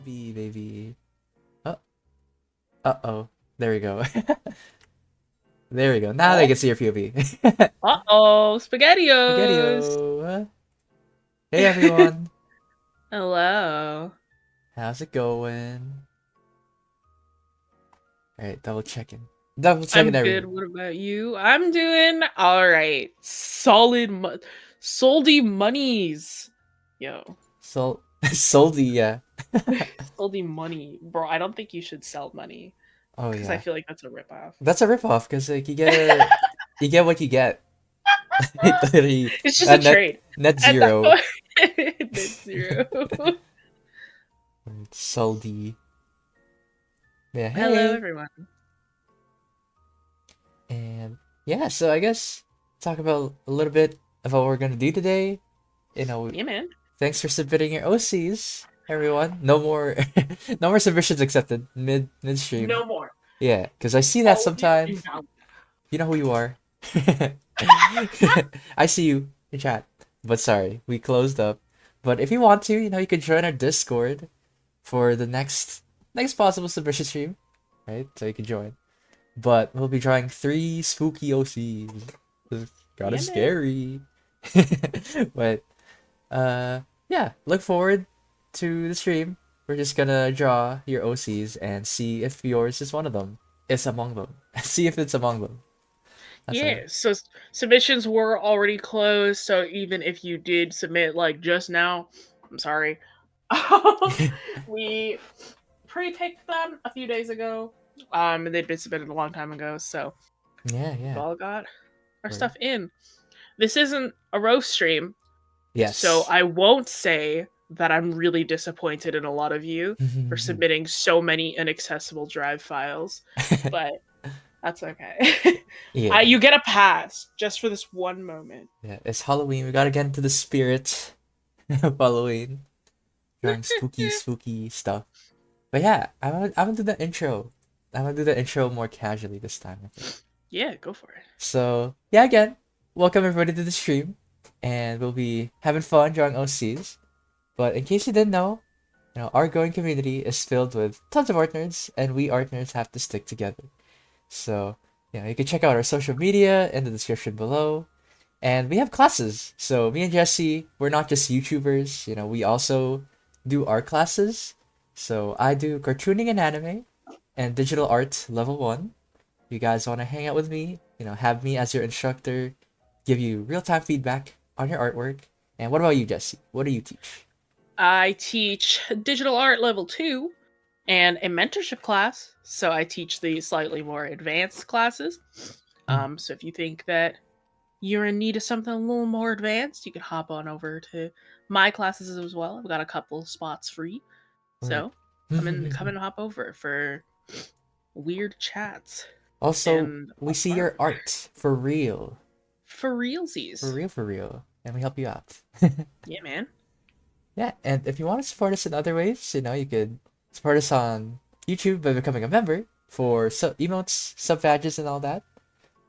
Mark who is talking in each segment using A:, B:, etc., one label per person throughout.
A: POV, baby. Oh, uh-oh. There we go. There we go. Now they
B: Oh,
A: can see your POV.
B: SpaghettiOs.
A: Spaghetti-o. Hey, everyone.
B: Hello.
A: How's it going? All right, double checking. Double checking
B: I'm good.
A: everything.
B: What about you? I'm doing all right. Soldy monies. Yo,
A: Soldy, yeah.
B: soldy money, bro. I don't think you should sell money
A: Oh
B: because I
A: yeah.
B: feel like that's a ripoff.
A: That's a ripoff because like you get what you get. Literally,
B: It's just
A: a
B: a
A: net
B: trade
A: net
B: at that
A: zero.
B: point. It's zero.
A: Soldy. Yeah,
B: Hello,
A: hey.
B: everyone.
A: And yeah, so I guess talk about a little bit of what we're gonna do today.
B: Yeah, man.
A: Thanks for submitting your OCs, everyone. No more, no more submissions accepted midstream.
B: No more.
A: Yeah, because I see that
B: All of you
A: sometimes.
B: invalid.
A: You know who you are. I see you in chat. But sorry, we closed up. But if you want to, you can join our Discord for the next possible submission stream, right? So you can join. But we'll be drawing 3 spooky OCs. It's kind of
B: Yeah, man.
A: scary. But yeah, look forward to the stream. We're just gonna draw your OCs and see if yours is one of them. It's among them. See if it's among them. That's
B: Yeah, so submissions were already closed, so even if you did submit like just now, I'm sorry. We pre-picked them a few days ago. And they'd been submitted a long time ago, so
A: Yeah,
B: we've
A: yeah.
B: all got our
A: Word.
B: stuff in. This isn't a roast stream, so
A: Yes.
B: I won't say that I'm really disappointed in a lot of you for submitting so many inaccessible drive files, but that's okay.
A: Yeah.
B: You get a pass just for this one moment.
A: Yeah. It's Halloween. We gotta get into the spirit of Halloween. Drawing spooky, spooky stuff. But yeah, I'm gonna do the intro. I'm gonna do the intro more casually this time, I think.
B: Yeah, go for it.
A: So yeah, again, welcome everybody to the stream, and we'll be having fun drawing OCs. But in case you didn't know, our growing community is filled with tons of art nerds, and we art nerds have to stick together. So you can check out our social media in the description below, and we have classes. So me and Jesse, we're not just YouTubers. We also do art classes. So I do cartooning and anime, and digital art level 1. You guys want to hang out with me, have me as your instructor, give you real-time feedback on your artwork. And what about you, Jesse? What do you teach?
B: I teach digital art level 2 and a mentorship class. So I teach the slightly more advanced classes. So if you think that you're in need of something a little more advanced, you can hop on over to my classes as well. I've got a couple spots free.
A: Word.
B: So come and hop over for weird chats
A: Also,
B: and
A: we see your
B: art.
A: art for real.
B: For
A: For
B: realsies.
A: real, for real. And we help you out.
B: Yeah, man.
A: Yeah, and if you want to support us in other ways, you could support us on YouTube by becoming a member for emotes, sub badges, and all that.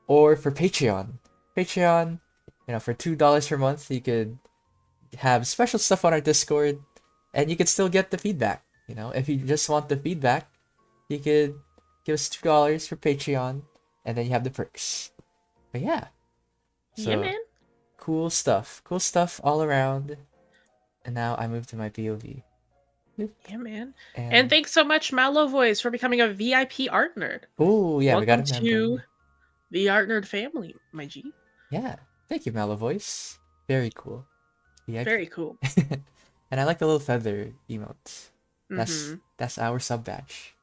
A: Or for Patreon. Patreon, for $2 per month, you could have special stuff on our Discord, and you could still get the feedback. If you just want the feedback, you could give us $2 for Patreon, and then you have the perks. But yeah,
B: Yeah,
A: so
B: man.
A: cool stuff all around. And now I move to my POV.
B: Yeah, man. And
A: And
B: thanks so much, Mallow Voice, for becoming a VIP art nerd.
A: oh yeah, we got
B: Welcome
A: a
B: to
A: member.
B: the Art Nerd family, my G.
A: Yeah, thank you, Mellow Voice. Very cool. VIP.
B: Very cool.
A: And I like the little feather emotes. That's
B: Mm-hmm.
A: that's our sub badge.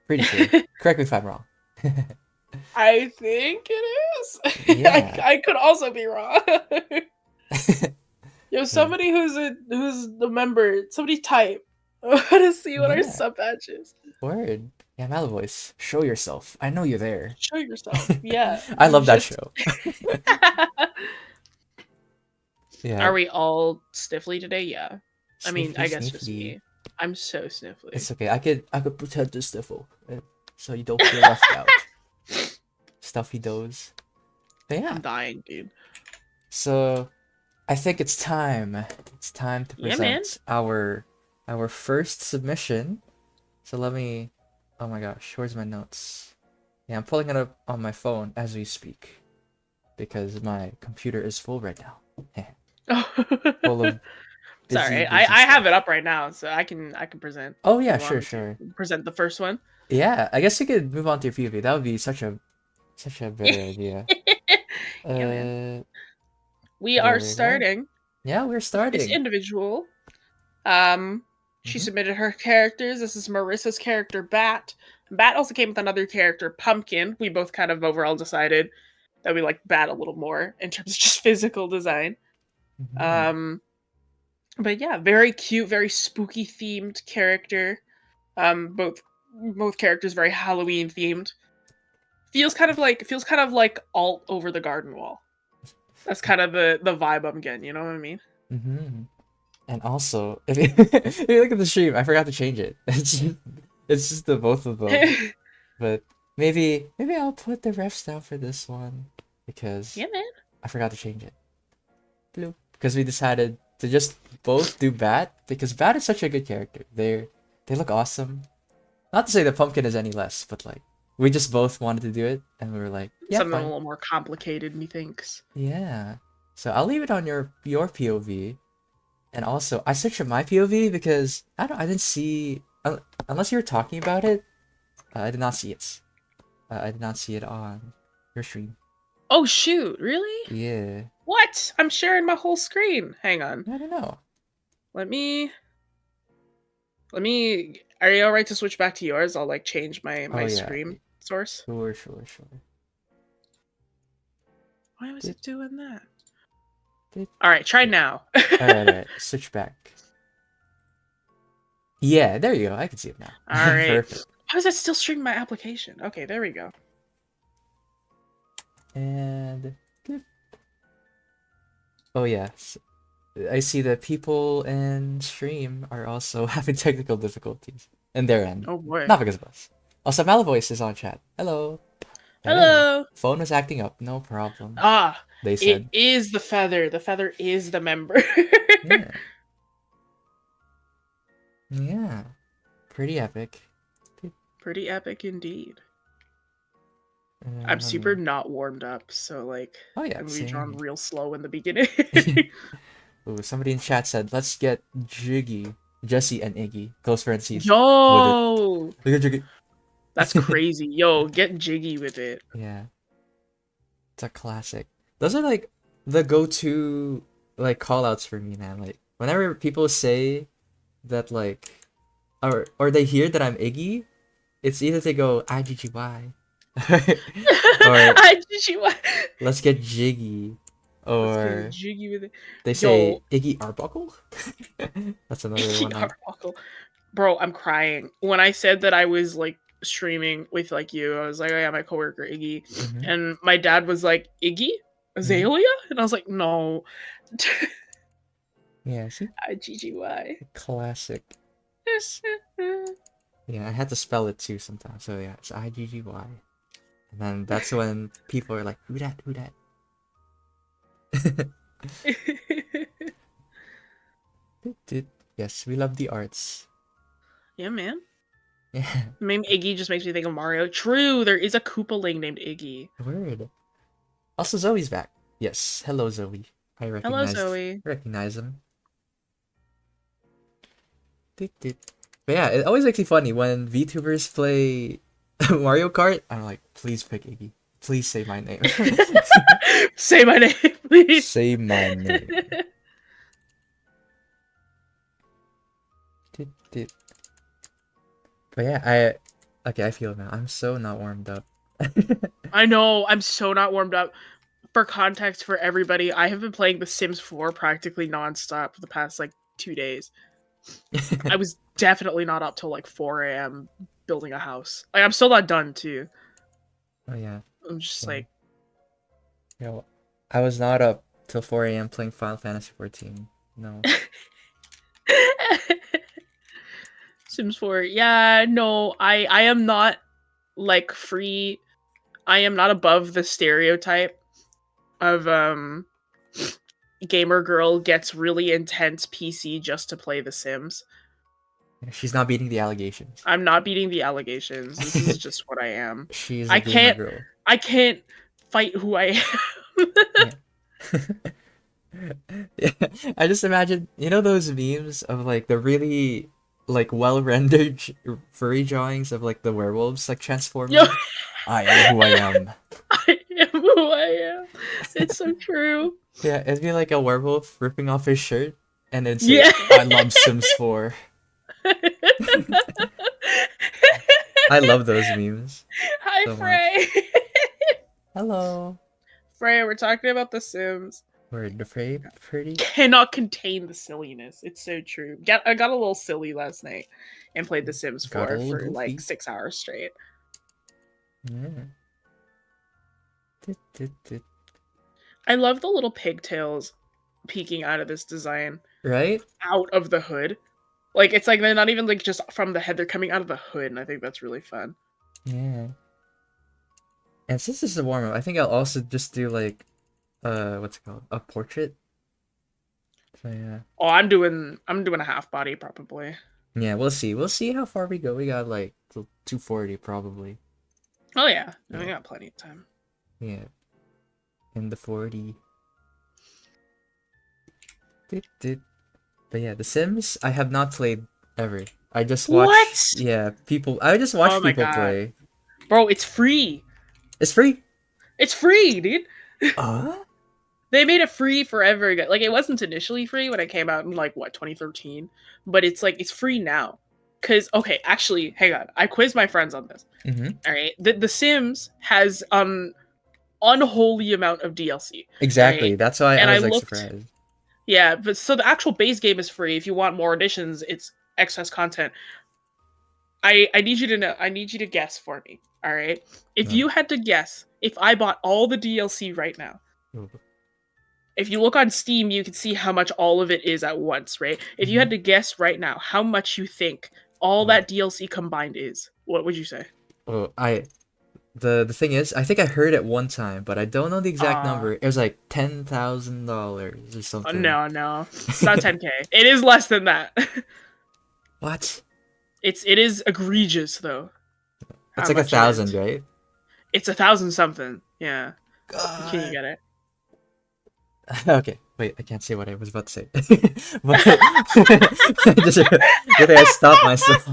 A: Pretty sure. Correct me if I'm wrong.
B: I think it is.
A: Yeah.
B: I could also be wrong. Yo,
A: Yeah.
B: somebody who's the member, somebody type. I want to see what our
A: Yeah.
B: sub badge is.
A: Word. Yeah, Mellow Voice. Show yourself. I know you're there.
B: Show yourself. Yeah.
A: I
B: You
A: love that
B: just
A: show. Yeah.
B: Are we all sniffly today? Yeah. I mean,
A: Sniffly,
B: I guess just
A: sniffly.
B: me. I'm so sniffly.
A: It's okay. I could pretend to sniffle, so you don't feel left out. Stuffy does. But yeah.
B: I'm dying, dude.
A: So I think it's time. It's time to
B: Yeah, man.
A: present our first submission So let me. Oh my gosh, where's my notes? Yeah, I'm pulling it up on my phone as we speak because my computer is full right now. Full of busy,
B: Sorry,
A: busy
B: I have it
A: stuff.
B: up right now, so I can present.
A: Oh
B: If
A: yeah,
B: you want
A: sure,
B: me to
A: sure.
B: present the first one.
A: Yeah, I guess you could move on to your POV. That would be such a better idea.
B: Yeah, man.
A: Uh,
B: We are
A: there we go.
B: starting
A: Yeah, we're
B: with this
A: starting.
B: individual. She
A: Hmm.
B: submitted her characters. This is Marissa's character, Bat. Bat also came with another character, Pumpkin. We both kind of overall decided that we like Bat a little more in terms of just physical design.
A: Hmm.
B: Um, but yeah, very cute, very spooky themed character. Both characters very Halloween themed. Feels kind of like alt over the garden wall. That's kind of the vibe I'm getting. You know what I mean?
A: Hmm. And also, if you look at the stream, I forgot to change it. It's just the both of them. But maybe I'll put the refs down for this one because
B: Yeah, man.
A: I forgot to change it. Bloop. Because we decided to just both do Bat because Bat is such a good character. They look awesome. Not to say the Pumpkin is any less, but like we just both wanted to do it and we were like, yeah,
B: Something a
A: fine.
B: little more complicated, methinks.
A: Yeah. So I'll leave it on your POV. And also, I searched for my POV because I didn't see unless you were talking about it. I did not see it. I did not see it on your stream.
B: Oh shoot! Really?
A: Yeah,
B: What? I'm sharing my whole screen. Hang on.
A: I don't know.
B: Let me. Let me. Are you alright to switch back to yours? I'll like change
A: Oh
B: my
A: yeah,
B: stream source.
A: sure, sure, sure.
B: Why was
A: Did,
B: it doing that?
A: did,
B: All right, try now.
A: all right. Switch back. Yeah, there you go. I can see it now.
B: All right.
A: Perfect.
B: How is that still streaming my application? Okay, there we go.
A: And bloop. Oh yes, I see that people in stream are also having technical difficulties in their end,
B: Oh boy.
A: not because of us. Also, Malavoice is on chat. Hello. Hey.
B: Hello.
A: Phone was acting up. No problem.
B: Ah,
A: They
B: it
A: said.
B: is the feather. The feather is the member.
A: Yeah. Yeah. Pretty epic.
B: Pretty epic indeed. I'm
A: Let
B: super
A: me-
B: not warmed up, so like
A: Oh yeah,
B: I'm gonna be
A: same
B: drawn
A: here.
B: real slow in the beginning.
A: Ooh, somebody in chat said, let's get Jiggy, Jesse, and Iggy. Close parentheses. With it.
B: Yo,
A: Look at Jiggy.
B: that's crazy. Yo, get jiggy with it.
A: Yeah. It's a classic. Those are like the go-to like call-outs for me, man. Like whenever people say that like or they hear that I'm Iggy, it's either they go IGGY or
B: I just you
A: let's get jiggy
B: let's get
A: or
B: jiggy with it.
A: they say
B: Yo,
A: Iggy Arbuckle. That's another one.
B: bro, I'm crying. When I said that I was like streaming with like you, I was like, oh yeah, my coworker Iggy,
A: Mm-hmm,
B: and my dad was like, Iggy
A: mm-hmm.
B: Azalea, and I was like, no,
A: Yeah, see,
B: IGGY.
A: classic. Yeah, I had to spell it too sometimes. So yeah, it's IGGY. And then that's when people are like, who that? Who that? Yes, we love the arts.
B: Yeah, man.
A: Yeah,
B: The name Iggy just makes me think of Mario. True, there is a Koopaling named Iggy.
A: word. Also, Zoe's back. Yes, hello Zoe. I
B: Hello, Zoe.
A: recognize him. But yeah, it always makes me funny when VTubers play Mario Kart. I'm like, please pick Iggy. Please say my name.
B: Say my name, please.
A: Say my name. But yeah, I feel it now. I'm so not warmed up.
B: I know, I'm so not warmed up. For context for everybody, I have been playing The Sims 4 practically nonstop for the past like 2 days. I was definitely not up till like 4 a.m. building a house. Like, I'm still not done too.
A: Oh yeah.
B: I'm just
A: Yeah.
B: like,
A: Yo, I was not up till 4 a.m. playing Final Fantasy 14. No.
B: Sims 4. Yeah, no, I am not like free. I am not above the stereotype of gamer girl gets really intense PC just to play The Sims.
A: She's not beating the allegations.
B: I'm not beating the allegations. This is just what I am.
A: She's
B: I
A: a gamer
B: can't
A: girl.
B: I can't fight who I am.
A: Yeah. Yeah, I just imagine, you know, those memes of like the really like well rendered furry drawings of like the werewolves like
B: Yo,
A: transforming. I am who I am.
B: I am who I am. It's so true.
A: Yeah, it'd be like a werewolf ripping off his shirt and then say,
B: Yeah.
A: I love Sims 4. I love those memes.
B: Hi,
A: So much.
B: Frey.
A: Hello.
B: Frey, we're talking about The Sims.
A: Word, the Frey pretty.
B: Cannot contain the silliness. It's so true. I got a little silly last night and played The Sims
A: Got a
B: 4
A: little
B: for
A: goofy.
B: like 6 hours straight.
A: Yeah.
B: I love the little pigtails peeking out of this design.
A: Right?
B: Out of the hood. Like, it's like they're not even like just from the head, they're coming out of the hood, and I think that's really fun.
A: Yeah. And since this is a warm-up, I think I'll also just do like what's it called? A portrait. So yeah.
B: Oh, I'm doing a half body probably.
A: Yeah, we'll see. We'll see how far we go. We got like till 240 probably.
B: Oh yeah. We
A: Yeah.
B: got plenty of time.
A: Yeah. In the 40. But yeah, The Sims I have not played ever. I just watch
B: What?
A: yeah, people I just watch
B: Oh my
A: people
B: God.
A: play.
B: Bro, it's free.
A: It's free.
B: It's free, dude.
A: Uh?
B: They made it free forever ago. Like, it wasn't initially free when it came out in like what 2013, but it's like it's free now. Cause okay, actually, hang on. I quizzed my friends on this.
A: Mhm.
B: All right, the Sims has unholy amount of DLC.
A: Exactly.
B: Right?
A: That's why
B: And
A: I
B: I
A: was like
B: looked-
A: surprised.
B: Yeah, but so the actual base game is free. If you want more additions, it's excess content. I need you to know. I need you to guess for me. All right. If
A: Yeah.
B: you had to guess, if I bought all the DLC right now,
A: Ooh.
B: if you look on Steam, you can see how much all of it is at once, right? If you had to guess right now how much you think all that DLC combined is, what would you say?
A: Oh, the thing is, I think I heard it one time, but I don't know the exact number. It was like $10,000 or
B: Oh,
A: something.
B: no. It's not 10K. It is less than that.
A: What?
B: It is egregious though.
A: It's
B: how
A: like
B: much it
A: 1,000,
B: is.
A: right?
B: It's 1,000 something. Yeah.
A: God.
B: Can you get it?
A: Okay, wait, I can't say what I was about to say. But just good thing I stopped myself.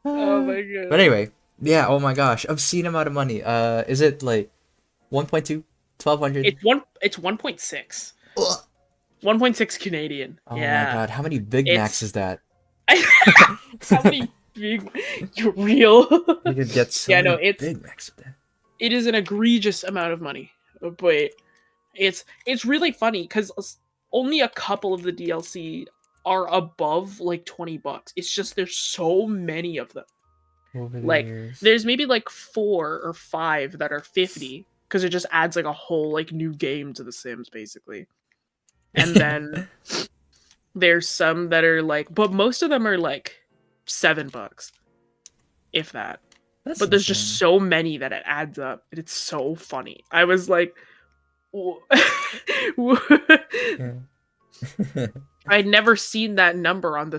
B: Oh my god.
A: But anyway, yeah, oh my gosh, obscene amount of money. Is it like 1.2? 1,200?
B: It's 1.6. 1.6 Canadian.
A: Oh
B: Yeah.
A: my god, how many Big Macs is that?
B: How many big you're real?
A: You could get so
B: Yeah, no,
A: many
B: it's-
A: Big Macs with that.
B: It is an egregious amount of money. But it's really funny because only a couple of the DLC are above like $20. It's just there's so many of them.
A: Over the
B: Like,
A: years.
B: There's maybe like 4 or 5 that are 50 because it just adds like a whole like new game to The Sims basically. And then there's some that are like, but most of them are like $7, if that.
A: That's
B: But there's
A: insane.
B: just so many that it adds up. And it's so funny. I was like,
A: Yeah.
B: I'd never seen that number on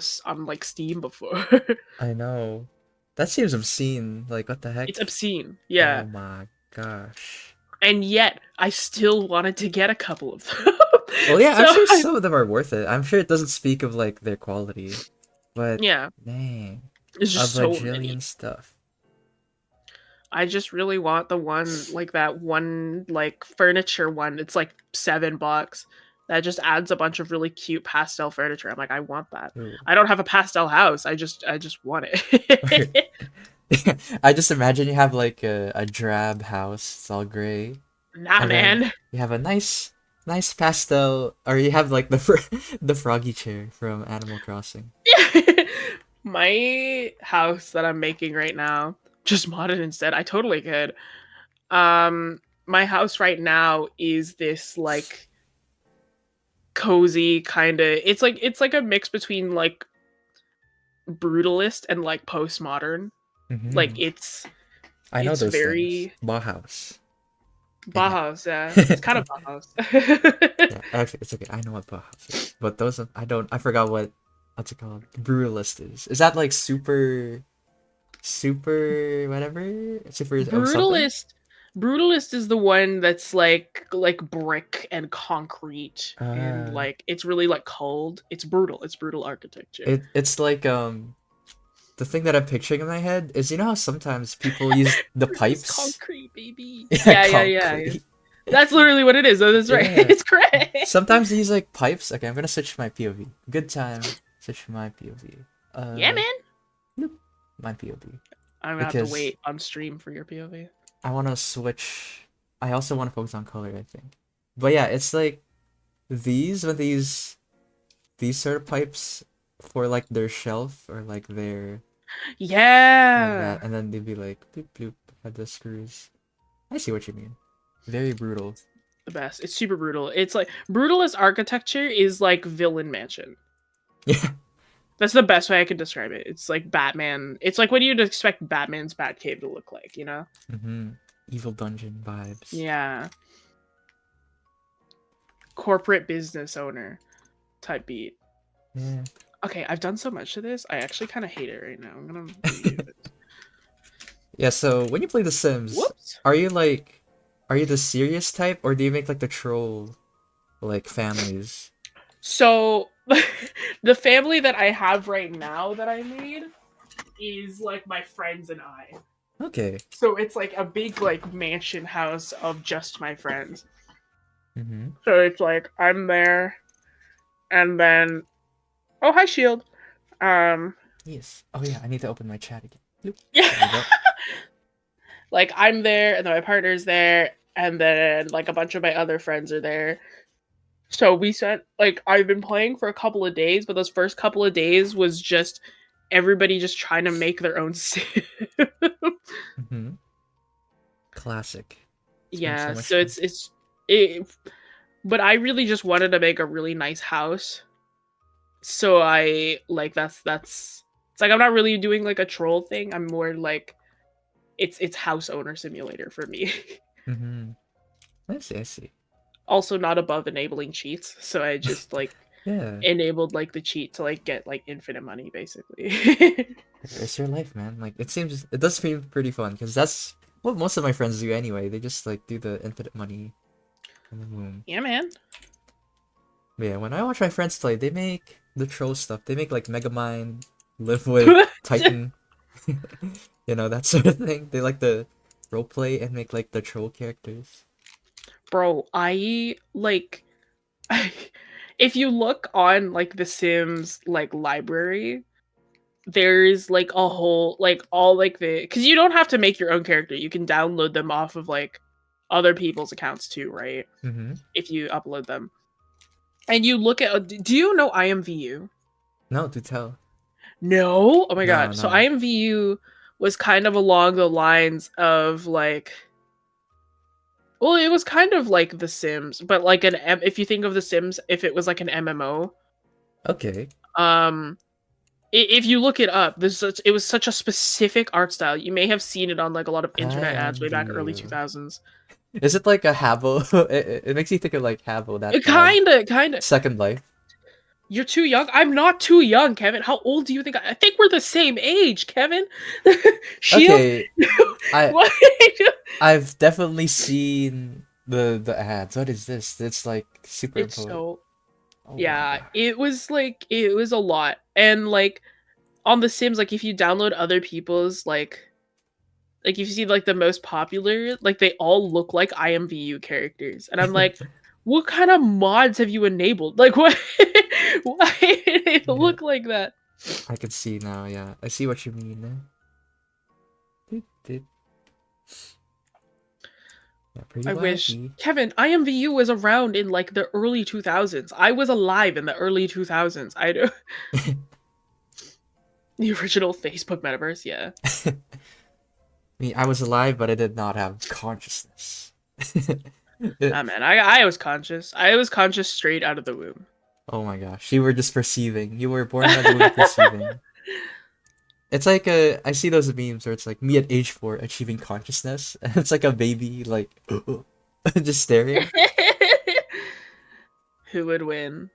B: like Steam before.
A: I know. That seems obscene. Like, what the heck?
B: It's obscene. Yeah.
A: Oh my gosh.
B: And yet I still wanted to get a couple of them.
A: Well, yeah, I'm
B: So
A: sure
B: I-
A: some of them are worth it. I'm sure it doesn't speak of like their quality, but
B: Yeah.
A: dang,
B: It's
A: a
B: just so
A: bajillion
B: many.
A: stuff.
B: I just really want the one, like that one, like furniture one. It's like $7. That just adds a bunch of really cute pastel furniture. I'm like, I want that.
A: Ooh.
B: I don't have a pastel house. I just want it.
A: I just imagine you have like a drab house. It's all gray.
B: Nah,
A: And then-
B: man.
A: You have a nice pastel, or you have like the the froggy chair from Animal Crossing.
B: My house that I'm making right now, just modded instead. I totally could. My house right now is this like cozy kind of. It's like a mix between like brutalist and like postmodern. Like
A: Mhm.
B: it's
A: I know
B: it's
A: those
B: very-
A: things. Bauhaus.
B: Bauhaus. Yeah, it's kind of Bauhaus.
A: Yeah, actually, it's okay. I know what Bauhaus is, but those I don't. I forgot what what's it called? Brutalist is that like super whatever? Super something?
B: Brutalist is the one that's like brick and concrete and
A: Uh,
B: like it's really like cold. It's brutal. It's brutal architecture.
A: it's like the thing that I'm picturing in my head is, you know how sometimes people use the
B: It's
A: pipes?
B: concrete, baby.
A: Yeah,
B: Yeah.
A: concrete.
B: That's literally what it is. Oh, that's right.
A: Yeah.
B: It's correct.
A: Sometimes they use like pipes. Okay, I'm gonna switch my POV. Good time. Switch my POV.
B: Yeah, man.
A: My POV.
B: I'm gonna have to
A: Because
B: wait on stream for your POV.
A: I want to switch. I also want to focus on color, I think. But yeah, it's like when they use these sort of pipes for like their shelf or like their like
B: Yeah.
A: that, and then they'd be like bloop bloop at the screws. I see what you mean. Very brutal.
B: The best. It's super brutal. It's like brutalist architecture is like villain mansion.
A: Yeah.
B: That's the best way I could describe it. It's like Batman. It's like what you'd expect Batman's Batcave to look like, you know?
A: Mm-hmm. Evil dungeon vibes.
B: Yeah. Corporate business owner type beat.
A: Yeah.
B: Okay, I've done so much to this. I actually kind of hate it right now. I'm gonna review it.
A: Yeah, so when you play The Sims,
B: Whoops.
A: are you the serious type, or do you make like the troll like families?
B: So the family that I have right now that I made is like my friends and I.
A: Okay.
B: So it's like a big like mansion house of just my friends.
A: Mm-hmm.
B: So it's like I'm there, and then oh hi Shield,
A: Yes. Oh yeah, I need to open my chat again. Bloop.
B: yeah,
A: There we go.
B: like I'm there, and then my partner's there, and then like a bunch of my other friends are there. So we sent like I've been playing for a couple of days, but those first couple of days was just everybody just trying to make their own sim.
A: Mm-hmm. Classic. It's been
B: Yeah,
A: much
B: so
A: fun.
B: it, but I really just wanted to make a really nice house. So I like that's it's like I'm not really doing like a troll thing. I'm more like it's house owner simulator for me.
A: Mm-hmm. I see. I see.
B: Also not above enabling cheats, so I just like
A: Yeah.
B: enabled like the cheat to like get like infinite money basically.
A: It's your life, man. Like it does seem pretty fun because that's what most of my friends do anyway. They just like do the infinite money and then boom.
B: Yeah, man.
A: But yeah, when I watch my friends play, they make the troll stuff. They make like Megamind, live with Titan, you know, that sort of thing. They like to roleplay and make like the troll characters.
B: Bro, I like if you look on like the Sims like library, there's like a whole like all like the because you don't have to make your own character. You can download them off of like other people's accounts too, right?
A: Mm-hmm.
B: If you upload them. And you look at do you know IMVU?
A: No, to tell.
B: No? Oh my
A: No,
B: god. So
A: no.
B: IMVU was kind of along the lines of like well, it was kind of like The Sims, but like if you think of The Sims, if it was like an MMO,
A: Okay.
B: if you look it up, it was such a specific art style. You may have seen it on like a lot of internet ads way back early
A: IMVU.
B: 2000s.
A: Is it like a Habbo? It makes you think of like Habbo, that
B: Kind of.
A: Second Life.
B: You're too young. I'm not too young, Kevin. How old do you think? I think we're the same age, Kevin. Shield.
A: Okay,
B: What?
A: I've definitely seen the ads. What is this? It's like
B: It's
A: superimposed.
B: so
A: Oh my
B: yeah.
A: God.
B: It was a lot, and like on The Sims, like if you download other people's like if you see like the most popular, like they all look like IMVU characters, and I'm like, what kind of mods have you enabled? Like what? Why do they
A: Yeah.
B: look like that?
A: I can see now. Yeah, I see what you mean. Yeah, pretty
B: I wish
A: wacky.
B: Kevin IMVU was around in like the early 2000s. I was alive in the early 2000s. I do. The original Facebook metaverse, yeah.
A: I mean, I was alive, but I did not have consciousness.
B: Ah man, I was conscious. I was conscious straight out of the womb.
A: Oh my gosh, you were just perceiving. You were born out of the womb perceiving. It's like I see those memes where it's like me at age 4 achieving consciousness, and it's like a baby like just staring.
B: Who would win?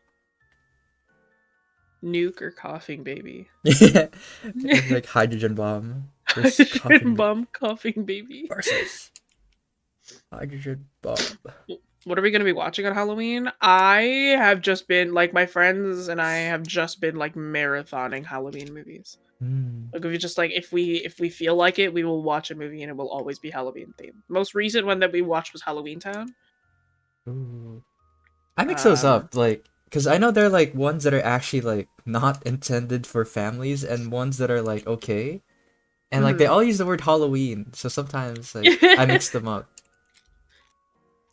B: Nuke or coughing baby?
A: Yeah, like hydrogen bomb versus
B: Hydrogen
A: coughing
B: bomb coughing baby.
A: versus hydrogen bomb.
B: What are we going to be watching on Halloween? I have just been, like, my friends and I have just been, like, marathoning Halloween movies. Like, if you just, like, if we feel like it, we will watch a movie and it will always be Halloween themed. Most recent one that we watched was Halloween Town.
A: Ooh. I mix those up, like, because I know there are like ones that are actually like not intended for families and ones that are like okay, and like they all use the word Halloween, so sometimes like I mix them up.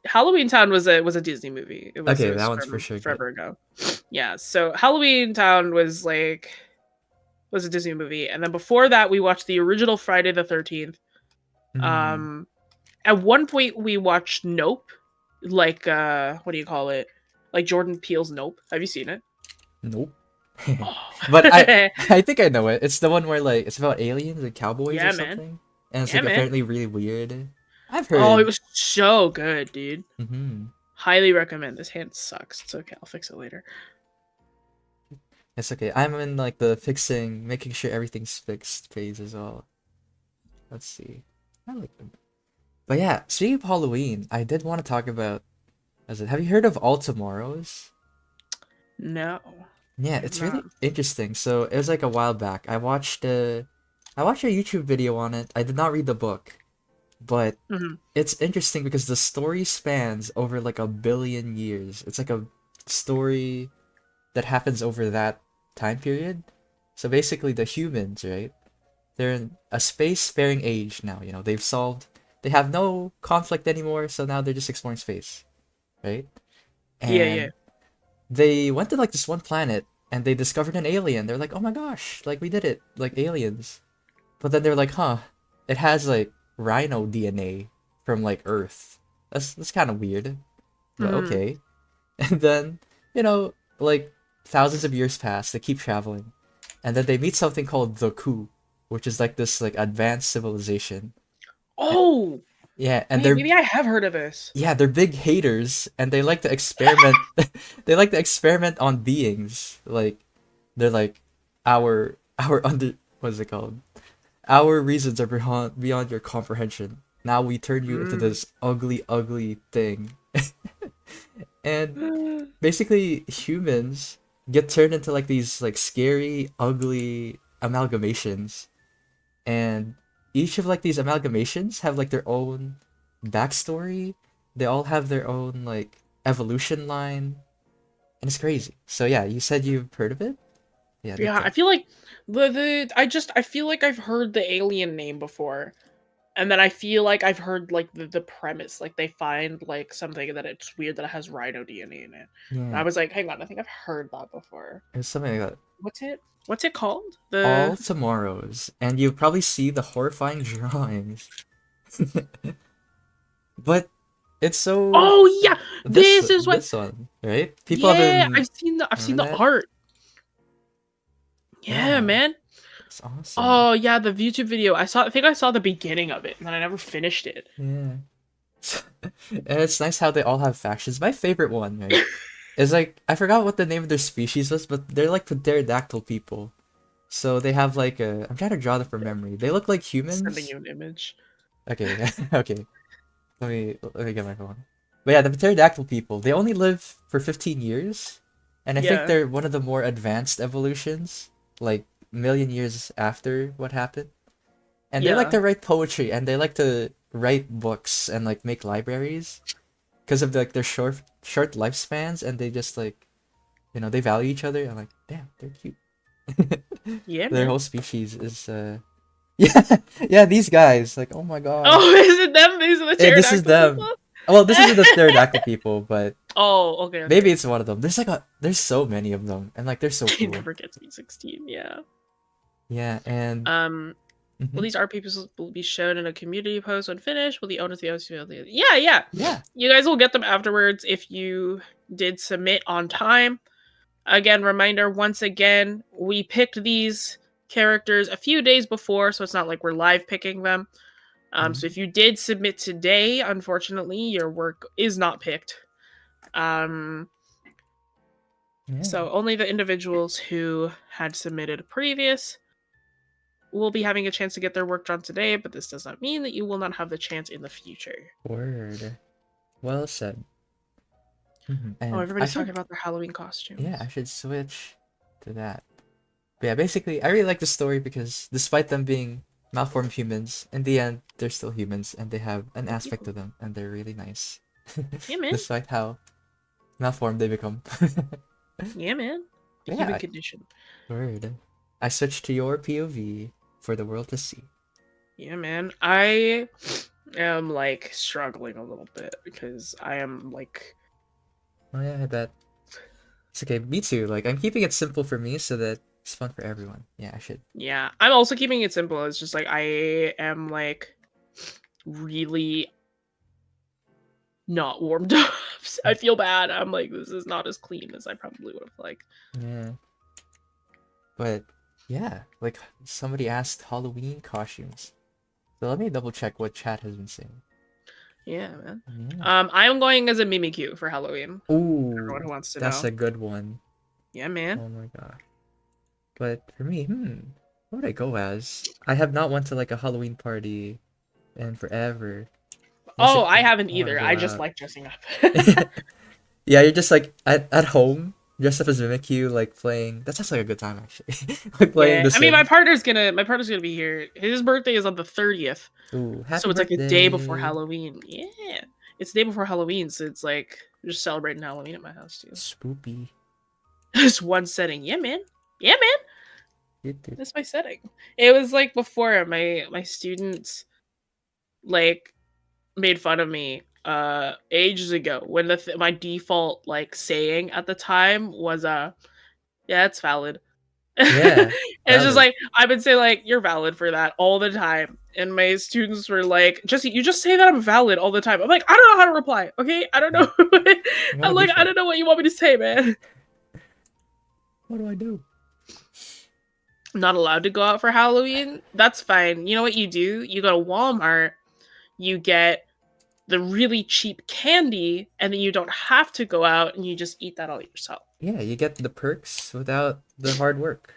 B: Halloween Town was a Disney movie. It was
A: Okay, that one's for sure good.
B: forever ago. Yeah, so Halloween Town was a Disney movie, and then before that we watched the original Friday the 13th. At one point we watched Nope, like what do you call it? Like Jordan Peele's Nope. Have you seen it?
A: Nope.
B: Oh.
A: But I think I know it. It's the one where like it's about aliens and cowboys
B: Yeah,
A: or
B: man.
A: something, and it's
B: Yeah,
A: like
B: man.
A: apparently really weird. I've heard.
B: Oh, it was so good, dude.
A: Mm-hmm.
B: Highly recommend. This hand sucks. It's okay. I'll fix it later.
A: It's okay. I'm in like the fixing, making sure everything's fixed phase as well. Let's see. I like them. But yeah, speaking of Halloween, I did want to talk about. Have you heard of All Tomorrows?
B: No.
A: Yeah, it's really interesting. So it was like a while back. I watched a YouTube video on it. I did not read the book, but it's interesting because the story spans over like 1 billion years. It's like a story that happens over that time period. So basically, the humans, right? They're in a space-faring age now. You know, they have no conflict anymore. So now they're just exploring space, right? And
B: Yeah.
A: they went to like this one planet and they discovered an alien. They're like, oh my gosh, like we did it, like aliens. But then they're like, huh, it has like rhino DNA from like Earth. That's kind of weird. But okay. And then, like thousands of years pass, they keep traveling. And then they meet something called the Ku, which is like this like advanced civilization.
B: Oh!
A: Yeah, and
B: maybe I have heard of this.
A: Yeah, they're big haters, and they like to experiment. They like to experiment on beings. Like, they're like, our what's it called? Our reasons are beyond your comprehension. Now we turn you into this ugly, ugly thing. And basically, humans get turned into like these like scary, ugly amalgamations, and each of like these amalgamations have like their own backstory. They all have their own like evolution line, and it's crazy. So yeah, you said you've heard of it?
B: Yeah, I feel like I feel like I've heard the alien name before. And then I feel like I've heard like the premise, like they find like something that it's weird that it has rhino DNA in it.
A: Yeah.
B: And I was like, hang on, I think I've heard that before.
A: It's something like that.
B: What's it called?
A: All Tomorrows, and you probably see the horrifying drawings. But it's so.
B: Oh yeah, this
A: one, right? People
B: yeah,
A: have been.
B: I've seen the art. Yeah, man.
A: It's awesome.
B: Oh yeah, the YouTube video. I think I saw the beginning of it, and then I never finished it.
A: Yeah. And it's nice how they all have factions. My favorite one, right, is like I forgot what the name of their species was, but they're like pterodactyl people. So they have like I'm trying to draw them from memory. They look like humans.
B: Sending you an image.
A: Okay, okay. Let me get my phone. But yeah, the pterodactyl people, they only live for 15 years, and I think they're one of the more advanced evolutions, like million years after what happened. And they like to write poetry, and they like to write books and like make libraries because of like their short lifespans, and they just like they value each other. I'm like, damn, they're cute.
B: Yeah,
A: their whole species is yeah, these guys, like, oh my god.
B: Oh, is it them? These are the pterodactyl
A: this is them
B: people?
A: Well, this isn't the pterodactyl people, but
B: okay.
A: Maybe it's one of them. There's so many of them, and like they're so cool.
B: It never gets me 16.
A: Yeah, and
B: well, these art pieces will be shown in a community post when finished. Will the owners yeah. You guys will get them afterwards if you did submit on time. Again, reminder, once again, we picked these characters a few days before, so it's not like we're live picking them. So if you did submit today, unfortunately, your work is not picked.
A: Yeah.
B: So only the individuals who had submitted previous will be having a chance to get their work done today, but this does not mean that you will not have the chance in the future.
A: Word. Well said. And
B: Oh,
A: I
B: everybody's
A: should,
B: talking about their Halloween costumes.
A: yeah, I should switch to that. But yeah, basically, I really like the story because despite them being malformed humans, in the end, they're still humans and they have an aspect to them and they're really nice.
B: Yeah, man.
A: Despite how malformed they become.
B: Yeah, man. The
A: Yeah,
B: human condition.
A: word. I switched to your POV for the world to see.
B: Yeah, man. I am like struggling a little bit because I am like.
A: Oh yeah, I bet. It's okay, me too. Like, I'm keeping it simple for me so that it's fun for everyone. Yeah, I should.
B: Yeah, I'm also keeping it simple. It's just like I am like really not warmed up. I feel bad. I'm like, this is not as clean as I probably would have liked.
A: Yeah. But yeah, like somebody asked Halloween costumes. So let me double check what chat has been saying.
B: Yeah, man.
A: Yeah.
B: I'm going as a Mimikyu for Halloween. Everyone
A: Ooh,
B: who wants to
A: that's
B: know.
A: a good one.
B: Yeah, man.
A: Oh my god. But for me, what would I go as? I have not went to like a Halloween party in forever.
B: Oh,
A: Mostly
B: I
A: 'cause
B: haven't
A: I want to
B: either.
A: go
B: I just
A: out.
B: like dressing up.
A: Yeah, you're just like at home, dressed up as Mimikyu, like playing. That sounds like a good time actually. Like playing
B: Yeah,
A: The
B: I mean, my
A: Sims.
B: partner's gonna be here. His birthday is on the 30th,
A: Ooh,
B: so
A: happy
B: it's like the day before
A: birthday.
B: Halloween. Yeah, it's the day before Halloween, so it's like we're just celebrating Halloween at my house too.
A: Spoopy.
B: Just one setting. Yeah, man. Yeah, man.
A: Doot.
B: That's my setting. It was like before my students like made fun of me ages ago when my default like saying at the time was yeah, it's valid.
A: Yeah,
B: It's just
A: valid.
B: like I would say like you're valid for that all the time, and my students were like, "Jesse, you just say that I'm valid all the time." I'm like, I don't know how to reply. Okay, I don't know.
A: You
B: I'm
A: gotta
B: like, I
A: default.
B: don't know what you want me to say, man.
A: What do I do?
B: I'm not allowed to go out for Halloween. That's fine. You know what you do? You go to Walmart. You get the really cheap candy, and then you don't have to go out, and you just eat that all yourself.
A: Yeah, you get the perks without the hard work.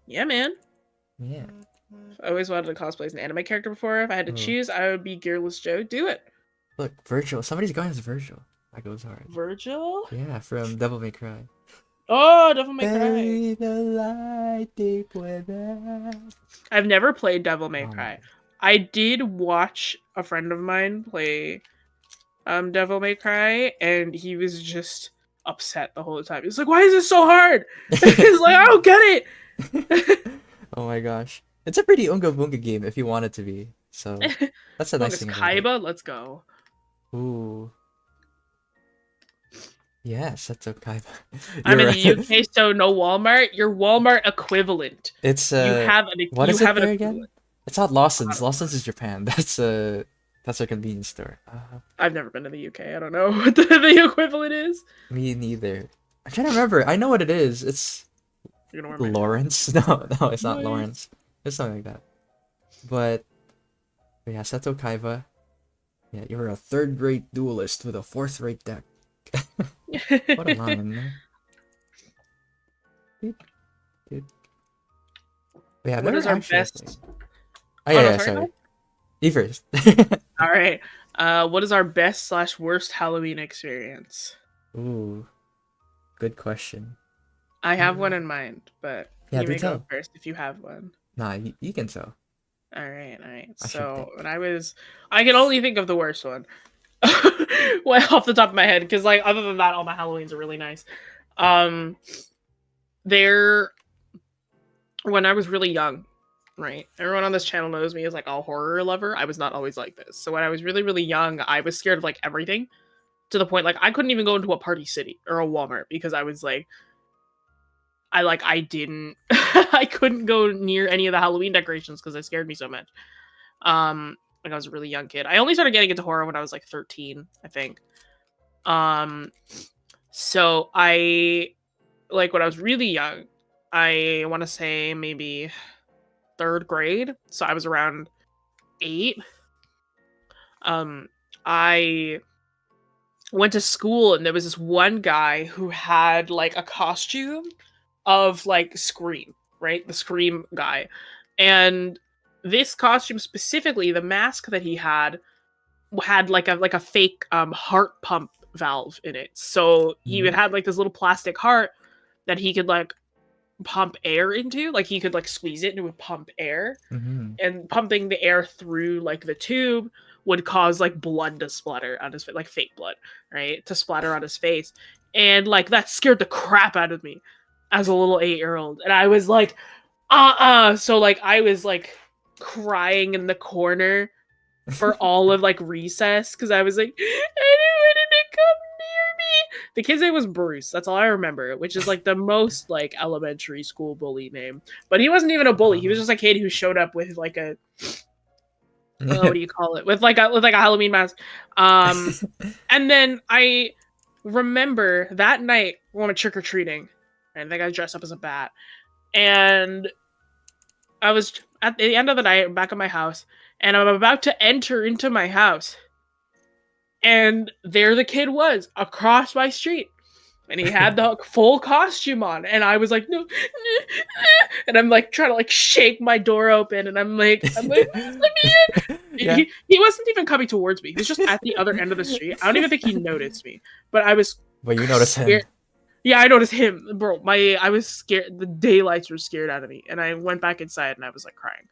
B: Yeah, man.
A: Yeah.
B: I always wanted to cosplay as an anime character before. If I had to
A: Oh,
B: choose, I would be Gearless Joe. Do it.
A: look, Virgil. Somebody's going as Virgil. That goes hard.
B: Virgil?
A: Yeah, from Devil May Cry.
B: Oh, Devil May Cry.
A: Bury the light deep within.
B: I've never played Devil May
A: Oh my
B: Cry.
A: god.
B: I did watch a friend of mine play Devil May Cry, and he was just upset the whole time. He's like, "Why is this so hard?" He's like, "I don't get it."
A: Oh my gosh. It's a pretty Unga Bunga game if you want it to be. So that's the
B: Long
A: nice
B: as
A: thing about it.
B: Kaiba, let's go.
A: Ooh. Yes, that's a Kaiba.
B: I'm
A: You're
B: in the
A: right.
B: UK, so no Walmart. Your Walmart equivalent.
A: It's
B: You have
A: what
B: you
A: is it
B: have an
A: there again?
B: equivalent.
A: It's not Lawson's. Lawson's is Japan. That's a convenience store.
B: I've never been to the UK. I don't know what the equivalent is.
A: Me neither. I'm trying to remember. I know what it is. It's
B: You're gonna wear my
A: Lawrence. No, it's not
B: Nice.
A: Lawrence. It's something like that. But yeah, Seto Kaiba. Yeah, you're a third-rate duelist with a fourth-rate deck. What a line. Dude. Yeah, I've
B: What
A: never
B: is our
A: actually
B: best?
A: played. Oh
B: Oh
A: yeah,
B: no,
A: yeah,
B: sorry.
A: sorry. You first.
B: All right. What is our best/worst Halloween experience?
A: Ooh, good question.
B: I have one in mind, but
A: Yeah,
B: you
A: do
B: may go
A: tell.
B: first if you have one.
A: Nah, you can tell.
B: All right.
A: I should
B: So
A: think.
B: when I can only think of the worst one. Well, off the top of my head, because like other than that, all my Halloweens are really nice. There, when I was really young, right? Everyone on this channel knows me as like a horror lover. I was not always like this. So when I was really, really young, I was scared of like everything to the point like I couldn't even go into a Party City or a Walmart because I was like, I didn't I couldn't go near any of the Halloween decorations because it scared me so much. Like I was a really young kid. I only started getting into horror when I was like 13, I think. So I like when I was really young, I want to say maybe 3rd grade. So I was around 8. I went to school, and there was this one guy who had like a costume of like Scream, right? The Scream guy. And this costume specifically, the mask that he had like a fake heart pump valve in it. So he would have like this little plastic heart that he could like pump air into. Like he could like squeeze it and it would pump air.
A: Mm-hmm.
B: And pumping the air through like the tube would cause like blood to splatter on his face, like fake blood, right? To splatter on his face. And like that scared the crap out of me as a little 8-year-old. And I was like, So like I was like crying in the corner for all of like recess because I was like, I didn't want him to come near me. The kid's name was Bruce. That's all I remember, which is like the most like elementary school bully name. But he wasn't even a bully. He was just a kid who showed up with like a what do you call it? With like a Halloween mask. And then I remember that night we went trick or treating, and I think I dressed up as a bat, and I was at the end of the night back at my house, and I'm about to enter into my house, and there the kid was across my street, and he had the full costume on, and I was like, no, and I'm like trying to like shake my door open, and I'm like, let me in. Yeah. He wasn't even coming towards me. He was just at the other end of the street. I don't even think he noticed me, but I was.
A: But you noticed him.
B: Yeah, I noticed him, bro. I was scared. The daylights were scared out of me, and I went back inside and I was like crying.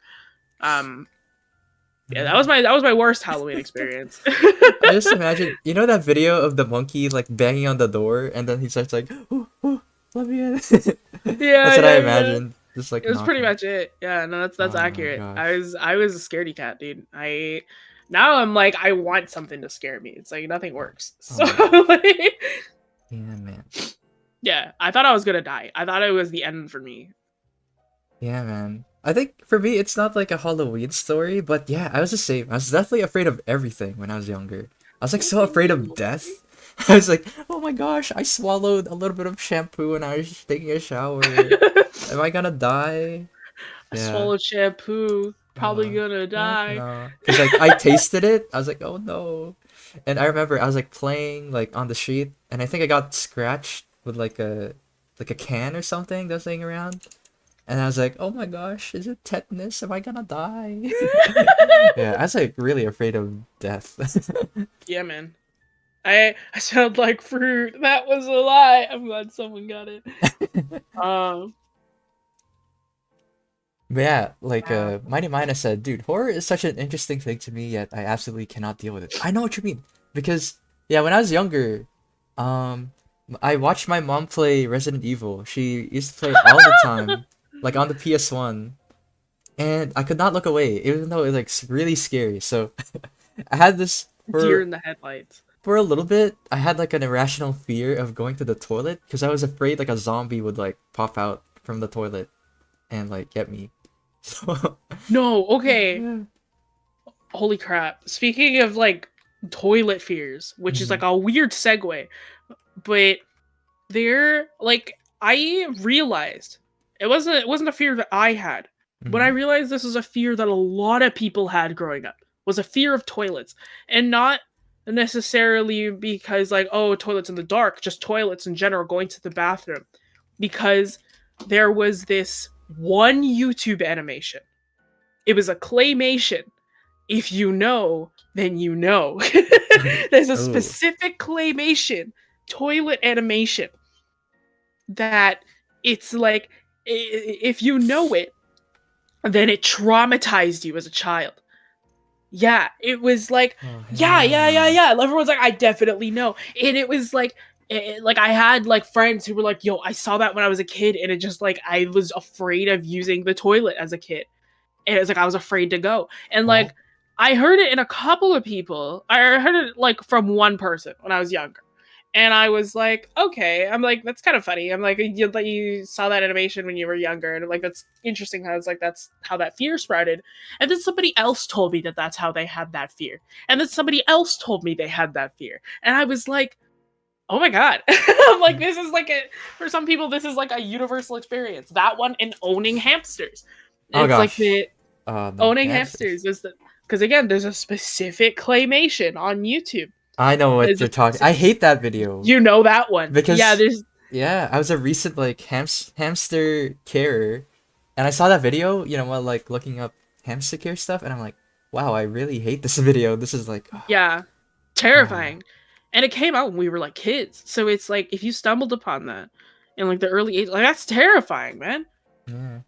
B: Yeah, that was my worst Halloween experience.
A: I just imagine, you know that video of the monkey like banging on the door, and then he starts like, ooh, let me in.
B: Yeah,
A: that's what I imagined. Just like
B: it was pretty much it. Yeah, no, that's accurate. I was a scaredy cat, dude. Now I'm like I want something to scare me. It's like nothing works. So like,
A: yeah, man.
B: Yeah, I thought I was gonna die. I thought it was the end for me.
A: Yeah, man. I think for me, it's not like a Halloween story, but yeah, I was the same. I was definitely afraid of everything when I was younger. I was like so afraid of death. I was like, oh my gosh, I swallowed a little bit of shampoo when I was taking a shower. Am I gonna die?
B: I swallowed shampoo. Probably gonna die.
A: No. Because like I tasted it. I was like, oh no. And I remember I was like playing like on the street, and I think I got scratched with like a can or something that was laying around. And I was like, oh my gosh, is it tetanus? Am I gonna die? Yeah, I was like really afraid of death.
B: Yeah, man. I sound like fruit. That was a lie. I'm glad someone got it.
A: But yeah, like Mighty Mina said, dude, horror is such an interesting thing to me, yet I absolutely cannot deal with it. I know what you mean. Because yeah, when I was younger, I watched my mom play Resident Evil. She used to play it all the time. Like on the PS1, and I could not look away, even though it was like really scary. So I had this
B: deer in the headlights.
A: For a little bit. I had like an irrational fear of going to the toilet because I was afraid like a zombie would like pop out from the toilet and like get me. So
B: no, okay. Yeah. Holy crap! Speaking of like toilet fears, which is like a weird segue, but I realized. It wasn't a fear that I had, but I realized this was a fear that a lot of people had growing up. Was a fear of toilets, and not necessarily because like, oh, toilets in the dark, just toilets in general, going to the bathroom, because there was this one YouTube animation. It was a claymation. If you know, then you know. There's a specific claymation toilet animation that it's like. If you know it, then it traumatized you as a child. Yeah, it was like, yeah. Everyone's like, I definitely know. And it was like, I had like friends who were like, yo, I saw that when I was a kid, and it just like, I was afraid of using the toilet as a kid. And it was like, I was afraid to go. And like, I heard it in a couple of people. I heard it like from one person when I was younger. And I was like, okay. I'm like, that's kind of funny. I'm like, you saw that animation when you were younger. And I'm like, that's interesting how it's like, that's how that fear sprouted. And then somebody else told me that that's how they had that fear. And then somebody else told me they had that fear. And I was like, oh my God. I'm like, this is like for some people, this is like a universal experience. That one and owning hamsters. It's gosh. Like owning hamsters is because again, there's a specific claymation on YouTube
A: I know what
B: It's
A: you're
B: just-
A: talking. I hate that video
B: You know that one.
A: because
B: Yeah, there's
A: yeah, I was a recent like hamster carer, and I saw that video. You know, while like looking up hamster care stuff, and I'm like, wow, I really hate this video. This is like,
B: yeah, terrifying. And it came out when we were like kids. So it's like if you stumbled upon that in like the early age, like that's terrifying, man.
A: yeah,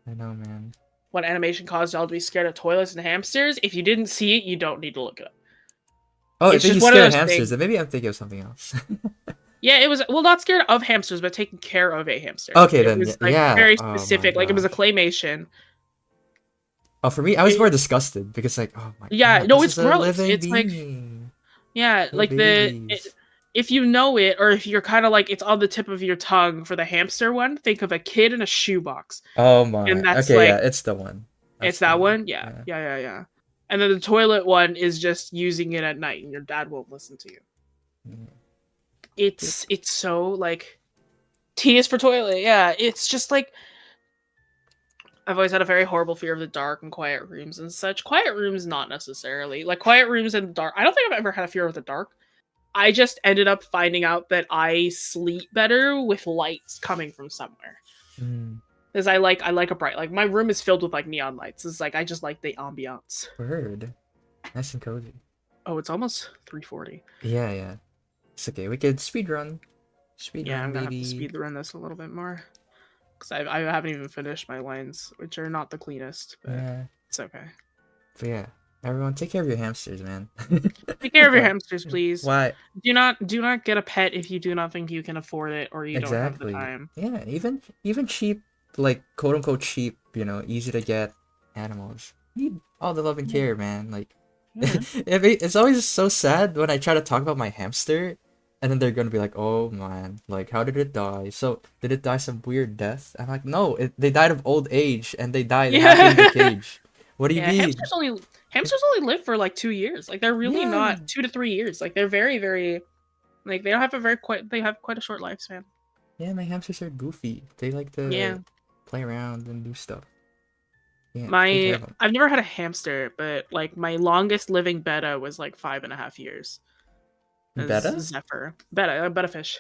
A: I know, man.
B: What animation caused y'all to be scared of toilets and hamsters? If you didn't see it, you don't need to look it up.
A: Oh, I
B: It's
A: think
B: just
A: he's
B: one of
A: scared of
B: those
A: hamsters.
B: things.
A: Then maybe I'm thinking of something else.
B: Yeah, it was well not scared of hamsters, but taking care of a hamster.
A: Okay,
B: It
A: then
B: was like
A: yeah.
B: very
A: Oh my
B: specific. Like it was a
A: gosh.
B: claymation.
A: Oh, for me, I was
B: It-
A: more disgusted because like, oh my
B: yeah,
A: god,
B: no,
A: this
B: it's
A: is a
B: gross.
A: living
B: It's like
A: being.
B: yeah,
A: They're
B: like
A: babies.
B: if you know it, or if you're kind of like it's on the tip of your tongue for the hamster one, think of a kid in a shoebox,
A: Oh my.
B: and that's
A: Okay, yeah,
B: like
A: it's the one.
B: it's
A: That's the
B: that
A: one.
B: one. Yeah. And then the toilet one is just using it at night, and your dad won't listen to you.
A: Yeah.
B: It's so like T is for toilet. Yeah, it's just like I've always had a very horrible fear of the dark and quiet rooms and such. Quiet rooms, not necessarily. Like quiet rooms and dark. I don't think I've ever had a fear of the dark. I just ended up finding out that I sleep better with lights coming from somewhere.
A: Mm,
B: Because I like a bright, like my room is filled with like neon lights. It's like I just like the ambiance.
A: word. Nice and cozy.
B: Oh, it's almost 3:40.
A: Yeah, yeah. It's okay. We could speed run. Speed
B: Yeah,
A: run,
B: I'm gonna have to
A: baby.
B: speed run this a little bit more. Because I haven't even finished my lines, which are not the cleanest, but
A: Yeah.
B: it's okay.
A: But yeah, everyone, take care of your hamsters, man.
B: Take care of your
A: Why-
B: hamsters, please.
A: Why?
B: Do not get a pet if you do not think you can afford it or you don't have the
A: Exactly.
B: time.
A: Yeah, even cheap, like quote unquote cheap, easy to get animals need all the love and care, man. Like,
B: Yeah.
A: it's always so sad when I try to talk about my hamster, and then they're gonna be like, "Oh man, like how did it die? So did it die some weird death?" I'm like, "No, they died of old age, and they died happy in the cage. What do you
B: Yeah,
A: mean?"
B: hamsters only live for like 2 years. Like they're really
A: Yeah.
B: not 2 to 3 years. Like they're very, very like they don't have a very quite they have quite a short lifespan.
A: Yeah, my hamsters are goofy. They like to
B: Yeah.
A: play around and do stuff. Yeah, take care of 'em.
B: I've never had a hamster, but like my longest living betta was like 5.5 years.
A: Betta?
B: Zephyr. A betta fish.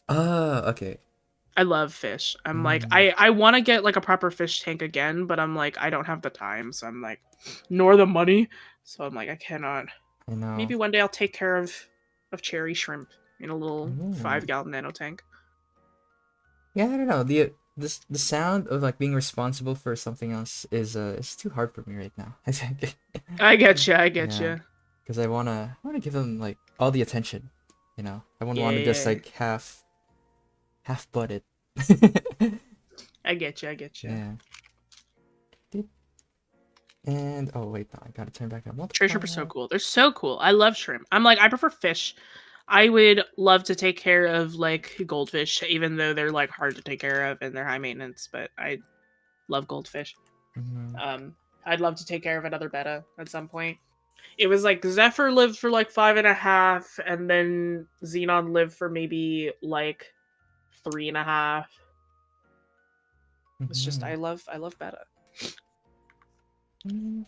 A: Oh, okay.
B: I love fish. I'm like
A: Mm.
B: I want to get like a proper fish tank again, but I'm like I don't have the time, so I'm like nor the money. So I'm like I cannot.
A: I know.
B: Maybe one day I'll take care of cherry shrimp in a little
A: Ooh.
B: 5-gallon nano tank.
A: Yeah, I don't know. The sound of like being responsible for something else is too hard for me right now. I think.
B: I get you. I get
A: Yeah.
B: you.
A: Because I wanna give them like all the attention, I wouldn't want to just
B: Yeah.
A: like half butt it.
B: I get you. I get you.
A: Yeah. And oh wait, no, I gotta turn back on
B: Cherry shrimp are so
A: multiply.
B: cool. They're so cool. I love shrimp. I'm like I prefer fish. I would love to take care of like goldfish, even though they're like hard to take care of and they're high maintenance. But I love goldfish.
A: Mhm.
B: I'd love to take care of another betta at some point. It was like Zephyr lived for like 5.5, and then Xenon lived for maybe like 3.5. It's just
A: Mhm.
B: I love betta.
A: Mhm.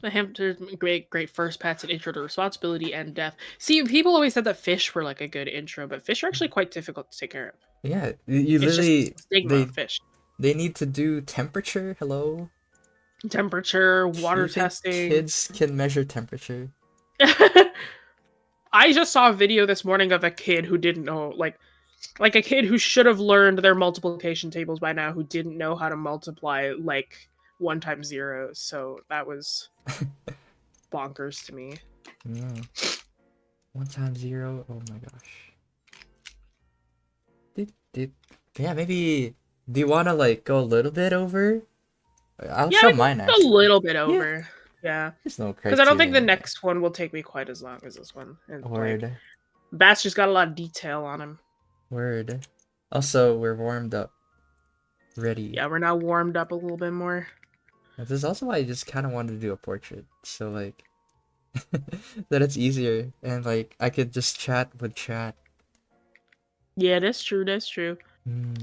B: The hamsters, great first pets and intro to responsibility and death. See, people always said that fish were like a good intro, but fish are actually quite difficult to take care of.
A: Yeah, you
B: It's just
A: literally
B: the stigma of fish.
A: they need to do temperature. Hello.
B: Temperature, water
A: You think
B: testing.
A: kids can measure temperature?
B: I just saw a video this morning of a kid who didn't know, like a kid who should have learned their multiplication tables by now, who didn't know how to multiply like 1 times 0. So that was bonkers to me.
A: Yeah. 1 times 0. Oh my gosh. Yeah, maybe. Do you want to like go a little bit over? I'll
B: Yeah,
A: show
B: we can
A: mine
B: go
A: actually.
B: a little bit over. Yeah.
A: There's no
B: Because I don't think the
A: criterion.
B: next one will take me quite as long as this one. And like,
A: Word.
B: Bass just got a lot of detail on him.
A: Word. Also, we're warmed up. Ready.
B: Yeah, we're now warmed up a little bit more.
A: This is also why I just kind of wanted to do a portrait. So, like, that it's easier. And, like, I could just chat with chat.
B: Yeah, that's true. That's true.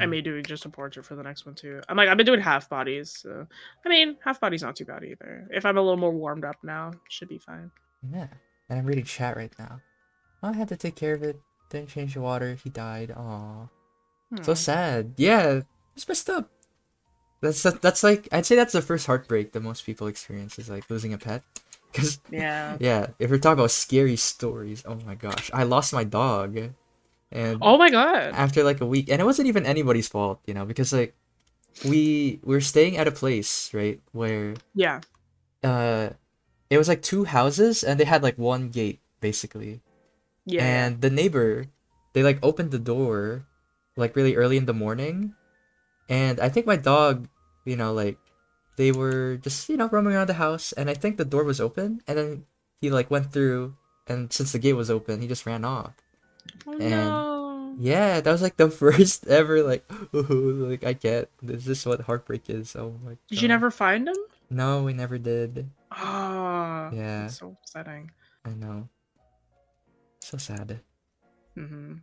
B: I may do just a portrait for the next one too. I've been doing half bodies. So, I mean, half body's not too bad either. If I'm a little more warmed up now, should be fine.
A: Yeah. And I'm reading chat right now. I had to take care of it. Didn't change the water. He died. Aw. So
B: Hmm.
A: sad. Yeah, it's messed up. That's like I'd say that's the first heartbreak that most people experience is like losing a pet. Cause
B: Yeah.
A: yeah, if we're talking about scary stories, oh my gosh, I lost my dog, and
B: Oh my god.
A: after like a week, and it wasn't even anybody's fault, you know, because like we were staying at a place right where
B: Yeah.
A: uh it was like two houses and they had like one gate basically,
B: Yeah. Yeah.
A: and the neighbor they like opened the door like really early in the morning. And I think my dog, like they were just, roaming around the house and I think the door was open and then he like went through and since the gate was open, he just ran off.
B: Oh
A: And
B: no.
A: yeah, that was like the first ever like like I get this is what heartbreak is. Oh my
B: Did you
A: god.
B: never find him?
A: No, we never did.
B: Ah,
A: Yeah,
B: that's so upsetting.
A: I know. So sad.
B: Hmm.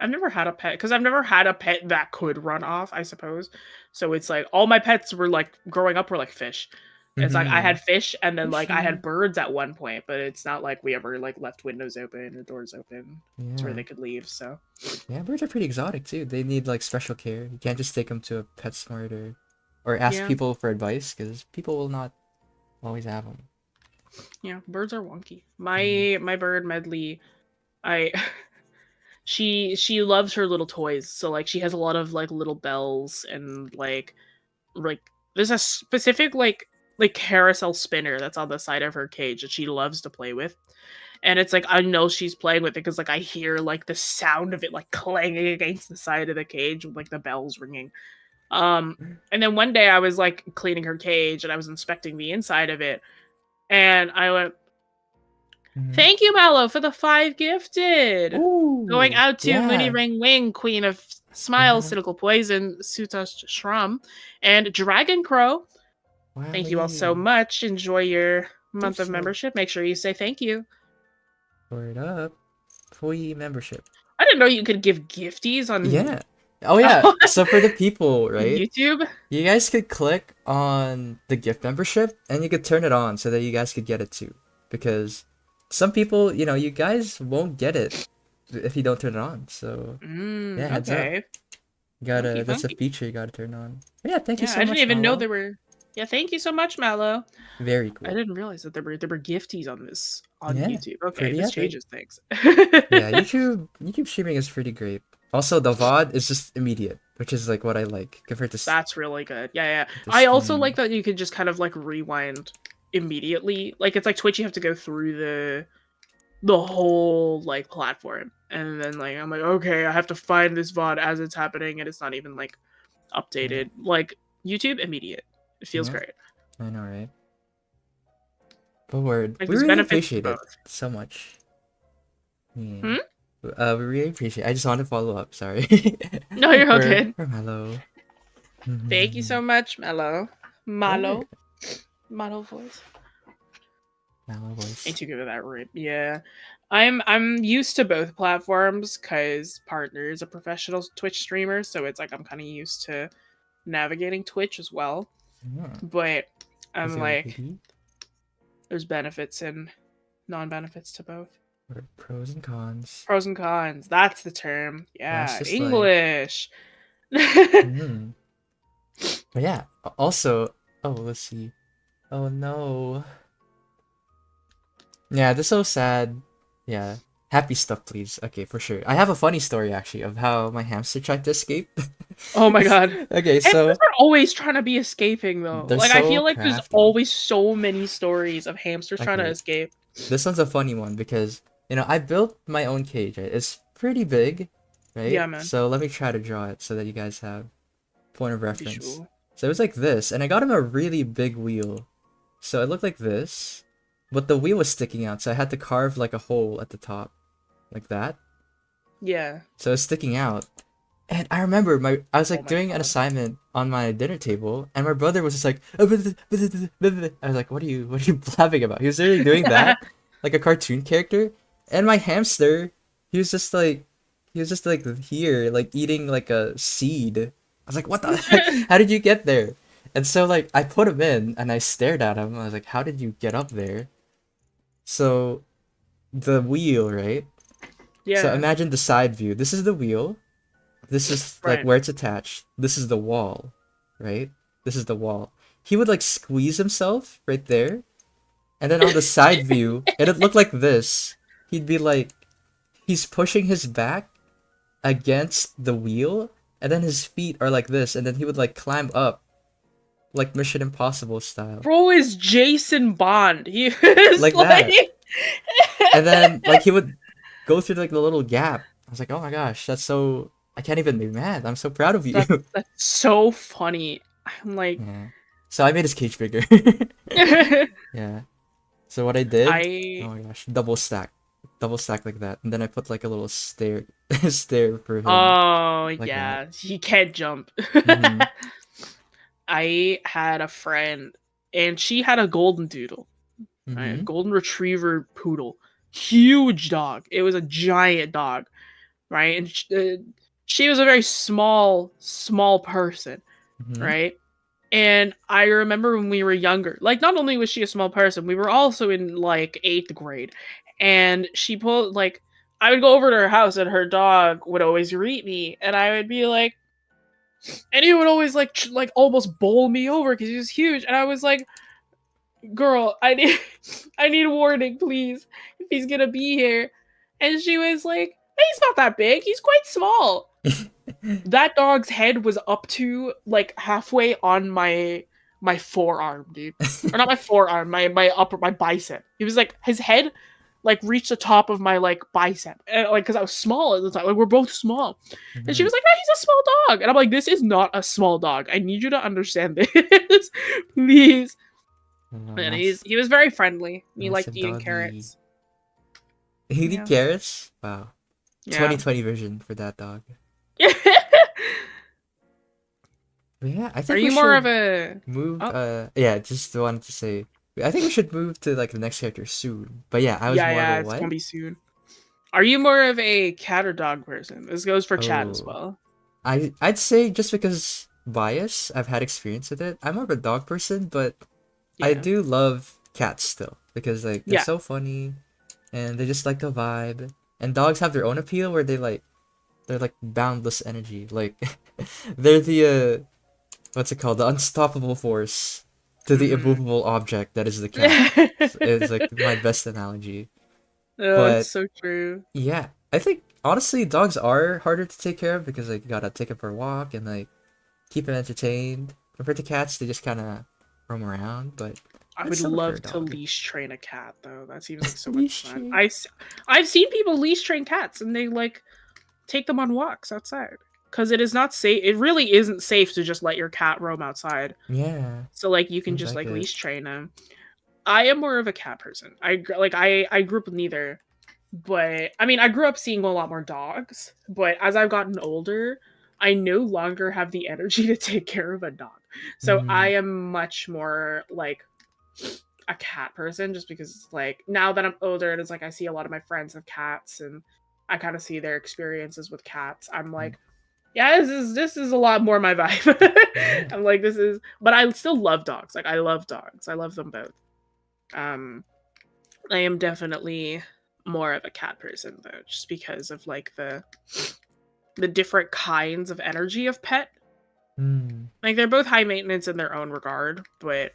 B: I've never had a pet because I've never had a pet that could run off, I suppose. So it's like all my pets were like growing up were like fish. It's like I
A: Mm-hmm.
B: had fish and then like I
A: Fishy.
B: had birds at one point, but it's not like we ever like left windows open or doors open to where
A: Yeah.
B: they could leave. So
A: Yeah, birds are pretty exotic too. They need like special care. You can't just take them to a PetSmart or ask
B: yeah,
A: people for advice because people will not always have them.
B: yeah, birds are wonky.
A: Yeah.
B: My bird Medley, I she loves her little toys. So like she has a lot of like little bells and like there's a specific like carousel spinner that's on the side of her cage that she loves to play with. And it's like I know she's playing with it because like I hear like the sound of it like clanging against the side of the cage with like the bells ringing. And then one day I was like cleaning her cage and I was inspecting the inside of it and I went,
A: Mm-hmm.
B: "Thank you, Mallow, for the 5 gifted." Going
A: Ooh,
B: out to Mooney
A: yeah,
B: Ring Wing, Queen of Smiles,
A: yeah.
B: Cynical Poison, Sutas Shrum, and Dragon Crow. Thank you all so
A: Wowie.
B: much. Enjoy your
A: You're
B: month of
A: so
B: membership. Make sure you say thank you.
A: word up. Free membership.
B: I didn't know you could give gifties on
A: Yeah. Oh yeah. So for the people, right?
B: YouTube.
A: You guys could click on the gift membership and you could turn it on so that you guys could get it too. Because some people, you guys won't get it if you don't turn it on. So yeah, heads up.
B: Okay.
A: You
B: Funky,
A: gotta that's a
B: funky.
A: feature you gotta turn on. But yeah, thank you
B: Yeah,
A: so
B: I didn't
A: much,
B: even know
A: Malo.
B: there were. Yeah, thank you so much, Mallow.
A: Very
B: I
A: cool.
B: didn't realize that there were gifties on this on
A: Yeah,
B: YouTube. Okay,
A: pretty
B: this
A: epic.
B: changes things.
A: Yeah, YouTube streaming is pretty great. Also, the VOD is just immediate, which is like what I like compared to
B: That's really good. Yeah, yeah.
A: to
B: I also like
A: Steam.
B: that you can just kind of like rewind immediately. Like it's like Twitch, you have to go through the whole like platform, and then like I'm like, okay, I have to find this VOD as it's happening, and it's not even like
A: Yeah,
B: updated. Like YouTube, immediate. It feels
A: yeah,
B: great.
A: I know, right? But word,
B: Like
A: we
B: there's
A: really
B: benefits to
A: appreciate it
B: both.
A: so much. Yeah.
B: Hmm?
A: We really appreciate it. I just want to follow up, sorry.
B: No, you're all
A: For
B: good.
A: Mellow.
B: Thank you so much, Mello.
A: Word.
B: Malo. Malo voice.
A: Mellow
B: Ain't
A: voice.
B: too good at that right. Yeah. I'm used to both platforms because partner is a professional Twitch streamer, so it's like I'm kind of used to navigating Twitch as well.
A: Yeah.
B: But
A: Is
B: I'm
A: there a
B: like,
A: hoodie?
B: there's benefits and non-benefits to both.
A: Or pros and cons?
B: Pros and cons. That's the term.
A: That's
B: Yeah,
A: just like,
B: English.
A: hmm. But yeah, also, oh, let's see. Oh no. Yeah, this is so sad. Yeah. Happy stuff, please. Okay, for sure. I have a funny story actually of how my hamster tried to escape.
B: Oh my god.
A: Okay,
B: Hamsters
A: so
B: are always trying to be escaping though.
A: they're
B: Like I
A: so
B: feel like there's
A: crafty.
B: always so many stories of hamsters trying to
A: Okay,
B: escape.
A: this one's a funny one because, I built my own cage, right? It's pretty big, right?
B: Yeah, man.
A: So let me try to draw it so that you guys have point of reference.
B: Visual.
A: So it was like this, and I got him a really big wheel. So it looked like this, but the wheel was sticking out, so I had to carve like a hole at the top, like that.
B: Yeah.
A: So it's sticking out. And I remember I was
B: Oh
A: like
B: my
A: doing an
B: god.
A: assignment on my dinner table, and my brother was just like, I was like, what are you blabbing about? He was literally doing that, like a cartoon character. And my hamster, he was just like, here, like eating like a seed. I was like, what the heck? How did you get there? And so like I put him in, and I stared at him. I was like, how did you get up there? So the wheel, right?
B: Yeah.
A: So imagine the side view. This is the wheel. This is like
B: Right.
A: where it's attached. This is the wall, right? This is the wall. He would like squeeze himself right there. And then on the side view, it'd look like this. He'd be like, he's pushing his back against the wheel, and then his feet are like this, and then he would like climb up, like Mission Impossible style.
B: Bro is Jason Bond. He is
A: Like that. And then like he would go through like the little gap. I was like, oh my gosh, that's so. I can't even be mad. I'm so proud of you.
B: That's so funny. I'm like,
A: Yeah. So I made his cage bigger. Yeah. So what I did, oh my gosh, double stack like that, and then I put like a little stair, stair for him.
B: Oh
A: like
B: yeah,
A: that.
B: he can't jump.
A: Mhm.
B: I had a friend, and she had a golden doodle, right?
A: Mhm.
B: Golden retriever poodle, huge dog. It was a giant dog, right? And she was a very small person,
A: Mhm.
B: right? And I remember when we were younger, like not only was she a small person, we were also in like 8th grade, and she pulled like I would go over to her house and her dog would always greet me, and I would be like, and he would always like almost bowl me over because he was huge, and I was like, girl, I need I need a warning, please, if he's gonna be here. And she was like, he's not that big, he's quite small. That dog's head was up to like halfway on my forearm, dude. Or not my forearm, my bicep. He was like, his head like reached the top of my like bicep, and, like because I was small at the time. Like we're both small, and she
A: Mhm.
B: was like, "No, he's a small dog," and I'm like, "This is not a small dog. I need you to understand this, please."
A: Oh,
B: And
A: nice,
B: he was very friendly. He liked
A: massive
B: eating
A: doggy.
B: carrots.
A: He eat
B: Yeah,
A: carrots? Wow.
B: yeah.
A: 2020 version for that dog. But yeah, I
B: Are
A: think we
B: you more of
A: should
B: a?
A: move.
B: Oh,
A: Yeah, just wanted to say, I think we should move to like the next character soon. But yeah, I was
B: yeah,
A: more of a
B: yeah. It's
A: what?
B: gonna be soon. Are you more of a cat or dog person? This goes for chat as
A: Oh,
B: well.
A: I'd say just because bias, I've had experience with it. I'm more of a dog person, but I
B: Yeah,
A: do love cats still because like they're
B: yeah.
A: so funny and they just like the vibe. And dogs have their own appeal where they're like boundless energy. Like they're the what's it called? The unstoppable force to the
B: Mm.
A: immovable object that is the cat. It's like my best analogy.
B: Oh, it's
A: But
B: so true.
A: yeah, I think honestly dogs are harder to take care of because like you gotta take them for a walk and like keep them entertained. Compared to cats, they just kind of roam around. But
B: I
A: I'd
B: would
A: still prefer a
B: love to
A: dog.
B: leash train a cat though. That seems like so much fun.
A: Leashy.
B: I've seen people leash train cats and they like take them on walks outside because it is not safe. It really isn't safe to just let your cat roam outside.
A: Yeah,
B: So like you can
A: seems
B: just
A: like
B: like
A: it.
B: leash train them. I am more of a cat person. I grew up with neither, but I mean I grew up seeing a lot more dogs. But as I've gotten older, I no longer have the energy to take care of a dog. So I
A: Mm,
B: am much more like a cat person just because like now that I'm older and it's like I see a lot of my friends have cats and I kind of see their experiences with cats. I'm
A: mm,
B: like, yeah, this is a lot more my vibe.
A: yeah.
B: I'm like, this is, but I still love dogs. Like I love dogs. I love them both. Um, I am definitely more of a cat person though, just because of like the different kinds of energy of pet.
A: Mm,
B: Like they're both high maintenance in their own regard, but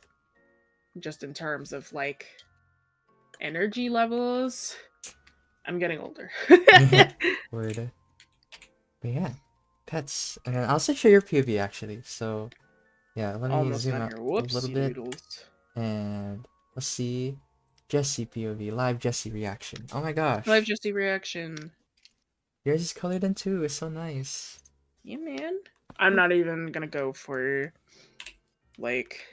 B: just in terms of like energy levels, I'm getting older.
A: yeah. Word. But yeah, pets. And I'll also show your POV actually. So yeah, let me
B: Almost
A: zoom
B: done
A: out
B: here.
A: a little
B: Whoopsie
A: bit
B: doodles.
A: and let's see. Jesse POV, live Jesse reaction. Oh my gosh.
B: Live Justy reaction.
A: Yours is colored in too. It's so nice.
B: Yeah, man. I'm not even gonna go for like.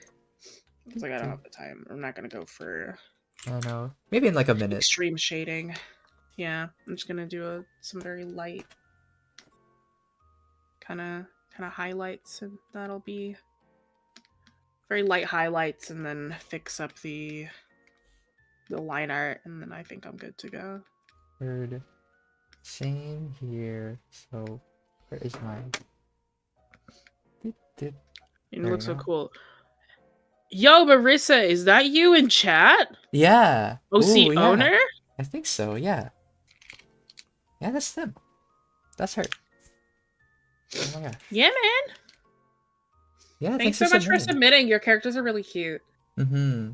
B: It's like I don't have the time. I'm not gonna go for
A: I know. Maybe in like a minute.
B: extreme shading. Yeah, I'm just gonna do some very light, kind of highlights, and that'll be very light highlights, and then fix up the line art, and then I think I'm good to go.
A: Word. Same here. So where is mine? Doot, doot.
B: It
A: There we
B: looks so
A: go.
B: cool. Yo, Marissa, is that you in chat?
A: Yeah.
B: OC
A: Ooh, yeah.
B: owner?
A: I think so, yeah. Yeah, that's them. That's her. Oh my gosh.
B: Yeah, man.
A: Yeah,
B: Thanks
A: for
B: so much for
A: submitting.
B: submitting. Your characters are really cute.
A: Mm-hmm.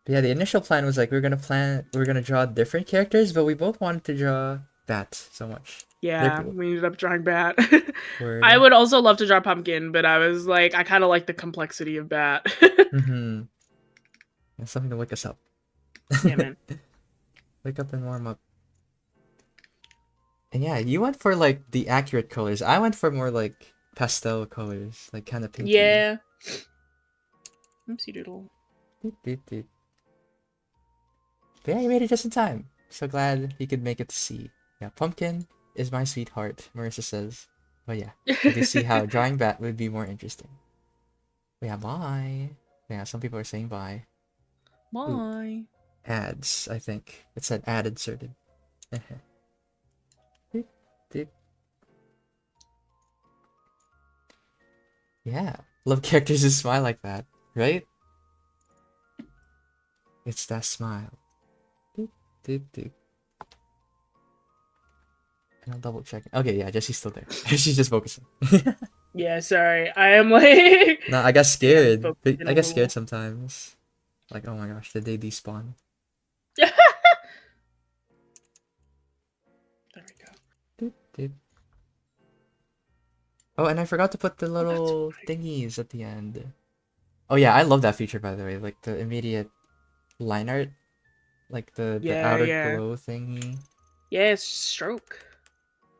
A: Yeah, the initial plan was like we're gonna draw different characters, but we both wanted to draw bats so much. They're
B: Yeah,
A: cool.
B: we ended up drawing Bat.
A: Word.
B: I would also love to draw Pumpkin, but I was like, I kind of like the complexity of Bat.
A: Mm-hmm. Yeah, something to wake us up.
B: Yeah, man.
A: Wake up and warm up. And yeah, you went for like the accurate colors. I went for more like pastel colors, like kind of pinky.
B: Yeah. Oopsie doodle.
A: Beep, beep, beep. But yeah, you made it just in time. So glad you could make it to see. Yeah, Pumpkin is my sweetheart, Marissa says. But yeah, I do see how drawing Bat would be more interesting. But yeah, bye. Yeah, some people are saying bye.
B: Bye.
A: Ads, I think. It said ad inserted. Beep, beep. Yeah, love characters who smile like that, right? It's that smile. Doop, doop, doop. And I'll double check. Okay, yeah, Jessie's still there. She's just focusing.
B: Yeah, sorry. I am like.
A: No, I got scared.
B: focusing
A: I
B: a
A: get scared
B: little.
A: sometimes. Like, oh my gosh, did they despawn?
B: There we go.
A: Doop, doop. Oh, and I forgot to put the
B: that's
A: little
B: right.
A: thingies at the end. Oh yeah, I love that feature by the way. Like the immediate line art. Like the outer glow thingy.
B: Yeah, it's stroke.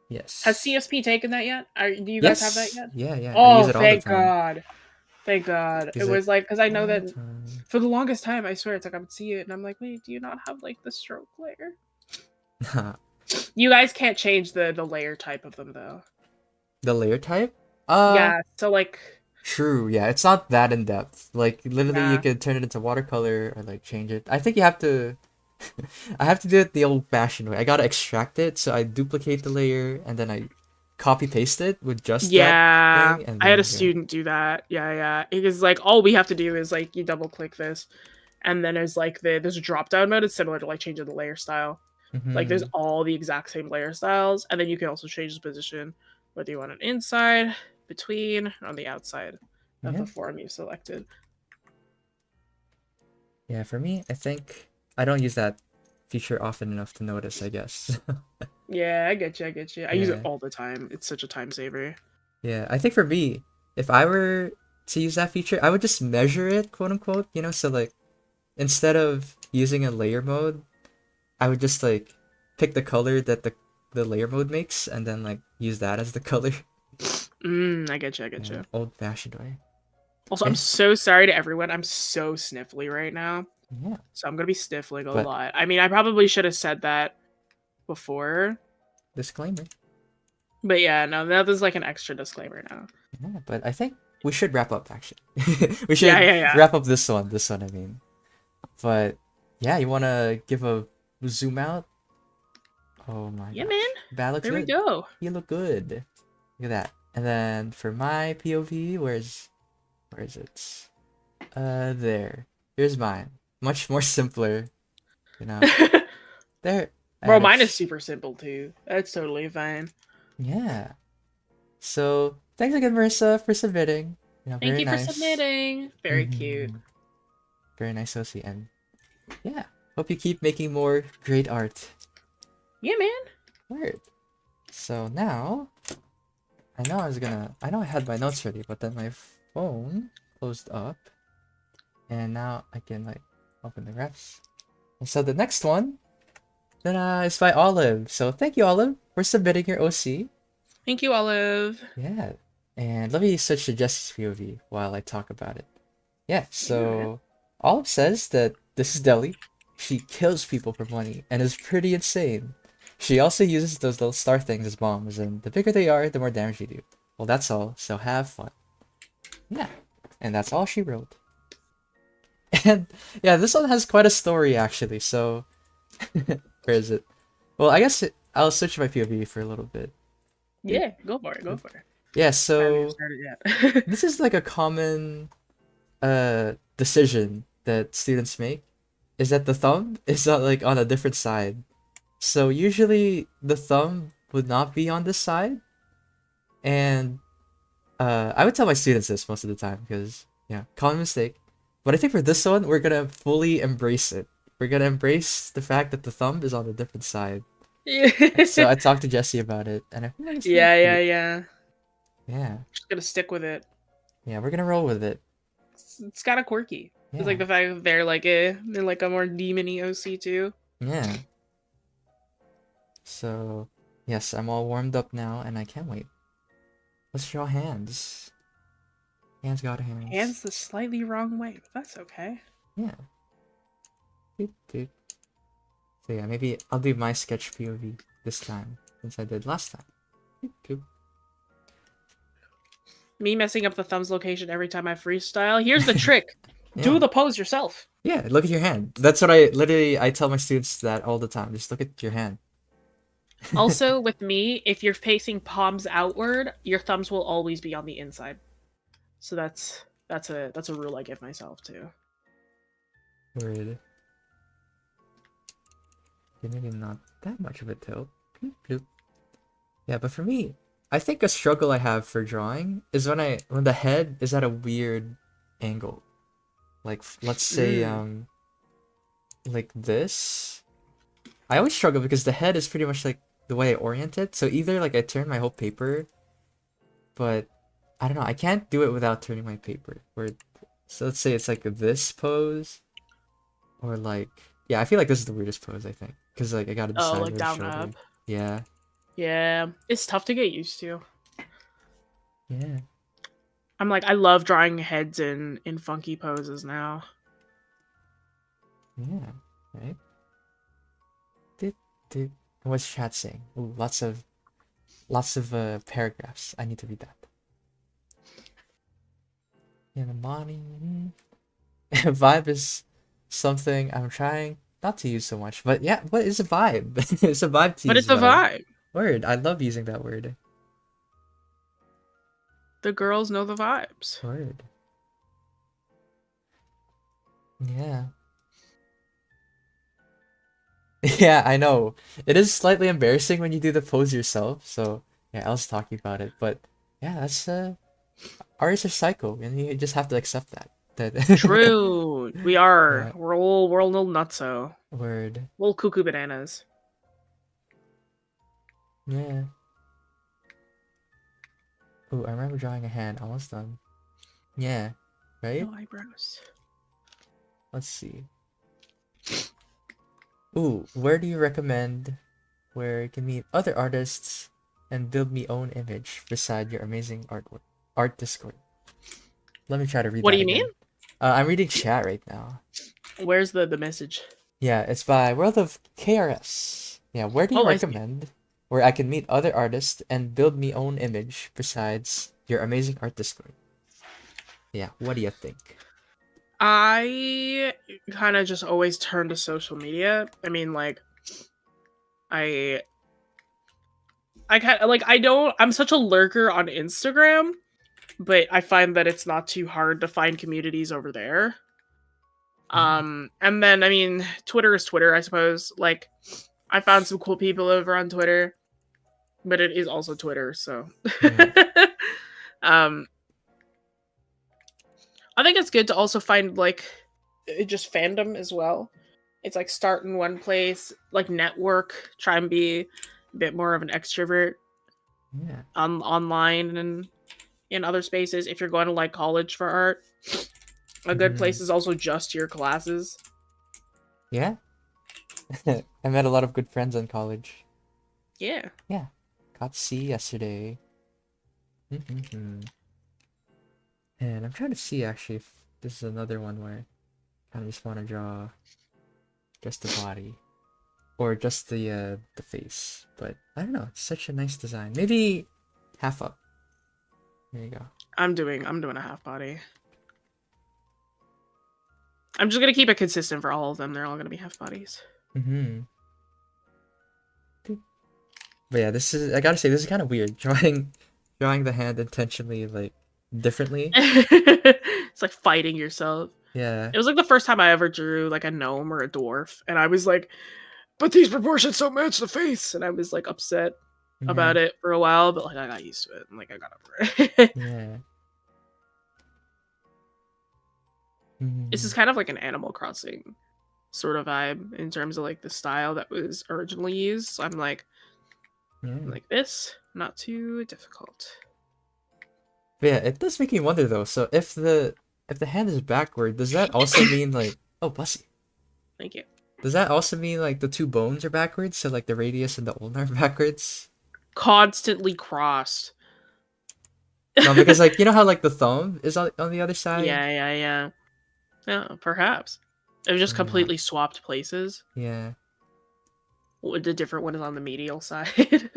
A: Yes.
B: Has CSP taken that yet? Do you guys have that yet?
A: Yeah, yeah. I
B: Oh,
A: use it all the
B: thank
A: time.
B: God. Thank God.
A: Use
B: It
A: it
B: was like, because I know
A: all the
B: that
A: time.
B: for the longest time, I swear, it's like I would see it and I'm like, wait, do you not have like the stroke layer? You guys can't change the layer type of them though.
A: The layer type?
B: Yeah, so like.
A: True, yeah, it's not that in depth. Like literally you
B: Yeah.
A: could turn it into watercolor or like change it. I think you have to I have to do it the old fashioned way. I gotta extract it, so I duplicate the layer and then I copy paste it with just that thing, and
B: I had a
A: then,
B: student do that. Yeah. It is like all we have to do is like you double click this, and then there's like there's a drop down mode. It's similar to like changing the layer style. Like there's all the exact same layer styles, and then you can also change the position, whether you want it inside, between, or on the outside of the form you selected.
A: Yeah, for me, I think I don't use that feature often enough to notice, I guess.
B: Yeah, I get you. I use it all the time. It's such a time saver.
A: Yeah, I think for me, if I were to use that feature, I would just measure it, quote unquote, you know, so like instead of using a layer mode, I would just like pick the color that the layer mode makes and then like use that as the color.
B: I get you.
A: Old fashioned way.
B: Also, I'm so sorry to everyone. I'm so sniffly right now.
A: Yeah.
B: So I'm gonna be sniffling a lot. I mean, I probably should have said that before.
A: Disclaimer.
B: But yeah, no, that is like an extra disclaimer now.
A: Yeah, but I think we should wrap up actually. We should
B: Yeah.
A: wrap up this one. I mean. But yeah, you wanna give a zoom out? Oh my god.
B: Yeah, man.
A: That looks
B: there
A: good.
B: we go.
A: You look good. Look at that. And then for my POV, where is it? There. Here's mine. Much more simpler. You know. There.
B: Bro, mine is super simple too. That's totally fine.
A: Yeah. So thanks again, Marissa, for submitting.
B: Thank you for submitting. Very cute.
A: Very nice, OC. And yeah, hope you keep making more great art.
B: Yeah, man.
A: Word. So now, I know I had my notes ready, but then my phone closed up. And now I can like open the refs. And so the next one, then is by Olive. So thank you, Olive, for submitting your OC.
B: Thank you, Olive.
A: Yeah. And let me switch to Jessie's POV while I talk about it. Yeah, so Olive says that this is Deli. She kills people for money and is pretty insane. She also uses those little star things as bombs, and the bigger they are, the more damage you do. Well, that's all, so have fun. Yeah, and that's all she wrote. And yeah, this one has quite a story actually, so where is it? Well, I guess I'll switch my POV for a little bit.
B: Yeah, go for it.
A: Yeah, so
B: I haven't started yet.
A: this is like a common decision that students make is that the thumb is not like on a different side. So usually the thumb would not be on this side, and I would tell my students this most of the time because yeah, common mistake. But I think for this one, we're gonna fully embrace it. We're gonna embrace the fact that the thumb is on a different side.
B: Yeah.
A: So I talked to Jesse about it, and I feel like it's pretty
B: Yeah.
A: cute.
B: Yeah.
A: Yeah,
B: Just gonna stick with it.
A: yeah, we're gonna roll with it.
B: It's kind of quirky. It's like
A: Yeah,
B: the fact that they're like a more demony OC too.
A: yeah. So yes, I'm all warmed up now, and I can't wait. Let's draw hands. Hands got hands.
B: Hands the slightly wrong way, but that's okay.
A: Yeah. Doot, doot. So yeah, maybe I'll do my sketch POV this time, since I did last time. Doot, doot.
B: Me messing up the thumb's location every time I freestyle. Here's the trick.
A: Yeah.
B: Do the pose yourself.
A: Yeah, look at your hand. That's what I tell my students that all the time. Just look at your hand.
B: Also, with me, if you're facing palms outward, your thumbs will always be on the inside. So that's a rule I give myself too.
A: Word. Okay, maybe not that much of a tilt. Bloop, bloop. Yeah, but for me, I think a struggle I have for drawing is when the head is at a weird angle. Like let's say like this. I always struggle because the head is pretty much like the way I orient it. So either like I turn my whole paper, but I don't know, I can't do it without turning my paper. So let's say it's like this pose, or like yeah, I feel like this is the weirdest pose I think because like I gotta decide
B: like
A: where
B: down
A: to shoulder.
B: up.
A: Yeah.
B: Yeah, it's tough to get used to.
A: Yeah.
B: I'm like, I love drawing heads in funky poses now.
A: Yeah. Right. Did what's chat saying? Ooh, lots of paragraphs. I need to read that. Yeah, the morning vibe is something I'm trying not to use so much, but yeah, what is a vibe? It's a vibe to
B: But
A: use
B: it's a vibe.
A: Word. I love using that word.
B: The girls know the vibes.
A: Word. Yeah. Yeah, I know. It is slightly embarrassing when you do the pose yourself. So yeah, I was talking about it, but yeah, that's artists are psycho, and you just have to accept that.
B: True. We are.
A: Yeah.
B: We're all little nutso.
A: Word.
B: Little cuckoo bananas.
A: Yeah. Oh, I remember drawing a hand. Almost done. Yeah. Right?
B: No eyebrows.
A: Let's see. Ooh, where do you recommend where you can meet other artists and build me own image beside your amazing artwork? Art Discord. Let me try to read
B: What
A: that
B: do you
A: again.
B: mean?
A: I'm reading chat right now.
B: Where's the message?
A: Yeah, it's by World of KRS. Yeah, where do you
B: Oh, I see.
A: recommend where I can meet other artists and build me own image besides your amazing art Discord? Yeah, what do you think?
B: I kind of just always turn to social media. I mean, like, I kind of like I'm such a lurker on Instagram, but I find that it's not too hard to find communities over there. And then I mean, Twitter is Twitter, I suppose. Like, I found some cool people over on Twitter, but it is also Twitter, so I think it's good to also find like just fandom as well. It's like start in one place, like network, try and be a bit more of an extrovert.
A: Yeah.
B: Online and in other spaces. If you're going to like college for art, a good place is also just your classes.
A: Yeah. I met a lot of good friends in college.
B: Yeah.
A: Yeah. Got C yesterday. And I'm trying to see actually if this is another one where I kind of just want to draw just the body or just the face. But I don't know. It's such a nice design. Maybe half up. There you go.
B: I'm doing a half body. I'm just gonna keep it consistent for all of them. They're all gonna be half bodies.
A: But yeah, I gotta say, this is kind of weird. Drawing the hand intentionally, like, differently.
B: It's like fighting yourself.
A: Yeah.
B: It was like the first time I ever drew like a gnome or a dwarf, and I was like, but these proportions don't match the face, and I was like upset about it for a while, but like I got used to it and like I got over it.
A: Yeah.
B: This is kind of like an Animal Crossing sort of vibe in terms of like the style that was originally used. So I'm like this, not too difficult.
A: But yeah, it does make me wonder though. So if the hand is backward, does that also mean like oh bussy?
B: Thank you.
A: Does that also mean like the two bones are backwards? So like the radius and the ulnar are backwards?
B: Constantly crossed.
A: No, because like you know how like the thumb is on the other side?
B: Yeah. Perhaps. It was just completely swapped places.
A: Yeah.
B: The different one is on the medial side.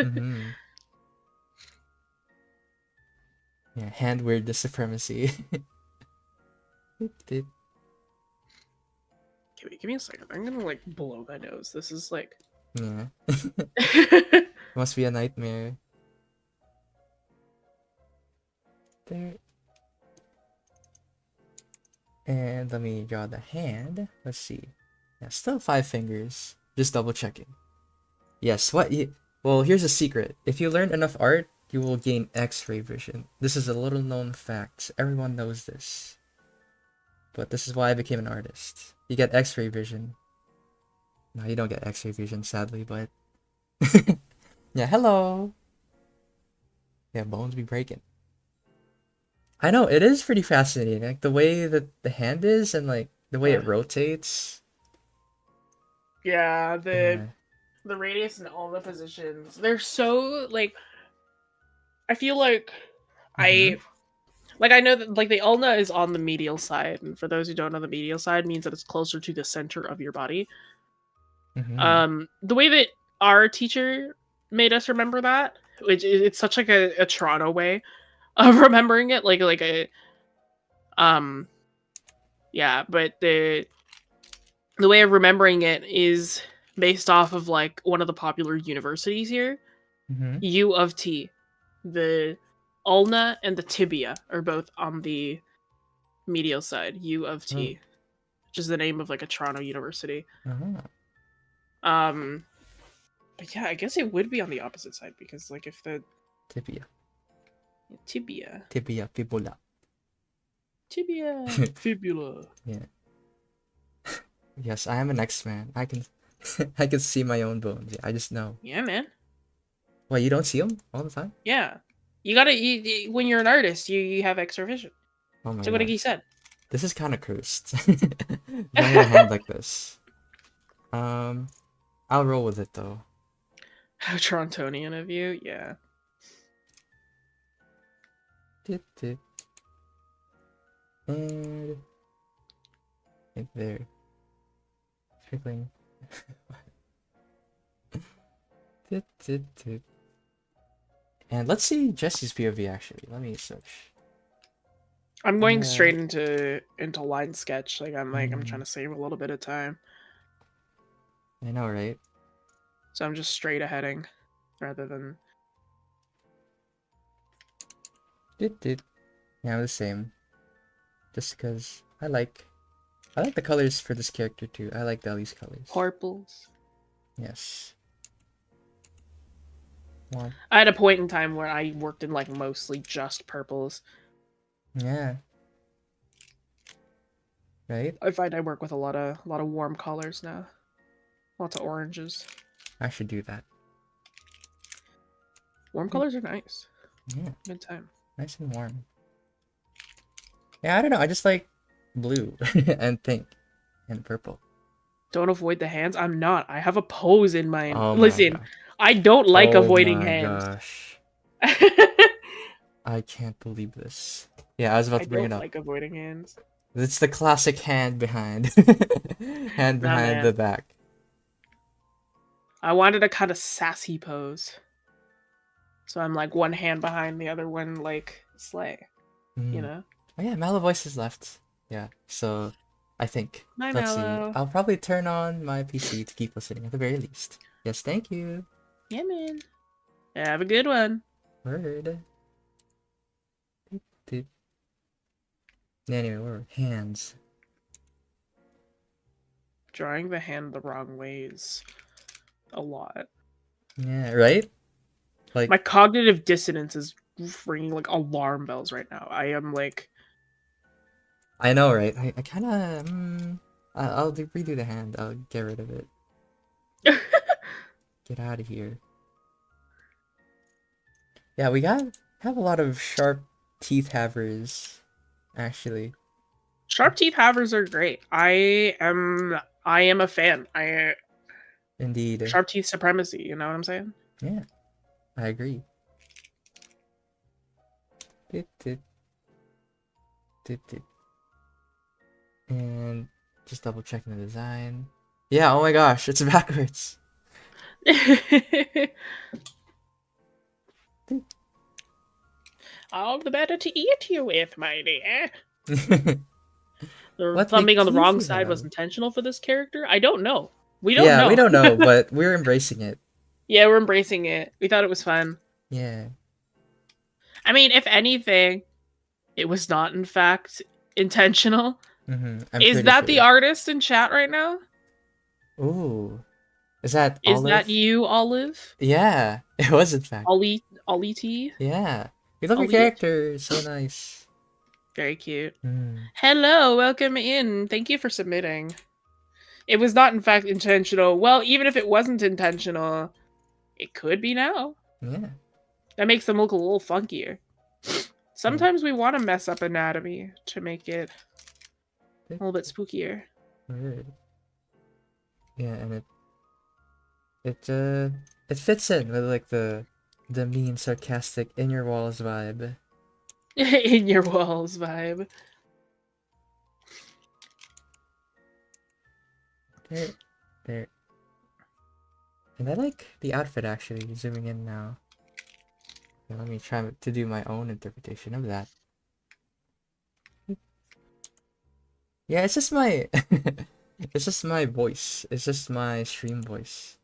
A: Yeah, hand weirdness supremacy.
B: Give me a second. I'm gonna like blow my nose. This is like
A: Yeah. Must be a nightmare. There. And let me draw the hand. Let's see. Yeah, still 5 fingers. Just double checking. Yes, well, here's a secret. If you learn enough art, you will gain X-ray vision. This is a little known fact. Everyone knows this. But this is why I became an artist. You get X-ray vision. No, you don't get X-ray vision, sadly, but... Yeah, hello! Yeah, bones be breaking. I know, it is pretty fascinating. Like, the way that the hand is and, like, the way it rotates.
B: Yeah, the radius and all the positions. They're so, like... I feel like I know that like the ulna is on the medial side, and for those who don't know, the medial side means that it's closer to the center of your body. The way that our teacher made us remember that, which it's such like a Toronto way of remembering it, like a yeah, but the way of remembering it is based off of like one of the popular universities here, U of T. The ulna and the tibia are both on the medial side, U of T, which is the name of like a Toronto university. But yeah, I guess it would be on the opposite side because like if the
A: Tibia.
B: Tibia,
A: Fibula.
B: fibula.
A: Yeah. Yes, I am an X-Man. I can see my own bones. Yeah, I just know.
B: Yeah, man.
A: Well, you don't see them all the time?
B: Yeah. You gotta, when you're an artist, you have extra vision.
A: Oh my
B: So what he said.
A: This is kind of cursed. Drawing a hand like this. I'll roll with it though.
B: How Torontonian of you, yeah.
A: And right there. Trickling. And let's see Jesse's POV actually. Let me search.
B: I'm going straight into line sketch. Like I'm trying to save a little bit of time.
A: I know, right?
B: So I'm just straight aheading rather than
A: Yeah, I'm the same. Just because I like the colors for this character too. I like Deli's colors.
B: purples.
A: Yes.
B: I had a point in time where I worked in like mostly just purples.
A: Yeah. Right?
B: I find I work with a lot of warm colors now. Lots of oranges.
A: I should do that.
B: Warm colors are nice.
A: Yeah.
B: Good time.
A: Nice and warm. Yeah, I don't know. I just like blue and pink and purple.
B: Don't avoid the hands. I'm not. I have a pose in mind.
A: Oh
B: Listen, I don't like avoiding hands.
A: Gosh. I can't believe this. Yeah, I was about to bring it up.
B: I don't like avoiding hands.
A: It's the classic hand behind. Hand behind the back.
B: I wanted a kind of sassy pose. So I'm like one hand behind the other one, like slay. You know?
A: Oh yeah, Mallow voice is left. Yeah, so I think. Let's see. I'll probably turn on my PC to keep listening at the very least. Yes, thank you.
B: Yeah, man. Have a good one.
A: Word. Anyway, we're hands.
B: Drawing the hand the wrong ways a lot.
A: Yeah, right? Like,
B: My cognitive dissonance is ringing like alarm bells right now. I am like,
A: I know, right? I kind of, I'll redo the hand. I'll get rid of it. Get out of here. Yeah, we have a lot of sharp teeth havers, actually.
B: sharp teeth havers are great. I am a fan.
A: Indeed.
B: Sharp teeth supremacy, you know what I'm saying?
A: Yeah, I agree. Tit, tit. Tit, tit. And just double checking the design. Yeah, oh my gosh, it's backwards.
B: All the better to eat you with, my dear. The
A: What
B: thumbing
A: big
B: on the
A: teeth
B: wrong
A: you
B: side was
A: have.
B: intentional for this character? I don't know. We don't
A: Yeah,
B: know.
A: we don't know, but we're embracing it.
B: Yeah, we're embracing it. We thought it was fun.
A: Yeah.
B: I mean, if anything, it was not, in fact, intentional.
A: I'm
B: Is
A: pretty
B: that the
A: sure.
B: artist in chat right now?
A: Ooh. Is that
B: Is
A: Olive?
B: that you, Olive?
A: Yeah, it was in fact.
B: Ollie T?
A: Yeah. We love your
B: Olive?
A: character. So nice.
B: Very cute.
A: Mm.
B: Hello, welcome in. Thank you for submitting. It was not, in fact, intentional. Well, even if it wasn't intentional, it could be now.
A: Yeah.
B: That makes them look a little funkier. Sometimes we want to mess up anatomy to make it a little bit spookier.
A: Weird. Yeah, and it fits in with like the mean, sarcastic, in your walls vibe.
B: In your walls vibe.
A: There. And I like the outfit actually, zooming in now. Okay, let me try to do my own interpretation of that. Yeah, it's just my it's just my voice. It's just my stream voice.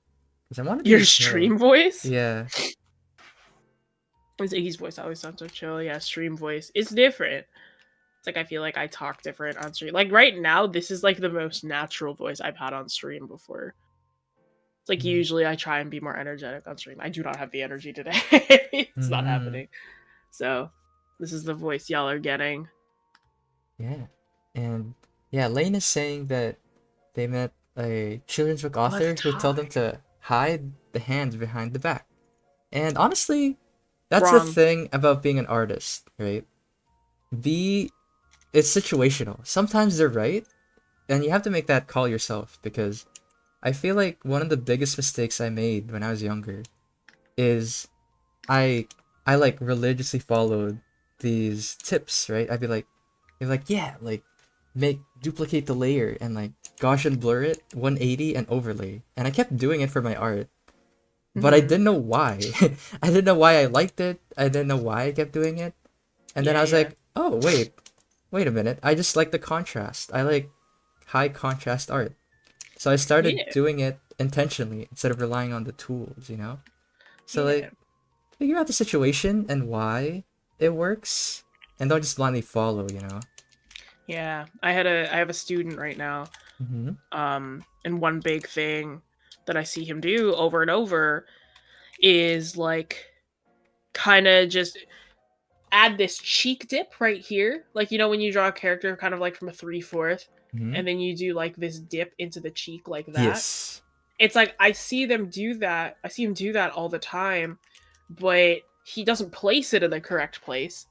A: Because I wanted to
B: Your
A: be chill.
B: stream voice?
A: Yeah.
B: Iggy's voice always sounds so chill. Yeah, stream voice. It's different. It's like I feel like I talk different on stream. Like right now, this is like the most natural voice I've had on stream before. It's like usually I try and be more energetic on stream. I do not have the energy today. It's not happening. So this is the voice y'all are getting.
A: Yeah. And yeah, Lane is saying that they met a children's book author who told them to hide the hands behind the back. And honestly, that's the thing about being an artist, right? It's situational. Sometimes they're right, and you have to make that call yourself, because I feel like one of the biggest mistakes I made when I was younger is I like religiously followed these tips, right? I'd be like, yeah, like duplicate the layer and like Gaussian blur it 180 and overlay. And I kept doing it for my art. But I didn't know why. I didn't know why I liked it. I didn't know why I kept doing it. And then I was like, oh, wait a minute. I just like the contrast. I like high contrast art. So I started doing it intentionally instead of relying on the tools, you know? So like, figure out the situation and why it works, and don't just blindly follow, you know?
B: Yeah, I have a student right now. And one big thing that I see him do over and over is like kind of just add this cheek dip right here. Like, you know, when you draw a character kind of like from a 3/4 and then you do like this dip into the cheek like that.
A: Yes.
B: It's like I see them do that. I see him do that all the time, but he doesn't place it in the correct place.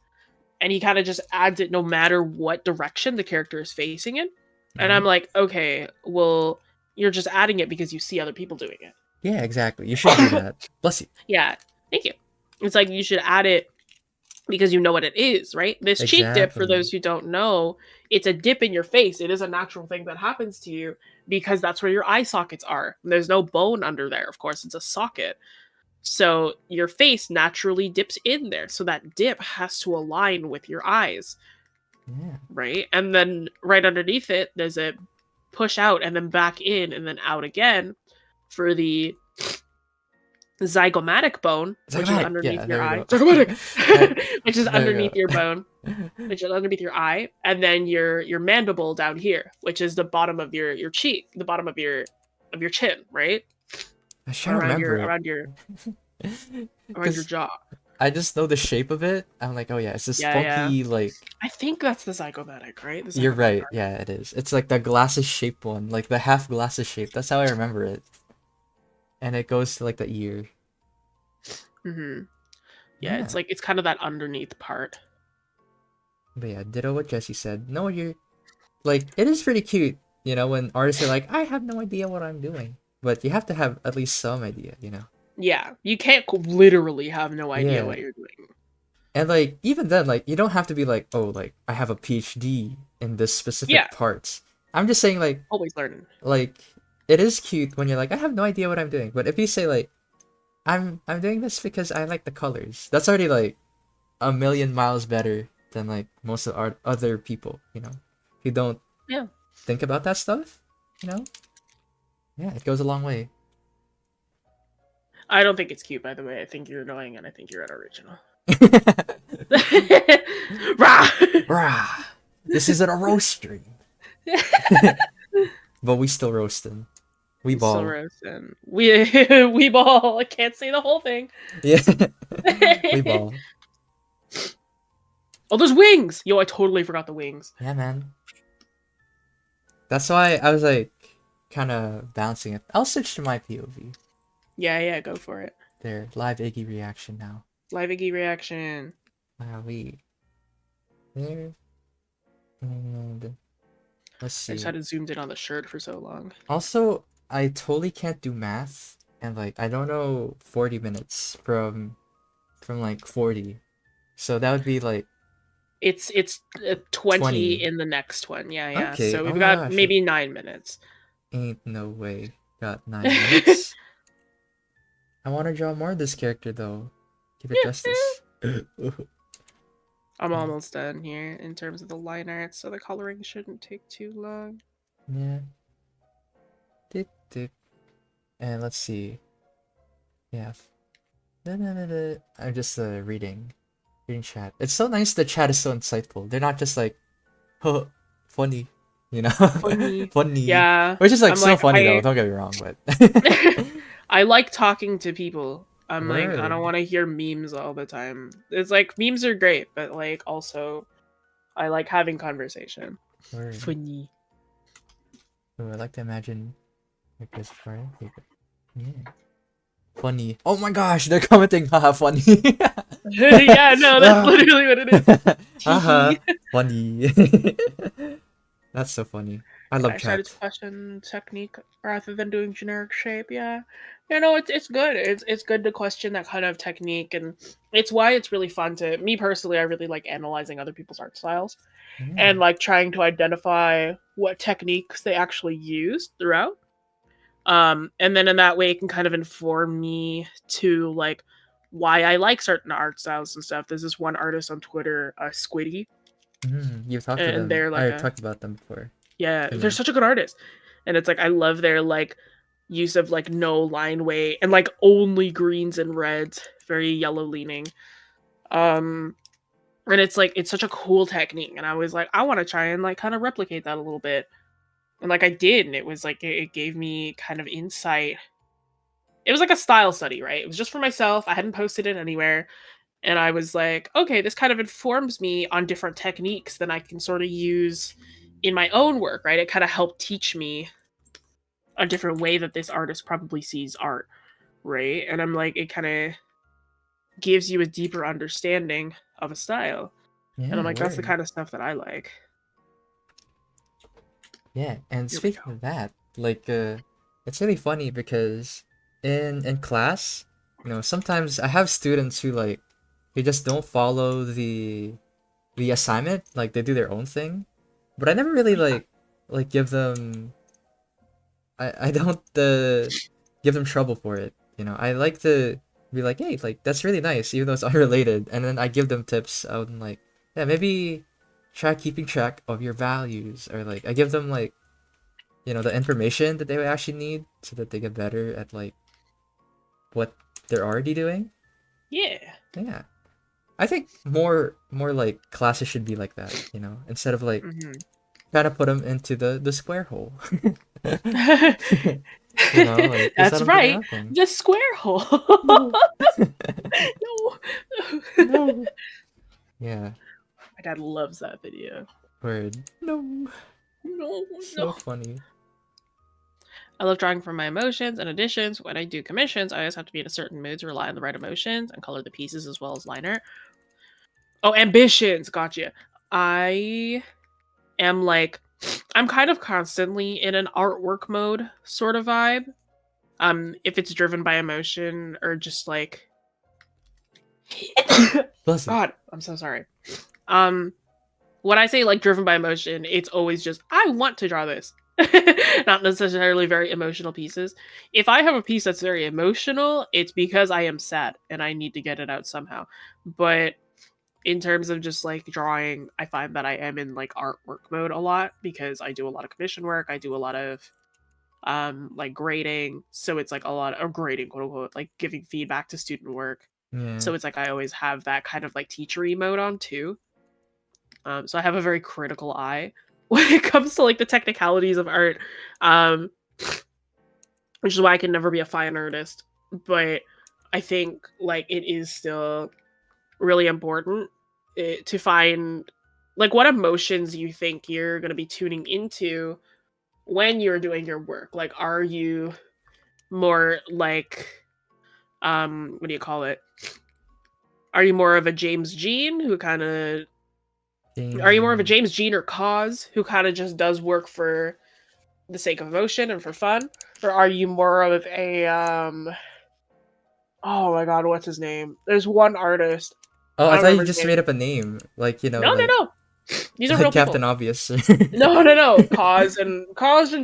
B: And he kind of just adds it no matter what direction the character is facing in. And I'm like, okay, well, you're just adding it because you see other people doing it.
A: Yeah, exactly. You should do that. Bless you.
B: Yeah, thank you. It's like you should add it because you know what it is, right? This cheek dip, for those who don't know, it's a dip in your face. It is a natural thing that happens to you because that's where your eye sockets are. There's no bone under there, of course. It's a socket. So your face naturally dips in there. So that dip has to align with your eyes.
A: Yeah.
B: Right? And then right underneath it, there's a push out and then back in and then out again for the zygomatic bone, which is
A: Zygomatic,
B: underneath
A: yeah,
B: your
A: there we
B: eye.
A: go.
B: Zygomatic, which is
A: There you
B: underneath
A: go.
B: your bone, which is underneath your eye, and then your mandible down here, which is the bottom of your cheek, the bottom of your chin, right?
A: I should remember it.
B: Around your
A: Because
B: jaw.
A: I just know the shape of it. I'm like, oh yeah, it's this
B: Yeah, yeah.
A: funky, like,
B: I think that's the zygomatic, right? The
A: you're
B: zygomatic
A: right.
B: artery.
A: Yeah, it is. It's like the glasses shaped one, like the half glasses shape. That's how I remember it. And it goes to like the ear.
B: Mm-hmm. Yeah,
A: Yeah.
B: it's like it's kind of that underneath part.
A: But yeah, ditto what Jesse said. No, you're like, it is pretty cute, you know, when artists are like, I have no idea what I'm doing. But you have to have at least some idea, you know?
B: Yeah, you can't literally have no idea
A: Yeah.
B: what you're doing.
A: And like, even then, like, you don't have to be like, oh, like, I have a PhD in this specific
B: Yeah,
A: parts. I'm just saying,
B: always learning.
A: like, it is cute when you're like, I have no idea what I'm doing. But if you say like, I'm doing this because I like the colors, that's already like a million miles better than like most of our other people, you know, who don't
B: Yeah.
A: think about that stuff, you know? Yeah, it goes a long way.
B: I don't think it's cute, by the way. I think you're annoying, and I think you're unoriginal. Rah!
A: Rah! This isn't a roast stream. But we still roasting. We ball.
B: Still roasting. We ball. I can't say the whole thing.
A: Yeah. We ball.
B: Oh, there's wings! Yo, I totally forgot the wings.
A: Yeah, man. That's why I was like kind of bouncing it. I'll switch to my POV.
B: Yeah, go for it.
A: There, live Iggy reaction now.
B: Live Iggy reaction.
A: Wow, there. And let's
B: I
A: see.
B: just had to zoom in on the shirt for so long.
A: Also, I totally can't do math, and like I don't know 40 minutes from like 40, so that would be like
B: It's 20 in the next one. Yeah.
A: Okay.
B: So
A: Oh
B: we've
A: my
B: got
A: gosh.
B: maybe 9 minutes.
A: Ain't no way. Got 9 minutes. I want to draw more of this character though. Give it justice.
B: I'm almost done here in terms of the line art, so the coloring shouldn't take too long.
A: Yeah. Dip. And let's see. Yeah. I'm just reading chat. It's so nice. The chat is so insightful. They're not just like, huh, funny, you know, funny.
B: Yeah,
A: Which is like
B: I'm
A: so
B: like,
A: funny though. Don't get me wrong, but
B: I like talking to people. I'm like, I
A: Word.
B: don't want to hear memes all the time. It's like memes are great, but like also, I like having conversation.
A: Word.
B: Funny.
A: Ooh, I like to imagine like this part. Yeah. Funny. Oh my gosh, they're commenting, haha, funny.
B: Yeah, no, that's literally what it is.
A: Haha, funny. That's so funny. I love
B: I started to
A: chat.
B: question technique rather than doing generic shape. Yeah, you know, it's good. It's good to question that kind of technique, and it's why it's really fun to me personally. I really like analyzing other people's art styles and like trying to identify what techniques they actually used throughout. And then in that way, it can kind of inform me to like why I like certain art styles and stuff. There's this one artist on Twitter, Squiddy,
A: You've talked to
B: and
A: them.
B: they're like
A: I talked about them before.
B: yeah, they're such a good artist. And it's like I love their like use of like no line weight and like only greens and reds, very yellow leaning. And it's like it's such a cool technique, and I was like, I want to try and like kind of replicate that a little bit. And like I did, and it was like it gave me kind of insight. It was like a style study, right? It was just for myself. I hadn't posted it anywhere. And I was like, okay, this kind of informs me on different techniques that I can sort of use in my own work, right? It kind of helped teach me a different way that this artist probably sees art, right? And I'm like, it kind of gives you a deeper understanding of a style.
A: Yeah,
B: And I'm like, that's the
A: word.
B: kind of stuff that I like.
A: Yeah, and
B: Here we
A: speaking of that, like it's really funny because in class, you know, sometimes I have students who like who just don't follow the assignment, like they do their own thing. But I never really like give them I don't give them trouble for it, you know. I like to be like, hey, like that's really nice, even though it's unrelated, and then I give them tips on like, yeah, maybe try keeping track of your values, or like I give them like, you know, the information that they would actually need so that they get better at like what they're already doing.
B: Yeah.
A: Yeah. I think more like classes should be like that, you know, instead of like
B: Hmm.
A: trying to put them into the square hole. You know, like just let
B: That's
A: them do their
B: right.
A: own thing.
B: The square hole.
A: No.
B: No.
A: No. Yeah.
B: My dad loves that video.
A: Word. No.
B: No,
A: So
B: no.
A: funny.
B: I love drawing from my emotions and additions. When I do commissions, I always have to be in a certain mood to rely on the right emotions and color the pieces as well as liner. Oh, ambitions. Gotcha. I am like, I'm kind of constantly in an artwork mode sort of vibe. If it's driven by emotion or just like,
A: Bless you.
B: God, I'm so sorry. When I say like driven by emotion, it's always just I want to draw this. Not necessarily very emotional pieces. If I have a piece that's very emotional, it's because I am sad and I need to get it out somehow. But in terms of just like drawing, I find that I am in like artwork mode a lot because I do a lot of commission work. I do a lot of like grading. So it's like a lot of grading, quote unquote, like giving feedback to student work.
A: Yeah.
B: So it's like I always have that kind of like teachery mode on too. So I have a very critical eye when it comes to like the technicalities of art, um, which is why I can never be a fine artist. But I think like it is still really important to find like what emotions you think you're going to be tuning into when you're doing your work. Like, are you more like what do you call it? Are you more of a James Jean who kind of are you more of a James Jean or Cause who kind of just does work for the sake of emotion and for fun, or are you more of a oh my god, what's his name? There's one artist.
A: Oh,
B: I
A: I
B: don't
A: thought you
B: remember his
A: just
B: name.
A: made up a name, like, you know,
B: No, no,
A: like
B: no. These are
A: like
B: real
A: Captain
B: people.
A: Obvious.
B: No, no, no. Cause and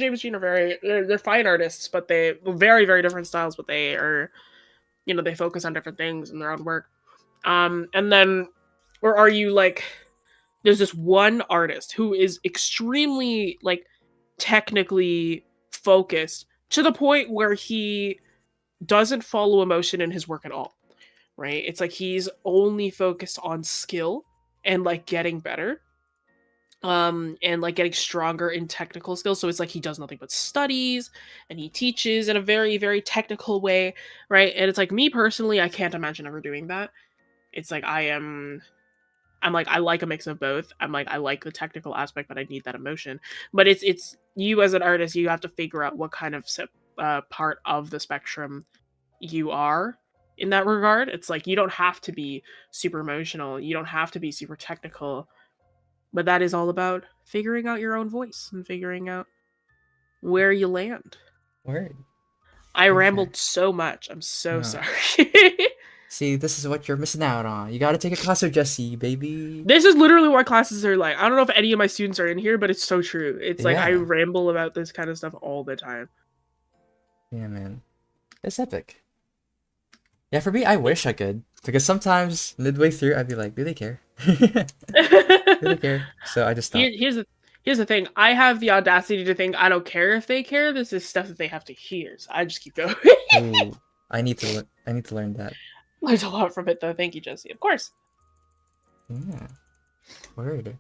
B: James Jean are they're fine artists, but they very very different styles. But they are they focus on different things in their own work. And then, or are you like? There's this one artist who is extremely like technically focused to the point where he doesn't follow emotion in his work at all, right? It's like he's only focused on skill and like getting better, and like getting stronger in technical skills. So it's like he does nothing but studies and he teaches in a very very technical way, right? And it's like me personally, I can't imagine ever doing that. It's like I'm like I like a mix of both. I'm like I like the technical aspect, but I need that emotion. But it's you as an artist, you have to figure out what kind of part of the spectrum you are in that regard. It's like you don't have to be super emotional, you don't have to be super technical, but that is all about figuring out your own voice and figuring out where you land.
A: Word.
B: I
A: For
B: rambled
A: sure.
B: so much. I'm so
A: No.
B: sorry.
A: See, this is what you're missing out on. You gotta take a class with Jesse, baby.
B: This is literally what classes are like. I don't know if any of my students are in here, but it's so true. It's like I
A: Yeah.
B: ramble about this kind of stuff all the time.
A: Yeah, man. It's epic. Yeah, for me, I wish I could. Because sometimes, midway through, I'd be like, do they care? Do they care? So I just stop.
B: Here's the thing. I have the audacity to think I don't care if they care. This is stuff that they have to hear. So I just keep going.
A: Ooh, I need to learn that.
B: Learned a lot from it though. Thank you, Jesse. Of course.
A: Yeah. Word.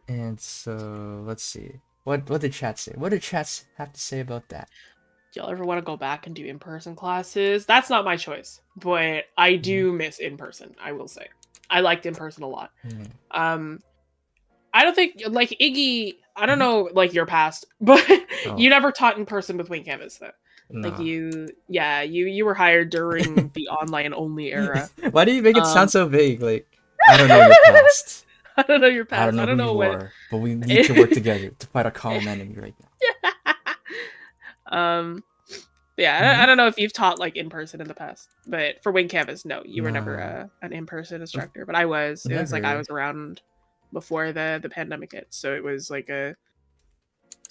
A: And so, let's see. What did chat say? What did chats have to say about that?
B: Do y'all ever want to go back and do in-person classes? That's not my choice, but I do miss in-person, I will say. I liked in-person a lot. I don't think like Iggy, I don't know like your past, but you never taught in person with Wing Canvas though.
A: No.
B: Like you were hired during the online only era.
A: Why do you make it sound so vague? Like, I don't know your past.
B: I don't know your past.
A: I don't know who you
B: what
A: are, but we need to work together to fight a common enemy right now.
B: Yeah, I don't know if you've taught like in person in the past, but for Wing Canvas, no, you were never an in-person instructor. But I was. It was like I was around before the pandemic hit, so it was like I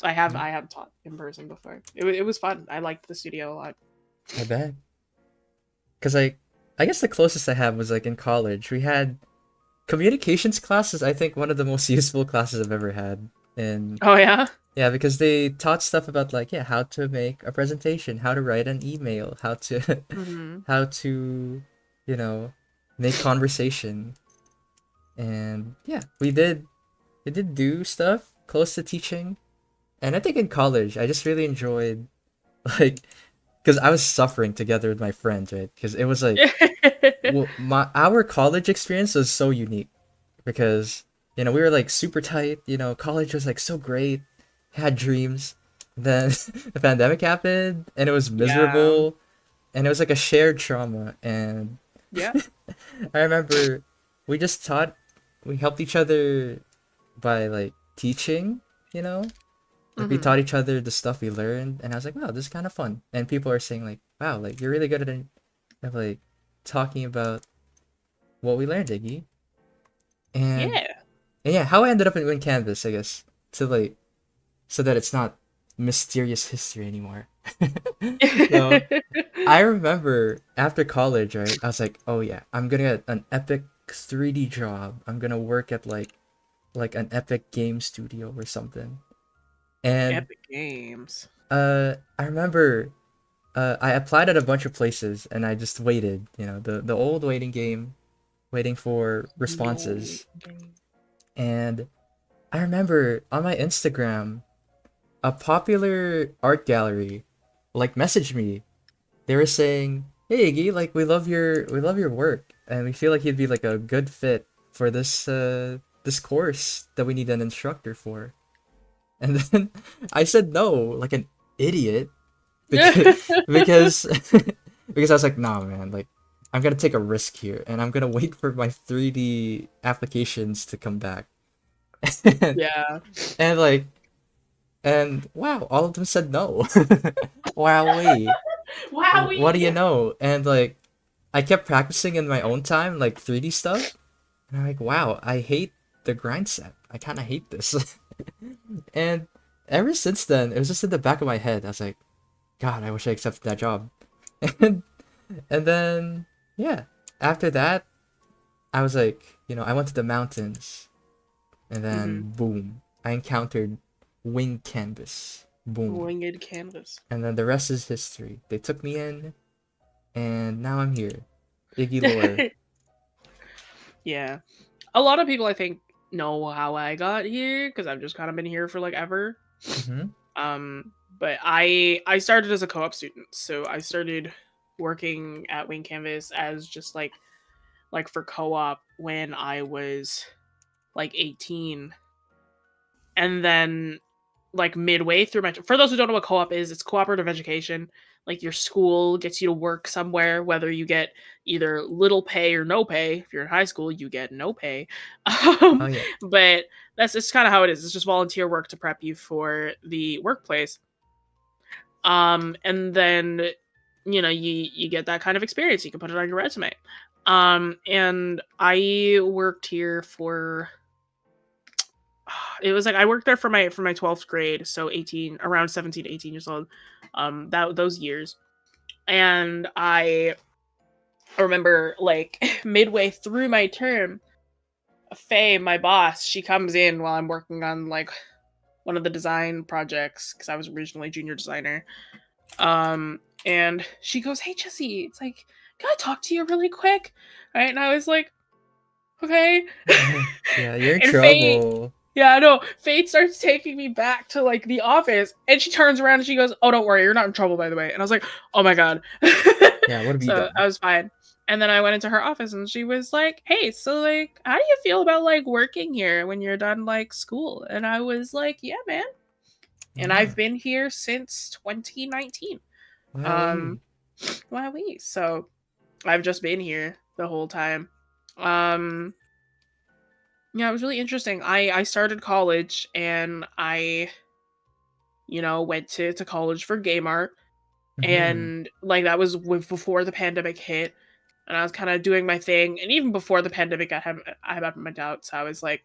B: have taught in person before. It was fun. I liked the studio a lot.
A: I bet. Cause I guess the closest I had was like in college. We had communications classes. I think one of the most useful classes I've ever had. And
B: Oh yeah.
A: yeah, because they taught stuff about like yeah, how to make a presentation, how to write an email, how to
B: Hmm.
A: how to, you know, make conversation. And yeah, we did do stuff close to teaching. And I think in college, I just really enjoyed like because I was suffering together with my friends, right? Because it was like well, our college experience was so unique because we were like super tight. College was like so great, had dreams. Then the pandemic happened, and it was
B: Yeah.
A: miserable, and it was like a shared trauma. And
B: Yeah.
A: I remember we just taught, we helped each other by like teaching, you know, like we
B: Hmm.
A: taught each other the stuff we learned, and I was like, wow, this is kind of fun. And people are saying like, wow, like you're really good at like talking about what we learned, Iggy. And
B: Yeah.
A: and yeah, how I ended up in Win Canvas, I guess, to like so that it's not mysterious history anymore. So I remember after college, right? I was like, oh yeah, I'm gonna get an epic 3D job. I'm gonna work at like an epic game studio or something. And
B: Epic Games.
A: I remember I applied at a bunch of places and I just waited, the old waiting game, waiting for
B: No.
A: responses. And I remember on my Instagram, a popular art gallery like messaged me. They were saying, "Hey Iggy, like we love your work and we feel like you'd be like a good fit for this course that we need an instructor for." And then I said no, like an idiot, because because because I was like, "Nah, man, like I'm gonna take a risk here and I'm gonna wait for my 3D applications to come back." and,
B: Yeah.
A: and like and wow, all of them said no. Wow, wait. What do you
B: Wowie.
A: know? And like I kept practicing in my own time, like 3D stuff. And I'm like, wow, I hate the grind set. I kind of hate this. And ever since then, it was just in the back of my head. I was like, God, I wish I accepted that job. And and then yeah, after that, I was like, I went to the mountains, and
B: Hmm.
A: then boom, I encountered Wing Canvas. Boom.
B: Winged Canvas.
A: And then the rest is history. They took me in, and now I'm here. Iggy Lore.
B: Yeah. A lot of people, I think, know how I got here because I've just kind of been here for like ever.
A: Mm-hmm.
B: But I started as a co-op student, so I started working at Wing Canvas as just like for co-op when I was like 18, and then like midway through my for those who don't know what co-op is, it's cooperative education. Like your school gets you to work somewhere, whether you get either little pay or no pay. If you're in high school, you get no pay.
A: Oh
B: um,
A: yeah.
B: but that's just kind of how it is. It's just volunteer work to prep you for the workplace. And then you get that kind of experience. You can put it on your resume. And I worked here for it was like I worked there for my 12th grade, so 18 around 17 to 18 years old. That those years. And I remember like midway through my term, Faye, my boss, she comes in while I'm working on like one of the design projects because I was originally junior designer. And she goes, "Hey Jesse, it's like, can I talk to you really quick?" Right? And I was like, "Okay."
A: Yeah, you're in
B: And Faye,
A: trouble.
B: yeah, I know. Fate starts taking me back to like the office, and she turns around and she goes, "Oh, don't worry, you're not in trouble, by the way." And I was like, "Oh my god."
A: Yeah, what have you
B: So
A: done?
B: I was fine. And then I went into her office, and she was like, "Hey, so like, how do you feel about like working here when you're done like school?" And I was like, "Yeah, man." And
A: Yeah.
B: I've been here since 2019.
A: Wowee.
B: Um, wowee. So I've just been here the whole time. Um, yeah, it was really interesting. I started college and I went to college for game art,
A: Mm-hmm.
B: and like that was before the pandemic hit, and I was kind of doing my thing, and even before the pandemic, I had my doubts. I was like,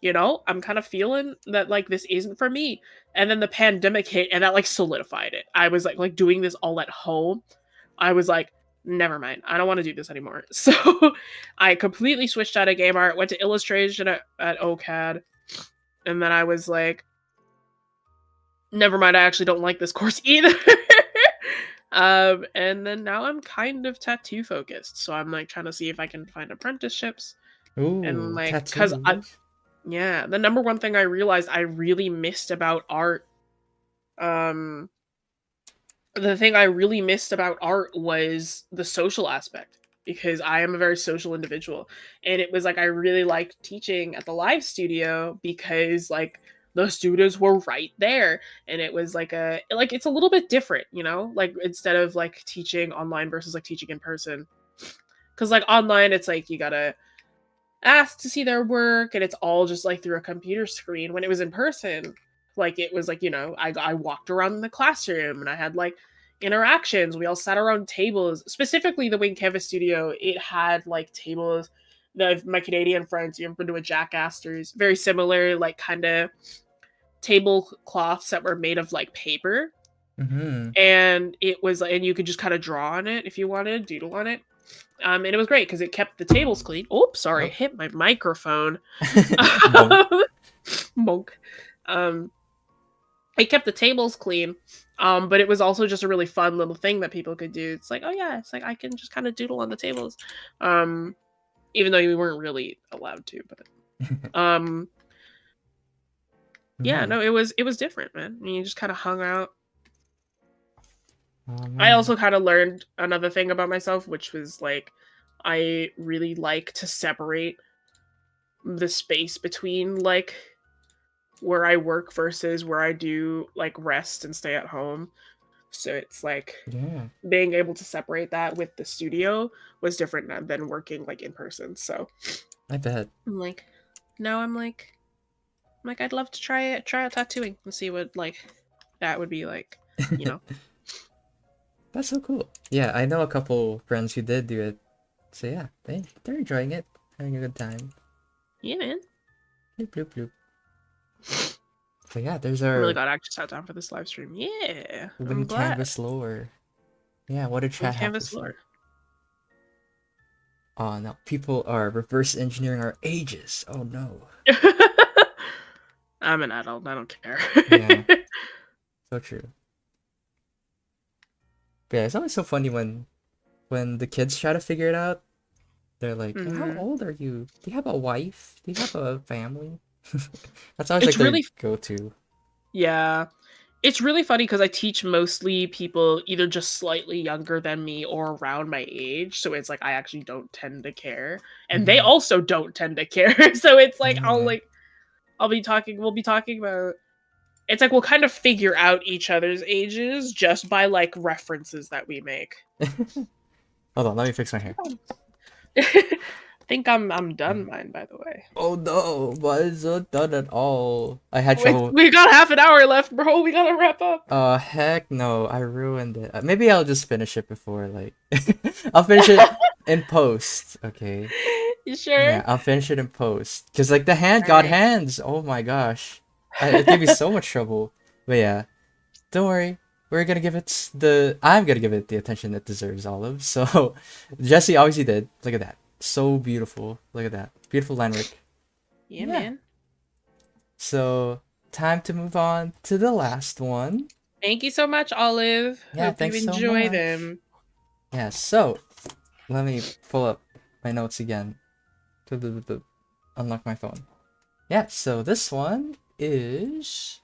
B: I'm kind of feeling that like this isn't for me, and then the pandemic hit, and that like solidified it. I was like doing this all at home. I was like, never mind, I don't want to do this anymore. So I completely switched out of game art, went to illustration at OCAD, and then I was like, never mind, I actually don't like this course either. And then now I'm kind of tattoo focused, so I'm like trying to see if I can find apprenticeships. And
A: Ooh,
B: like,
A: tattoos.
B: yeah, the number one thing I realized I really missed about art, um, the thing I really missed about art was the social aspect, because I am a very social individual, and it was like I really liked teaching at the live studio because like the students were right there, and it was like it's a little bit different, you know, like instead of like teaching online versus like teaching in person, because like online it's like you gotta ask to see their work and it's all just like through a computer screen. When it was in person, like it was like, you know, I walked around the classroom and I had like interactions. We all sat around tables. Specifically the Wing Canvas Studio, it had like tables. My Canadian friends, you've been to a Jack Astor's, very similar, like kind of tablecloths that were made of like paper.
A: Mm-hmm.
B: And it was, and you could just kind of draw on it if you wanted, doodle on it. And it was great because it kept the tables clean. Oops, sorry,
A: Oh.
B: hit my microphone.
A: Bonk.
B: Monk. It kept the tables clean. But it was also just a really fun little thing that people could do. It's like, oh yeah, it's like I can just kind of doodle on the tables. Even though we weren't really allowed to, but yeah, no, it was different, man. I mean, you just kind of hung out.
A: Oh,
B: I
A: man.
B: also kind of learned another thing about myself, which was like I really like to separate the space between like where I work versus where I do like rest and stay at home. So it's like
A: Yeah,
B: being able to separate that with the studio was different than working like in person. So
A: I bet.
B: I'm like, now I'm like I'd love to try out tattooing and see what like that would be like, you know.
A: That's so cool. Yeah, I know a couple friends who did do it. So yeah, they're enjoying it, having a good time.
B: Yeah, man.
A: Bloop, bloop, bloop. So yeah, there's
B: I'm really
A: our
B: glad I actually sat down for this live stream. Yeah, I'm
A: Wing
B: glad.
A: Canvas lore. Yeah, what did
B: We
A: chat have to
B: canvas
A: say?
B: lore.
A: Oh no, people are reverse engineering our ages. Oh no.
B: I'm an adult. I don't care.
A: Yeah, so true. But yeah, it's always so funny when the kids try to figure it out. They're like, "How
B: Mhm.
A: old are you? Do you have a wife? Do you have a family?" That's always like
B: It's
A: their
B: really,
A: go-to.
B: yeah. It's really funny because I teach mostly people either just slightly younger than me or around my age. So it's like I actually don't tend to care. And they
A: Mhm.
B: also don't tend to care. So it's like
A: Yeah.
B: we'll be talking about, it's like we'll kind of figure out each other's ages just by like references that we make.
A: Hold on, let me fix my hair.
B: I think I'm done mine, by the way.
A: Oh no, why is it done at all? I had
B: Wait,
A: trouble.
B: we got half an hour left, bro. We gotta wrap up.
A: Heck no, I ruined it. Maybe I'll just finish it before, like, I'll finish it in post, okay?
B: You sure?
A: Yeah, I'll finish it in post. Cause like the hand
B: All
A: got
B: right.
A: hands. Oh my gosh, it gave me so much trouble. But yeah, don't worry. I'm gonna give it the attention it deserves, Olive. So, Jesse obviously did. Look at that. So beautiful. Look at that. Beautiful line work.
B: Yeah,
A: Yeah.
B: man.
A: So, time to move on to the last one.
B: Thank you so much, Olive.
A: Yeah,
B: Hope you
A: thanks so
B: enjoy
A: much.
B: them.
A: Yeah, so let me pull up my notes again. Unlock my phone. Yeah, so this one is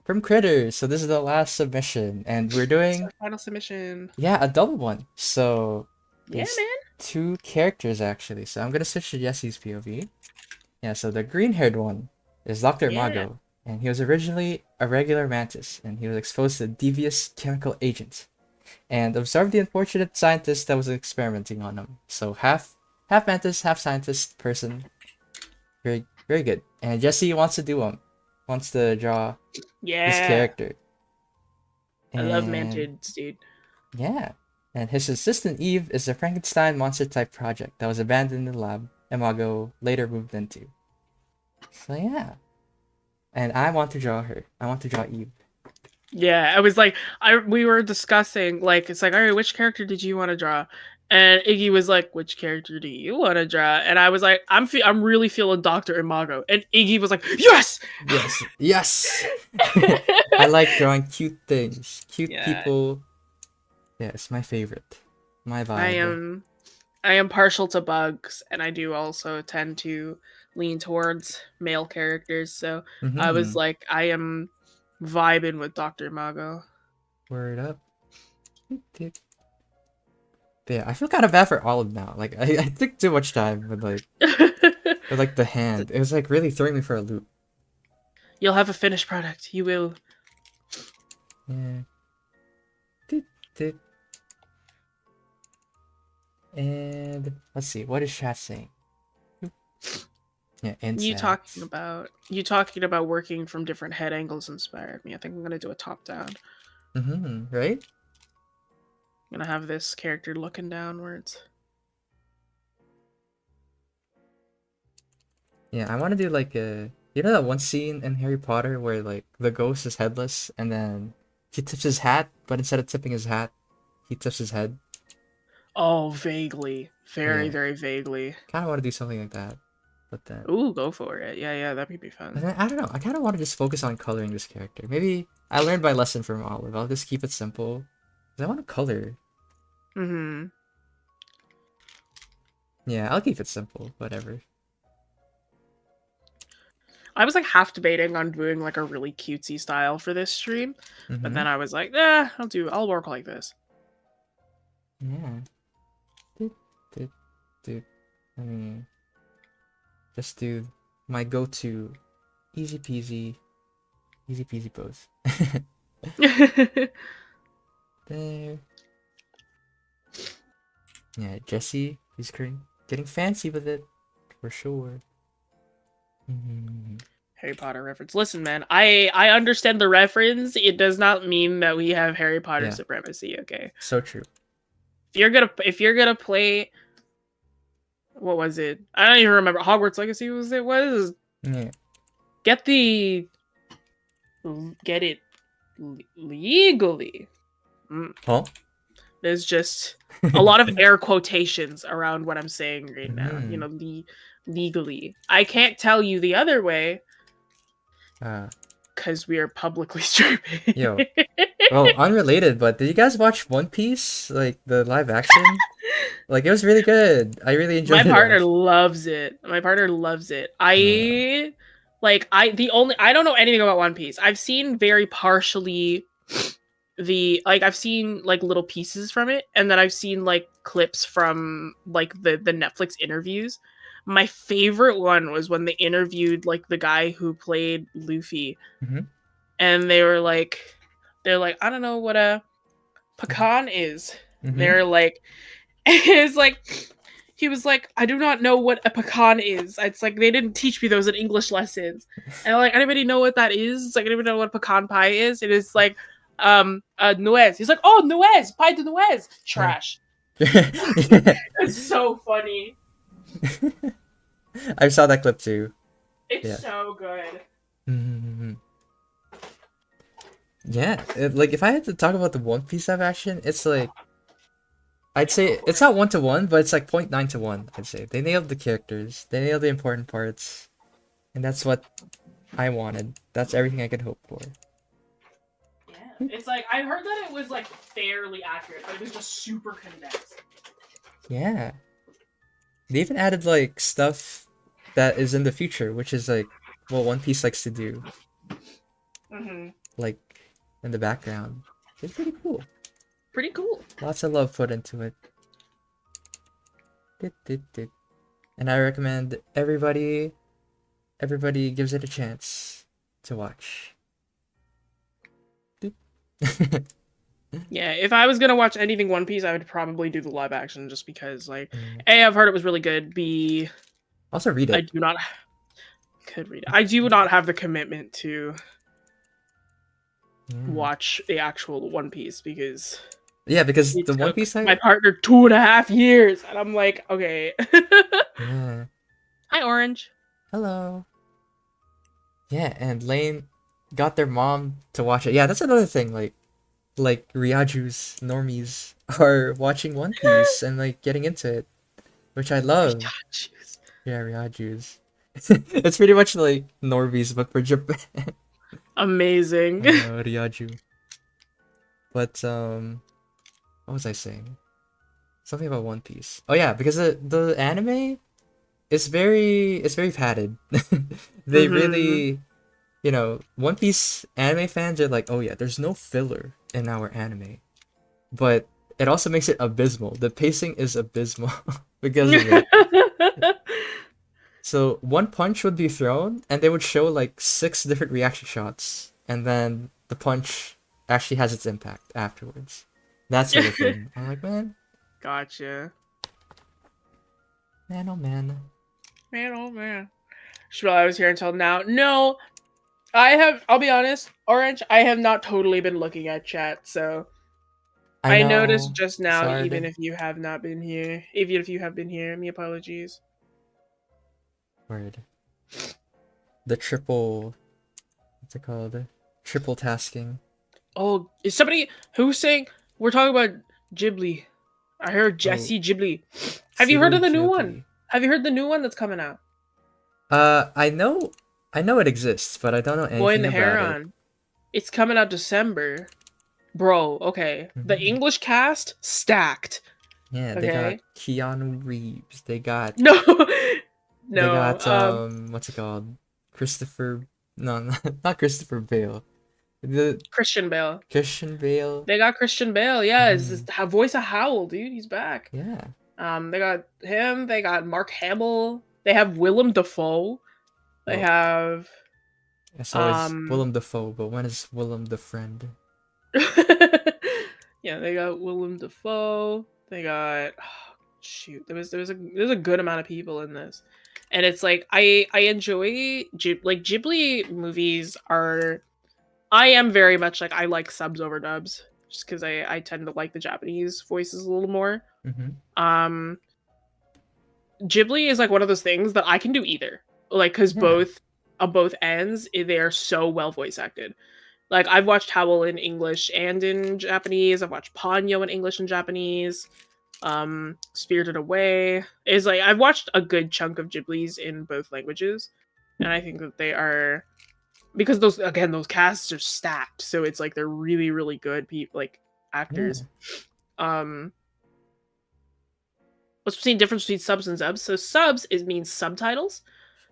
A: from Critters. So this is the last submission, and we're
B: It's
A: doing,
B: our final submission.
A: yeah, a double one. So
B: Yeah,
A: there's
B: man.
A: two characters actually. So I'm gonna switch to Jesse's POV. Yeah, so the green-haired one is Dr.
B: Yeah.
A: Mago, and he was originally a regular mantis, and he was exposed to a devious chemical agent, and observed the unfortunate scientist that was experimenting on him. So half mantis, half scientist person. Very very good. And Jesse wants to do him, wants to draw this
B: Yeah.
A: character,
B: I love
A: and
B: mantids, dude.
A: yeah. And his assistant Eve is a Frankenstein monster type project that was abandoned in the lab and Mago later moved into. So yeah. And I want to draw her. I want to draw Eve.
B: Yeah, I was like, we were discussing, like, it's like, all right, which character did you want to draw? And Iggy was like, "Which character do you want to draw?" And I was like, "I'm really feeling Dr. Imago." And Iggy was like, "Yes,
A: Yes, yes. I like drawing cute things, cute
B: Yeah,
A: people. Yeah, it's my favorite. My
B: I
A: vibe.
B: am. I am partial to bugs, and I do also tend to lean towards male characters. So I was
A: Mm-hmm.
B: like, I am vibing with Dr. Imago.
A: Word up. But yeah, I feel kind of bad for Olive now. Like I took too much time with like the hand. It was like really throwing me for a loop.
B: You'll have a finished product. You will.
A: Yeah. Doot, doot. And let's see, what is chat saying? Yeah, insects.
B: You talking about working from different head angles inspired me. I think I'm gonna do a top down.
A: Mm-hmm. Right?
B: I'm gonna have this character looking downwards.
A: Yeah, I want to do like you know that one scene in Harry Potter where like the ghost is headless and then he tips his hat, but instead of tipping his hat, he tips his head.
B: Oh, vaguely. Very,
A: Yeah.
B: very vaguely.
A: Kind of want to do something like that, but then
B: Ooh, go for it. Yeah, that could be
A: But
B: fun.
A: then, I don't know. I kind of want to just focus on coloring this character. Maybe I learned my lesson from Olive. I'll just keep it simple. 'Cause I want to color.
B: Mm-hmm.
A: Yeah, I'll keep it simple. Whatever.
B: I was like half debating on doing like a really cutesy style for this stream, but
A: Mm-hmm.
B: then I was like, I'll work like this.
A: Yeah. Doot, doot, doot. Let me just do my go-to easy peasy pose. There. Yeah, Jesse, he's getting fancy with it, for sure. Mm-hmm.
B: Harry Potter reference. Listen, man, I understand the reference. It does not mean that we have Harry Potter
A: Yeah.
B: supremacy, okay?
A: So true.
B: If you're gonna play, what was it? I don't even remember. Hogwarts Legacy was
A: Yeah.
B: get it legally.
A: Huh?
B: There's just a lot of air quotations around what I'm saying right now.
A: Mhm.
B: You know, legally. I can't tell you the other way because we are publicly streaming.
A: Yo. Well, unrelated, but did you guys watch One Piece? Like the live action? Like it was really good. I really enjoyed
B: My
A: it.
B: partner loves it. My partner loves it. I don't know anything about One Piece. I've seen very partially I've seen like little pieces from it, and then I've seen like clips from like the Netflix interviews. My favorite one was when they interviewed like the guy who played Luffy, and they're like, I don't know what a pecan is. They're like, it's like he was like, I do not know what a pecan is. It's like they didn't teach me those in English lessons. And I'm like, anybody know what that is? It's like anybody know what pecan pie is? It is like nuez. He's like, oh, nuez, pie de nuez. Trash. It's so funny.
A: I saw that clip too.
B: It's so good.
A: Yeah, like if I had to talk about the One Piece live action, it's like I'd say it's not 1-to-1, but it's like 0.9-to-1. I'd say they nailed the characters, they nailed the important parts, and that's what I wanted. That's everything I could hope for.
B: Yeah, it's like I heard that it was like fairly accurate, but it was just super condensed.
A: Yeah, they even added like stuff that is in the future, which is like what One Piece likes to do. Like in the background, it's pretty cool.
B: Pretty cool.
A: Lots of love put into it. And I recommend everybody gives it a chance to watch.
B: Yeah, if I was gonna watch anything One Piece, I would probably do the live action just because, like, A, I've heard it was really good. B,
A: also read it.
B: I do not have the commitment to watch the actual One Piece because
A: the One Piece
B: my partner 2.5 years, and I'm like, okay.
A: Yeah.
B: Hi, Orange.
A: Hello. Yeah, and Lane got their mom to watch it. Yeah, that's another thing. Like, like Ryaju's normies are watching One Piece and like getting into it, which I love.
B: Jeez.
A: Yeah, Ryaju's. It's pretty much like normies but for Japan.
B: Amazing.
A: I know Ryaju. But what was I saying? Something about One Piece. Oh yeah, because the anime is very padded. They
B: Hmm.
A: really, One Piece anime fans are like, oh yeah, there's no filler in our anime, but it also makes it abysmal. The pacing is abysmal because of it. So one punch would be thrown, and they would show like six different reaction shots, and then the punch actually has its impact afterwards. That sort of thing. I'm like, man,
B: Gotcha.
A: man, oh man.
B: Man, oh man. Well, I was here until now. No, I'll be honest, Orange, I have not totally been looking at chat, so
A: I
B: I noticed
A: know.
B: just now, even
A: Sorry.
B: if you have not been here, even if you have been here, my apologies.
A: Word. The triple. What's it called? Triple tasking.
B: Oh, is somebody who's saying we're talking about Ghibli? I heard
A: Oh,
B: Jesse Ghibli. Have you heard
A: Studio
B: of the new one?
A: Ghibli.
B: Have you heard the new one that's coming out?
A: I know, I know it exists, but I don't know
B: Boy and
A: anything
B: the
A: about it.
B: Heron. It's coming out December. Bro, okay. The
A: Mhm.
B: English cast stacked.
A: Yeah, they got
B: Okay.
A: Keanu Reeves. They got
B: No.
A: they
B: No.
A: got what's it called? Christopher no, not Christopher Bale. The
B: Christian Bale.
A: Christian Bale.
B: They got Christian Bale. Yeah, it's
A: Mhm.
B: this voice of Howl, dude. He's back.
A: Yeah.
B: They got him. They got Mark Hamill. They have Willem Dafoe. They
A: Well,
B: have
A: it's always
B: um.
A: Willem Dafoe, but when is Willem the friend?
B: Yeah, they got Willem Dafoe. They got shoot. There's a good amount of people in this, and it's like I enjoy like Ghibli movies are. I am very much like I like subs over dubs just because I tend to like the Japanese voices a little more.
A: Mm-hmm.
B: Um, Ghibli is like one of those things that I can do either. Like, because
A: Yeah.
B: both on both ends, they are so well voice acted. Like, I've watched Howl in English and in Japanese. I've watched Ponyo in English and Japanese. Spirited Away is like I've watched a good chunk of Ghibli's in both languages, and I think that they are because those casts are stacked, so it's like they're really really good people like actors.
A: Yeah.
B: Um, what's the difference between subs and dubs? So subs means subtitles.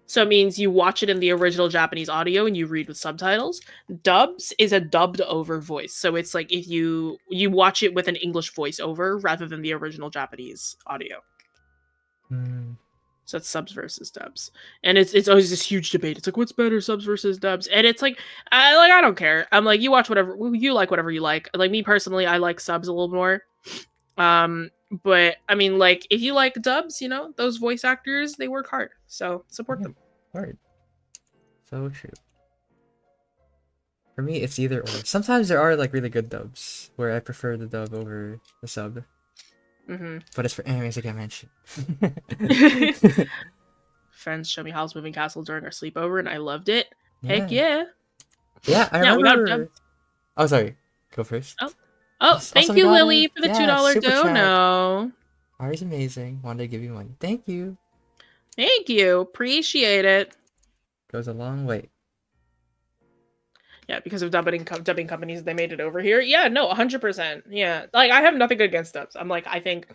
B: So it means you watch it in the original Japanese audio and you read with subtitles. Dubs is a dubbed over voice. So it's like if you watch it with an English voiceover rather than the original Japanese audio.
A: Mm.
B: So it's subs versus dubs. And it's always this huge debate. It's like what's better, subs versus dubs? And it's like I don't care. I'm like you watch whatever you like whatever you like. Like me personally, I like subs a little more. But I mean, like, if you like dubs, those voice actors, they work hard. So support
A: Yeah.
B: them.
A: Word. So true. For me, it's either or. Sometimes there are like really good dubs where I prefer the dub over the sub,
B: Mm-hmm.
A: but it's for animes like I mentioned.
B: Friends show me Howl's Moving Castle during our sleepover, and I loved it. Heck
A: Yeah.
B: yeah.
A: Yeah, I
B: Yeah, we got dubs.
A: remember. Oh, sorry. Go first.
B: Oh. Oh,
A: Yes. Also,
B: thank
A: we
B: you,
A: got a
B: Lily, for the
A: yeah
B: $2
A: super chat.
B: dono.
A: Ari's amazing. Wanted to give you money. Thank you.
B: Thank you. Appreciate it.
A: Goes a long way.
B: Yeah, because of dubbing companies, they made it over here. Yeah, no, 100%. Yeah, like I have nothing against dubs. I'm like, I think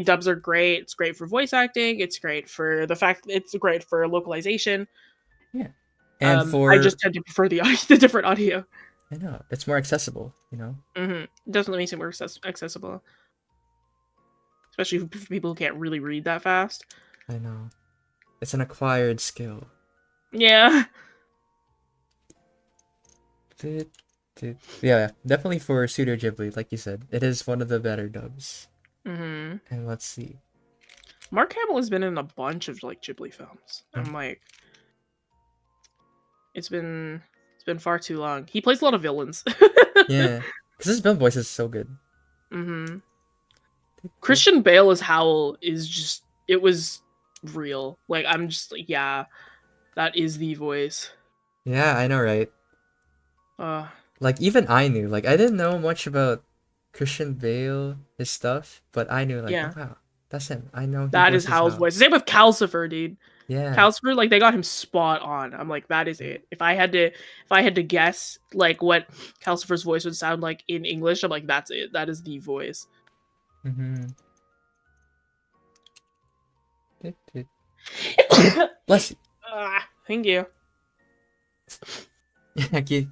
B: dubs are great. It's great for voice acting. It's great for the fact it's great for localization.
A: Yeah. And
B: I just
A: for
B: tend to prefer the the different audio.
A: I know it's more accessible.
B: Mm-hmm. It definitely makes it more accessible, especially for people who can't really read that fast.
A: I know. It's an acquired skill.
B: Yeah.
A: Yeah, definitely for Studio Ghibli, like you said, it is one of the better dubs.
B: Mm-hmm.
A: And let's see.
B: Mark Hamill has been in a bunch of like Ghibli films. I'm like, it's been far too long. He plays a lot of villains.
A: Yeah, because his film voice is so good.
B: Mm-hmm. Christian Bale as Howl is just it was real. Like I'm just like, yeah, that is the voice.
A: Yeah, I know, right? like even I knew, like I didn't know much about Christian Bale, his stuff, but I knew like,
B: Yeah,
A: oh wow, that's him. I know he
B: that is
A: voices
B: Hal's
A: Hal.
B: voice. Same with Calcifer, dude.
A: Yeah.
B: Calcifer, like they got him spot on. I'm like, that is it. If I had to guess like what Calcifer's voice would sound like in English, I'm like, that's it. That is the voice.
A: Mm-hmm. Bless you.
B: Thank you.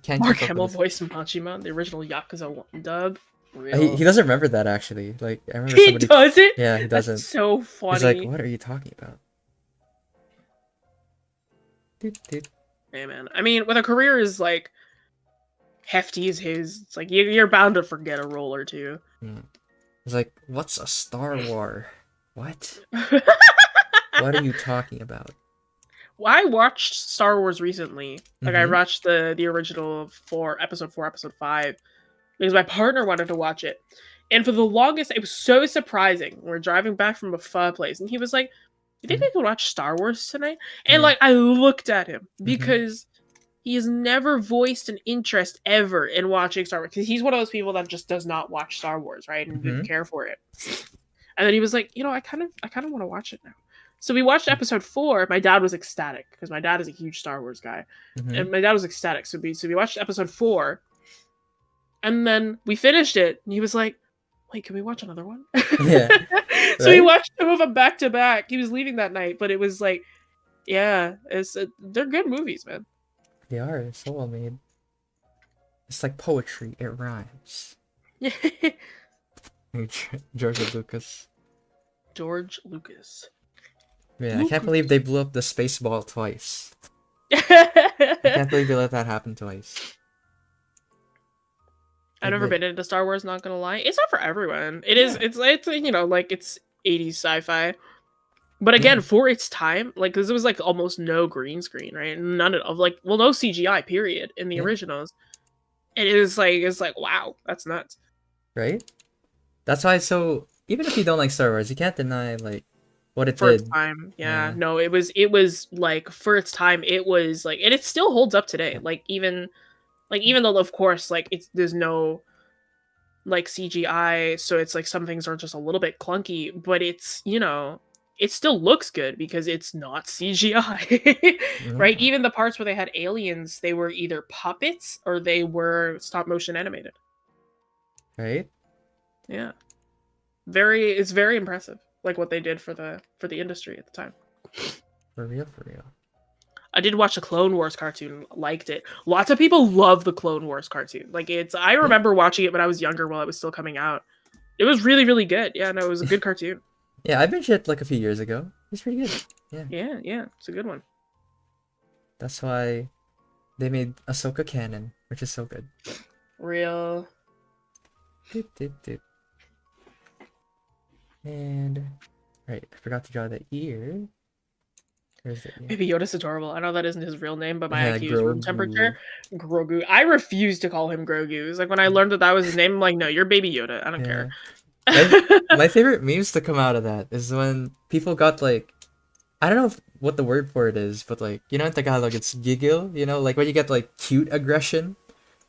A: Can't
B: Mark
A: keep up
B: Hamill
A: with this.
B: voiced Machima, the original Yakuza 1 dub.
A: He
B: Real.
A: doesn't remember that actually. Like I remember
B: He
A: somebody.
B: doesn't.
A: Yeah, he
B: That's
A: doesn't.
B: so
A: He's like,
B: funny.
A: what are you talking about?
B: Hey man, I mean, with a career as like hefty as his, it's like you're bound to forget a role or two.
A: He's like, what's a Star War? What? What are you talking about?
B: Well, I watched Star Wars recently. Like I
A: Mhm.
B: watched the original episode 4, episode 5, because my partner wanted to watch it. And for the longest, it was so surprising. We're driving back from a pho place, and he was like, "You think we could watch Star Wars tonight?" And
A: Yeah.
B: like I looked at him
A: Mhm.
B: because he has never voiced an interest ever in watching Star Wars, because he's one of those people that just does not watch Star Wars, right, and didn't
A: Mhm.
B: care for it. And then he was like, I kind of want to watch it now. So we watched episode 4. My dad was ecstatic because my dad is a huge Star Wars guy,
A: Mhm.
B: and my dad was ecstatic. So we watched episode 4, and then we finished it, and he was like, "Wait, can we watch another one?"
A: Yeah.
B: So we
A: Right?
B: watched 2 of them back to back. He was leaving that night, but it was like, yeah, they're good movies, man.
A: They are so well made. It's like poetry. It rhymes. George Lucas.
B: George Lucas.
A: Man, I can't believe they blew up the space ball twice. I
B: I've
A: can't believe they let that happen twice.
B: never been into Star Wars, not gonna lie. It's not for everyone. It is.
A: Yeah.
B: It's like it's 80s sci-fi. But again,
A: Yeah.
B: for its time, like, because it was like almost no green screen, right? None of like, well, no CGI period in the
A: Yeah.
B: originals. And it's like, wow, that's nuts.
A: Right? That's why. So even if you don't like Star Wars, you can't deny like what it
B: For its
A: did.
B: time, yeah.
A: Yeah.
B: No, it was like, for its time, it was like, and it still holds up today. Like even though of course like there's no like CGI, so it's like some things are just a little bit clunky, but it's it still looks good because it's not CGI. Right?
A: Yeah.
B: Even the parts where they had aliens, they were either puppets or they were stop motion animated.
A: Right?
B: Yeah. It's very impressive, like what they did for the industry at the time.
A: For real, for real.
B: I did watch the Clone Wars cartoon, liked it. Lots of people love the Clone Wars cartoon. Like I remember watching it when I was younger while it was still coming out. It was really, really good. Yeah, no, it was a good cartoon.
A: Yeah, I binged it like a few years ago. It's pretty good. Yeah.
B: Yeah, it's a good one.
A: That's why they made Ahsoka canon, which is so good.
B: Real.
A: Doop. And right, I forgot to draw the ear. Where's the ear?
B: Baby Yoda's adorable. I know that isn't his real name, but my
A: Yeah,
B: IQ is room
A: Grogu.
B: temperature. Grogu. I refuse to call him Grogu. It's like when I learned that was his name, I'm like, no, you're Baby Yoda. I don't care.
A: My favorite memes to come out of that is when people got like, I don't know what the word for it is, but like, in Tagalog it's giggle, like when you get like cute aggression.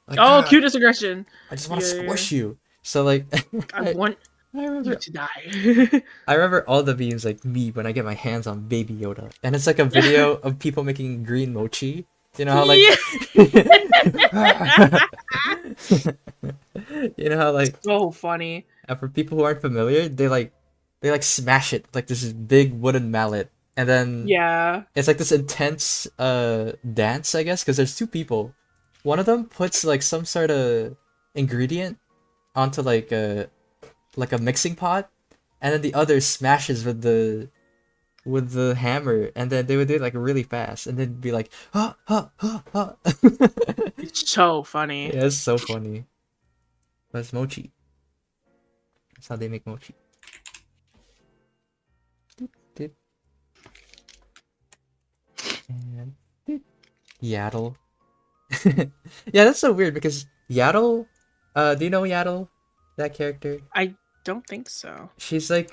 A: Like,
B: oh, cutest aggression.
A: I just want to squish you. So like,
B: I want
A: I remember
B: you to die.
A: I remember all the memes like me when I get my hands on Baby Yoda, and it's like a video of people making green mochi. You know how like, you know how like,
B: so funny.
A: and for people who aren't familiar, they like smash it with, like this big wooden mallet, and then
B: Yeah.
A: it's like this intense dance, I guess, because there's two people. One of them puts like some sort of ingredient onto like a mixing pot, and then the other smashes with the hammer, and then they would do it like really fast, and then be like, ha ha ha ha.
B: It's so funny.
A: Yeah, it's so funny. But it's mochi. That's how they make mochi. Dip. And dip. Yaddle. Yeah, that's so weird because Yaddle, do you know Yaddle? That character?
B: I don't think so.
A: She's like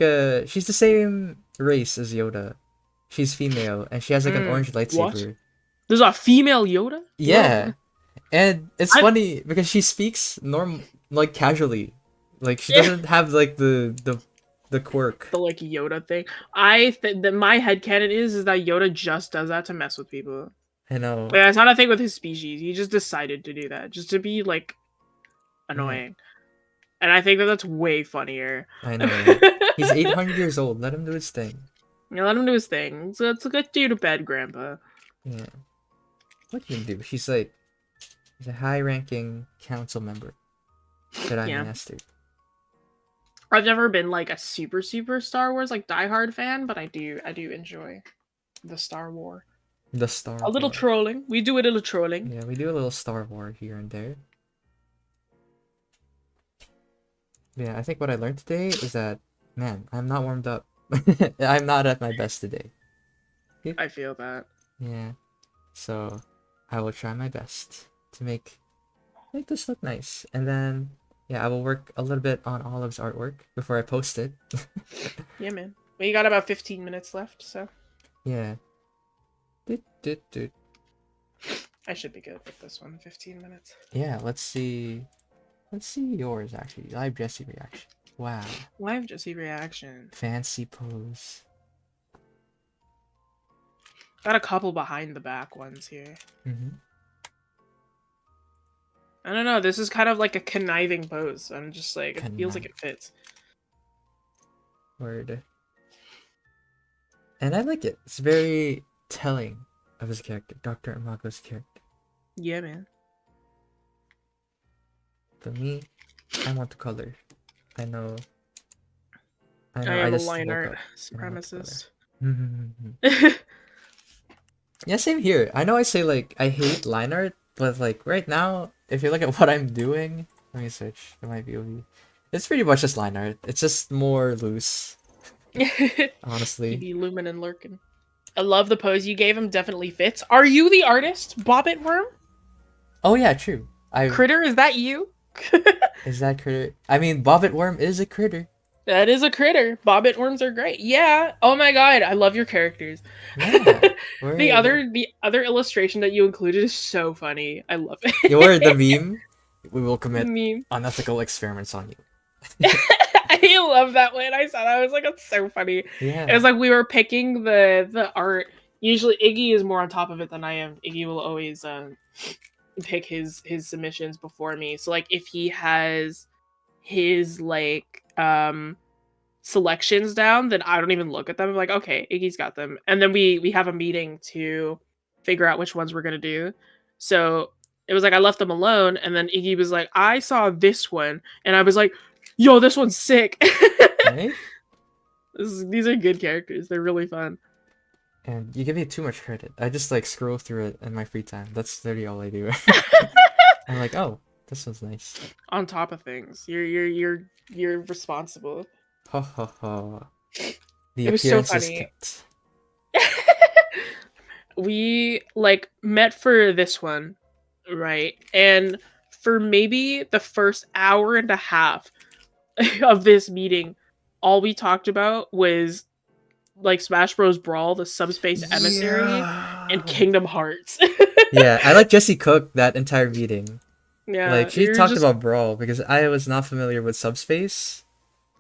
A: she's the same race as Yoda. She's female and she has like an orange lightsaber.
B: There's a female Yoda?
A: Yeah. And it's
B: I-
A: funny because she speaks like casually. Like she
B: Yeah.
A: doesn't have like the quirk.
B: The like Yoda thing. My headcanon is that Yoda just does that to mess with people.
A: I know.
B: Like, that's not a thing with his species. He just decided to do that just to be like annoying. And I think that that's way funnier.
A: I know, right? He's 800 years old. Let him do his thing.
B: Yeah, let him do his thing. So let's get you to bed, Grandpa.
A: Yeah. What can you do? She's a high-ranking council member that I
B: Yeah.
A: mastered.
B: I've never been like a super Star Wars like diehard fan, but I do enjoy the Star War.
A: The Star
B: A little
A: War.
B: trolling. We do a little trolling.
A: Yeah, we do a little Star War here and there. Yeah, I think what I learned today is that, man, I'm not warmed up. I'm not at my best today.
B: I feel that.
A: Yeah. So, I will try my best to make this look nice. And then, yeah, I will work a little bit on Olive's artwork before I post it.
B: Yeah, man. We got about 15 minutes left, so
A: Yeah.
B: I should be good with this one. 15 minutes.
A: Yeah, let's see. Let's see yours, actually. Live Jesse reaction. Wow.
B: Live Jesse reaction.
A: Fancy pose.
B: Got a couple behind the back ones here.
A: Mm-hmm.
B: I don't know. This is kind of like a conniving pose. I'm just like, it feels like it fits.
A: Word. And I like it. It's very telling of his character, Dr. Imago's character.
B: Yeah, man.
A: For me, I want the color. I know.
B: I am a
A: just
B: line
A: woke
B: art
A: up and I want the
B: supremacist.
A: color. Yeah, same here. I know I say like I hate line art, but like right now, if you look at what I'm doing, let me search for my POV. It's pretty much just line art. It's just more loose, honestly.
B: He be lumin and lurking. I love the pose you gave him. Definitely fits. Are you the artist, Bobbit Worm?
A: Oh yeah, true.
B: Critter, is that you?
A: Is that critter? I mean, Bobbit Worm is a critter.
B: That is a critter. Bobbit worms are great. Yeah. Oh my god, I love your characters.
A: Yeah.
B: The other illustration that you included is so funny. I love it.
A: You're the meme. We will commit
B: Meme.
A: unethical experiments on you.
B: I love that one. I saw that. I was like, it's so funny.
A: Yeah.
B: It was like we were picking the art. Usually Iggy is more on top of it than I am. Iggy will always pick his submissions before me. So like if he has his like selections down, then I don't even look at them. I'm like, okay, Iggy's got them. And then we have a meeting to figure out which ones we're gonna do. So it was like I left them alone, and then Iggy was like, I saw this one, and I was like, yo, this one's sick.
A: Right?
B: These are good characters. They're really fun.
A: And you give me too much credit. I just like scroll through it in my free time. That's literally all I do. I'm like, oh, this one's nice.
B: On top of things, you're responsible.
A: Ha ha ha. The
B: It was so
A: appearance is
B: funny.
A: kept.
B: We like met for this one, right? And for maybe the first hour and a half of this meeting, all we talked about was like Smash Bros. Brawl, the Subspace Emissary, and Kingdom Hearts.
A: Yeah, I like Jesse Cook that entire meeting.
B: Yeah,
A: Like she
B: you're
A: talked
B: just-
A: about Brawl because I was not familiar with Subspace.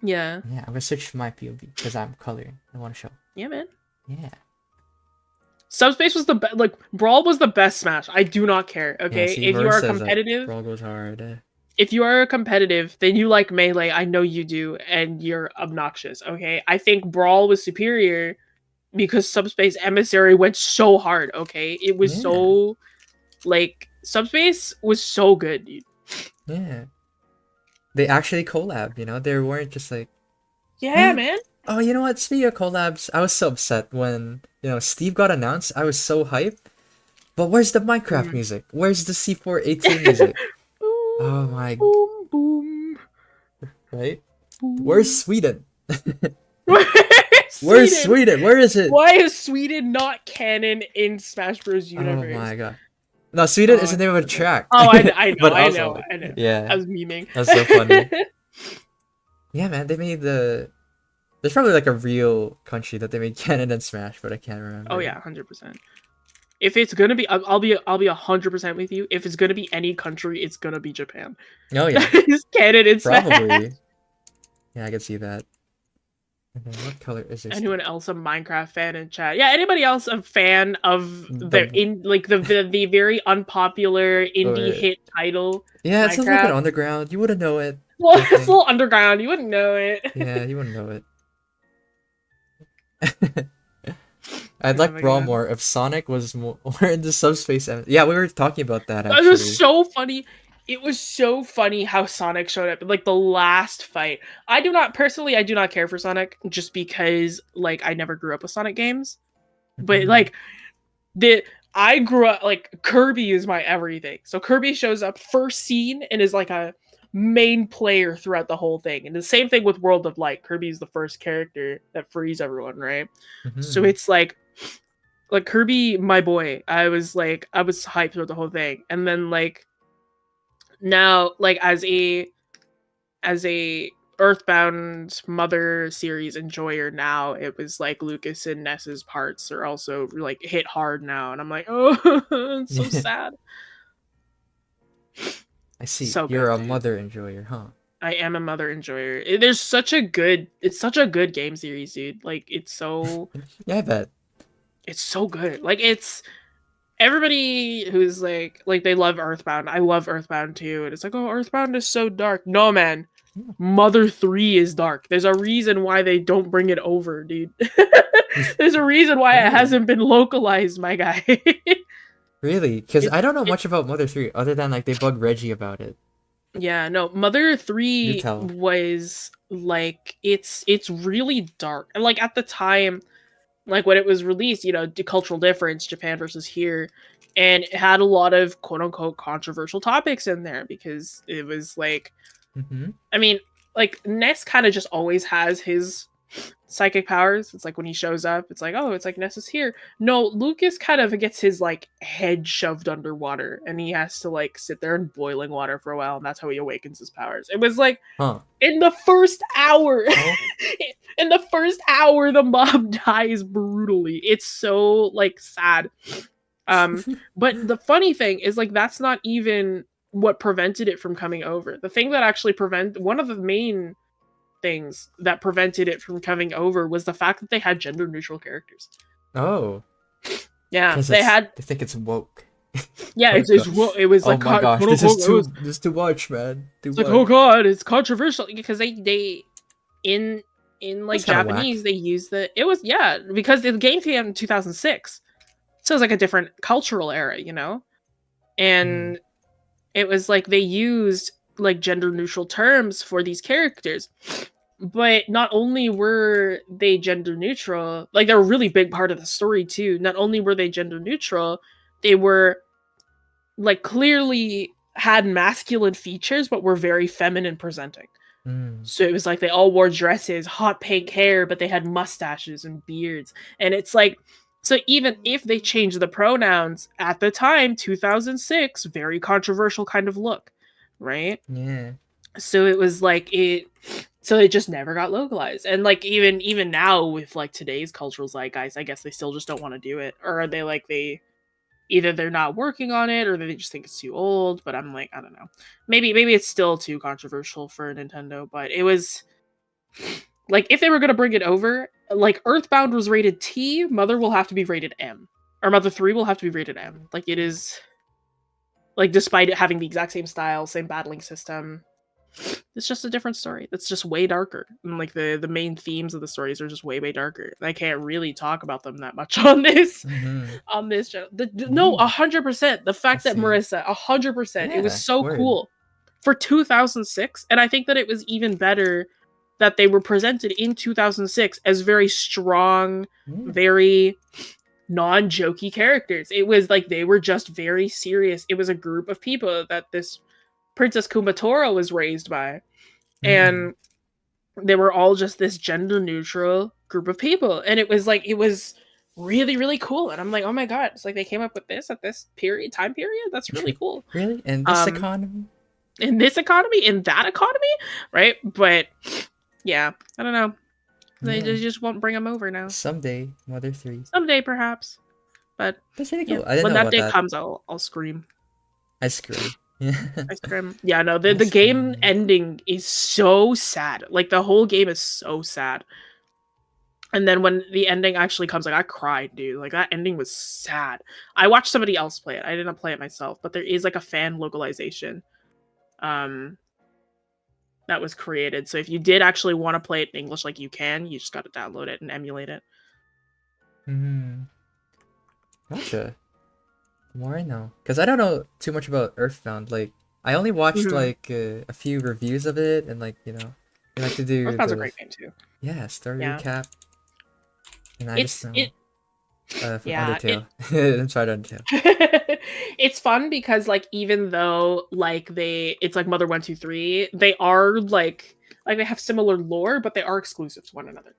B: Yeah,
A: Yeah, I'm gonna search for my POV because I'm coloring. I want to show.
B: yeah, man.
A: Yeah.
B: Subspace was the best. Like Brawl was the best Smash. I do not care. Okay,
A: Yeah, see,
B: if you
A: Horse
B: are
A: says that
B: competitive,
A: Brawl goes hard.
B: if you are competitive, then you like Melee. I know you do, and you're obnoxious. Okay, I think Brawl was superior because Subspace Emissary went so hard. Okay, it was
A: Yeah.
B: so like Subspace was so good, dude.
A: Yeah. They actually collab, you know? They weren't just like,
B: Yeah,
A: Yeah.
B: man.
A: oh, you know what? Speaking of collabs, I was so upset when, Steve got announced. I was so hyped. But where's the Minecraft
B: Mm.
A: music? Where's the C418 music? Oh my,
B: Boom, boom.
A: right?
B: boom.
A: Where's Sweden?
B: Where's
A: Where's Sweden? Where is it?
B: Why is Sweden not canon in Smash Bros.
A: Oh
B: universe?
A: my god. No, Sweden
B: Oh,
A: is the name of a track.
B: Oh, I know,
A: But
B: I
A: also,
B: know,
A: like,
B: I know.
A: Yeah,
B: I was memeing.
A: that's so funny. Yeah, man, they made there's probably like a real country that they made canon and Smash, but I can't remember.
B: Oh yeah, 100%. If it's gonna be, I'll be 100% with you. If it's gonna be any country, it's gonna be Japan.
A: Oh yeah,
B: It's canon in Smash.
A: probably. Yeah, I can see that. And then what color is this?
B: Anyone else a Minecraft fan in chat? Yeah, anybody else a fan of the very unpopular indie hit title?
A: Yeah, it's a little bit
B: Minecraft?
A: underground. You wouldn't know it.
B: Well,
A: I
B: it's a
A: think.
B: little underground. You wouldn't know it.
A: Yeah, you wouldn't know it. I'd
B: Oh
A: like
B: my
A: Raw
B: God.
A: more if Sonic was more in the subspace. Yeah, we were talking about that
B: It
A: actually.
B: was so funny. It was so funny how Sonic showed up in like the last fight. I do not care for Sonic just because like I never grew up with Sonic games. But
A: Mhm.
B: like I grew up like Kirby is my everything. So Kirby shows up first scene and is like a main player throughout the whole thing. And the same thing with World of Light. Kirby's the first character that frees everyone, right? So
A: Mhm.
B: it's like Kirby, my boy. I was hyped throughout the whole thing. And then like now like as a Earthbound Mother series enjoyer now, it was like Lucas and Ness's parts are also like hit hard now, and I'm like, oh, it's so sad.
A: I see.
B: So
A: You're
B: good,
A: a
B: dude.
A: mother enjoyer, huh?
B: I am a Mother enjoyer. It's such a good game series, dude. Like it's so
A: Yeah, I bet.
B: good. Like it's everybody who's like they love Earthbound. I love Earthbound too, and it's like, oh, Earthbound is so dark. No, man. Mother 3 is dark. There's a reason why they don't bring it over, dude. There's a reason why it hasn't been localized, my guy.
A: Really? Because I don't know much about Mother 3 other than like they bug Reggie about it.
B: Yeah, no, Mother
A: Do
B: 3
A: tell.
B: was like it's really dark. And like at the time, like when it was released, you know, the cultural difference, Japan versus here, and it had a lot of quote unquote controversial topics in there because it was like
A: Mm-hmm.
B: I mean, like Ness kind of just always has his psychic powers. It's like when he shows up, it's like, oh, it's like Ness is here. No, Lucas kind of gets his like head shoved underwater and he has to like sit there in boiling water for a while, and that's how he awakens his powers. It was like
A: Huh.
B: in the first hour.
A: Oh.
B: In the first hour, the mob dies brutally. It's so like sad. But the funny thing is like that's not even what prevented it from coming over. The thing that actually one of the main things that prevented it from coming over was the fact that they had gender neutral characters.
A: Oh.
B: Yeah,
A: They think it's woke.
B: Yeah,
A: Oh,
B: it was
A: oh
B: like
A: my gosh, this is too much, man.
B: It's like, oh god, it's controversial because they in like Japanese they use because the game came out in 2006. So it's like a different cultural era, you know? And it was like they used like gender neutral terms for these characters. But not only were they gender neutral, like they're a really big part of the story too. Not only were they gender neutral, they were like clearly had masculine features, but were very feminine presenting. So it was like they all wore dresses, hot pink hair, but they had mustaches and beards. And it's like, so even if they changed the pronouns at the time, 2006, very controversial kind of look, right?
A: Yeah.
B: So it was like so it just never got localized. And like even now with like today's cultural zeitgeist, I guess they still just don't want to do it, or are they like either they're not working on it or they just think it's too old. But I'm like, I don't know, maybe it's still too controversial for Nintendo. But it was like if they were going to bring it over, like Earthbound was rated T, Mother will have to be rated M, or Mother 3 will have to be rated M. Like it is like despite it having the exact same style, same battling system, it's just a different story. That's just way darker. And like the main themes of the stories are just way darker. I can't really talk about them that much on this on this channel. No, 100%. The fact that Marissa, 100%, it was so cool for 2006, and I think that it was even better that they were presented in 2006 as very strong, very non-jokey characters. It was like they were just very serious. It was a group of people that this Princess Kumatora was raised by, and they were all just this gender neutral group of people, and it was really cool. And I'm like, oh my god, it's like they came up with this at this time period. That's really cool.
A: Really? In this economy, in
B: that economy, right? But yeah, I don't know. They just won't bring them over now.
A: Someday, Mother 3.
B: Someday, perhaps. But
A: That's really
B: yeah,
A: cool. I didn't
B: when
A: know
B: that
A: about
B: day
A: that.
B: comes, I'll scream.
A: I scream. Yeah.
B: I scream. Yeah, no, the
A: I
B: game
A: scream.
B: ending is so sad. Like the whole game is so sad. And then when the ending actually comes, like I cried, dude. Like that ending was sad. I watched somebody else play it. I didn't play it myself, but there is like a fan localization um that was created. So if you did actually want to play it in English, like you can, you just got to download it and emulate it.
A: Hmm. Gotcha. The more I know, because I don't know too much about Earthbound. Like, I only watched
B: Mm-hmm.
A: like a few reviews of it, and like they like to do
B: Earthbound's a
A: the
B: great game too.
A: story
B: Yeah,
A: recap, and I just
B: it's
A: know
B: it.
A: from
B: Yeah, it.
A: Undertale. I'm sorry, Undertale.
B: It's fun because like even though like it's like Mother 1 2 3, they are like they have similar lore, but they are exclusive to one another.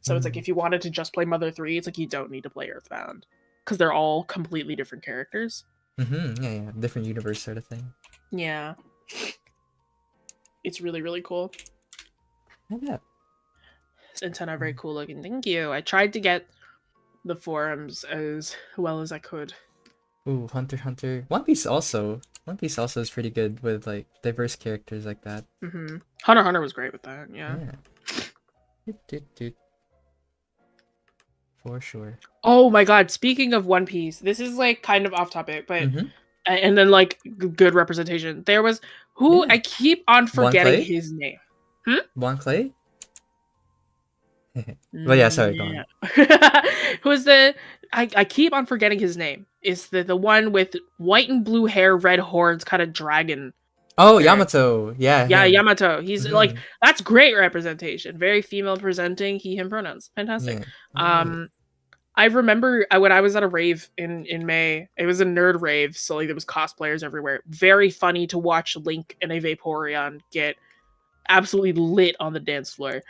B: So it's like
A: Mm.
B: if you wanted to just play Mother 3, it's like you don't need to play Earthbound because they're all completely different characters.
A: Mm-hmm. Yeah, yeah, different universe sort of thing.
B: Yeah, it's really really cool.
A: Yeah.
B: Antenna very cool looking. Thank you. I tried to get the forums as well as I could.
A: Ooh, Hunter x Hunter. One Piece also. One Piece also is pretty good with like diverse characters like that.
B: Mm-hmm. Hunter x Hunter was great with that. Yeah.
A: Yeah. Doot. For sure.
B: Oh my god, speaking of One Piece, this is like kind of off topic, but
A: Mm-hmm.
B: and then like good representation. There was who
A: Yeah.
B: I keep on
A: Bon
B: forgetting
A: Clay?
B: his name.
A: Bon Clay? But yeah, sorry, go on.
B: Yeah. Who's the I keep on forgetting his name. Is the one with white and blue hair, red horns, kind of dragon.
A: Oh,
B: There.
A: Yamato. Yeah,
B: Yeah,
A: him.
B: Yamato. He's like
A: Mm-hmm.
B: that's great representation. Very female presenting, he him pronouns. Fantastic.
A: Yeah. Right.
B: I remember when I was at a rave in May. It was a nerd rave, so like there was cosplayers everywhere. Very funny to watch Link and a Vaporeon get absolutely lit on the dance floor.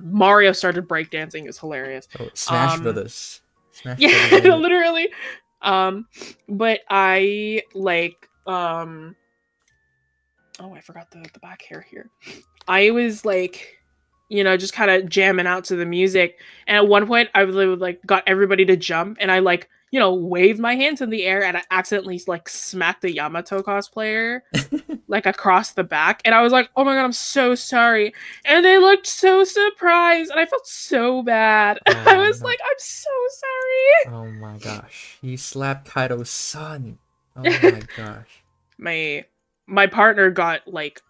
B: Mario started breakdancing. It was hilarious.
A: Oh, Smash
B: Um,
A: Brothers. Smash
B: yeah,
A: Brothers.
B: literally. But I like oh, I forgot the back hair here. I was like, just kind of jamming out to the music. And at one point, I would like got everybody to jump, and I like, waved my hands in the air, and I accidentally like smacked the Yamato cosplayer like across the back. And I was like, oh my god, I'm so sorry. And they looked so surprised, and I felt so bad. I
A: Oh
B: was
A: no.
B: like, I'm so sorry.
A: Oh my gosh. You slapped Kaido's son. Oh my gosh.
B: My partner got like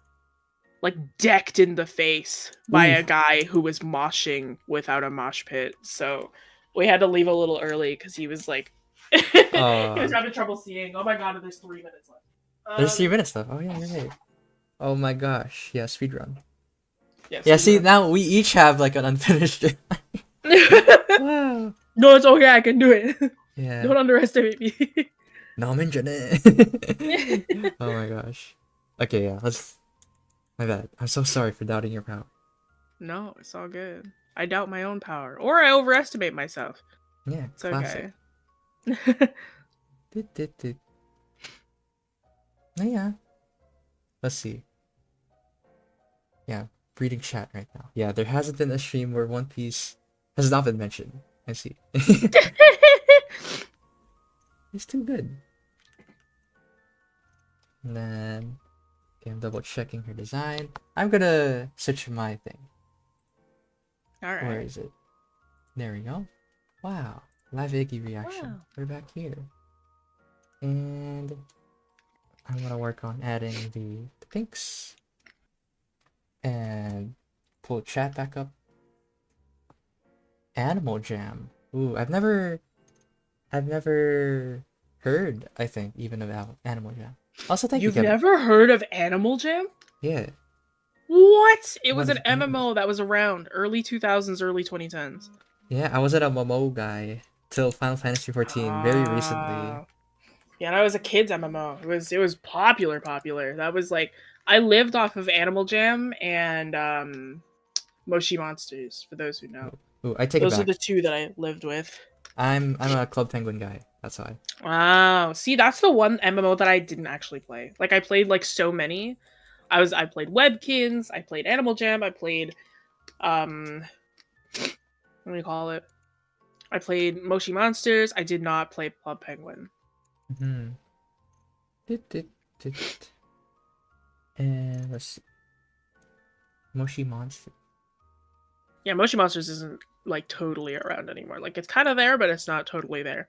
B: decked in the face by
A: Ooh.
B: a guy who was moshing without a mosh pit. So we had to leave a little early because he was like he was having trouble seeing. Oh my god, there's 3 minutes left.
A: There's 3 minutes left. Oh yeah, you're right. Oh my gosh. Yeah, speedrun.
B: Yes,
A: Yeah, see, now we each have like an unfinished. Wow.
B: No, it's okay, I can do it.
A: Yeah.
B: Don't underestimate me.
A: Oh my gosh. Okay, yeah, let's. My bad. I'm so sorry for doubting your power.
B: No, it's all good. I doubt my own power. Or I overestimate myself.
A: Yeah,
B: It's
A: classic.
B: okay.
A: Dit. Oh, yeah. Let's see. Yeah, reading chat right now. Yeah, there hasn't been a stream where One Piece has not been mentioned. I see. It's too good. And then, okay, I'm double checking her design. I'm gonna switch my thing.
B: Alright.
A: Where is it? There we go. Wow, live Iggy reaction.
B: Wow.
A: We're back here. And I'm gonna work on adding the pinks. And pull chat back up. Animal Jam. Ooh, I've never heard, I think, even about Animal Jam. Also, thank you,
B: You've
A: Kevin.
B: never heard of Animal Jam?
A: Yeah.
B: What? It
A: What
B: was an
A: is Animal?
B: MMO that was around early 2000s, early 2010s.
A: Yeah, I wasn't a Momo guy till Final Fantasy 14 very recently.
B: Yeah, that was a kid's MMO. It was popular. That was like I lived off of Animal Jam and Moshi Monsters, for those who know.
A: Ooh, I take
B: Those
A: it
B: are
A: back.
B: the 2 that I lived with.
A: I'm a Club Penguin guy. That's why.
B: Wow. See, that's the one MMO that I didn't actually play. Like I played like so many. I played Webkins, I played Animal Jam, I played what do you call it? I played Moshi Monsters. I did not play Club Penguin.
A: Mm-hmm. And let's see. Moshi Monster.
B: Yeah, Moshi Monsters isn't like totally around anymore. Like it's kind of there, but it's not totally there.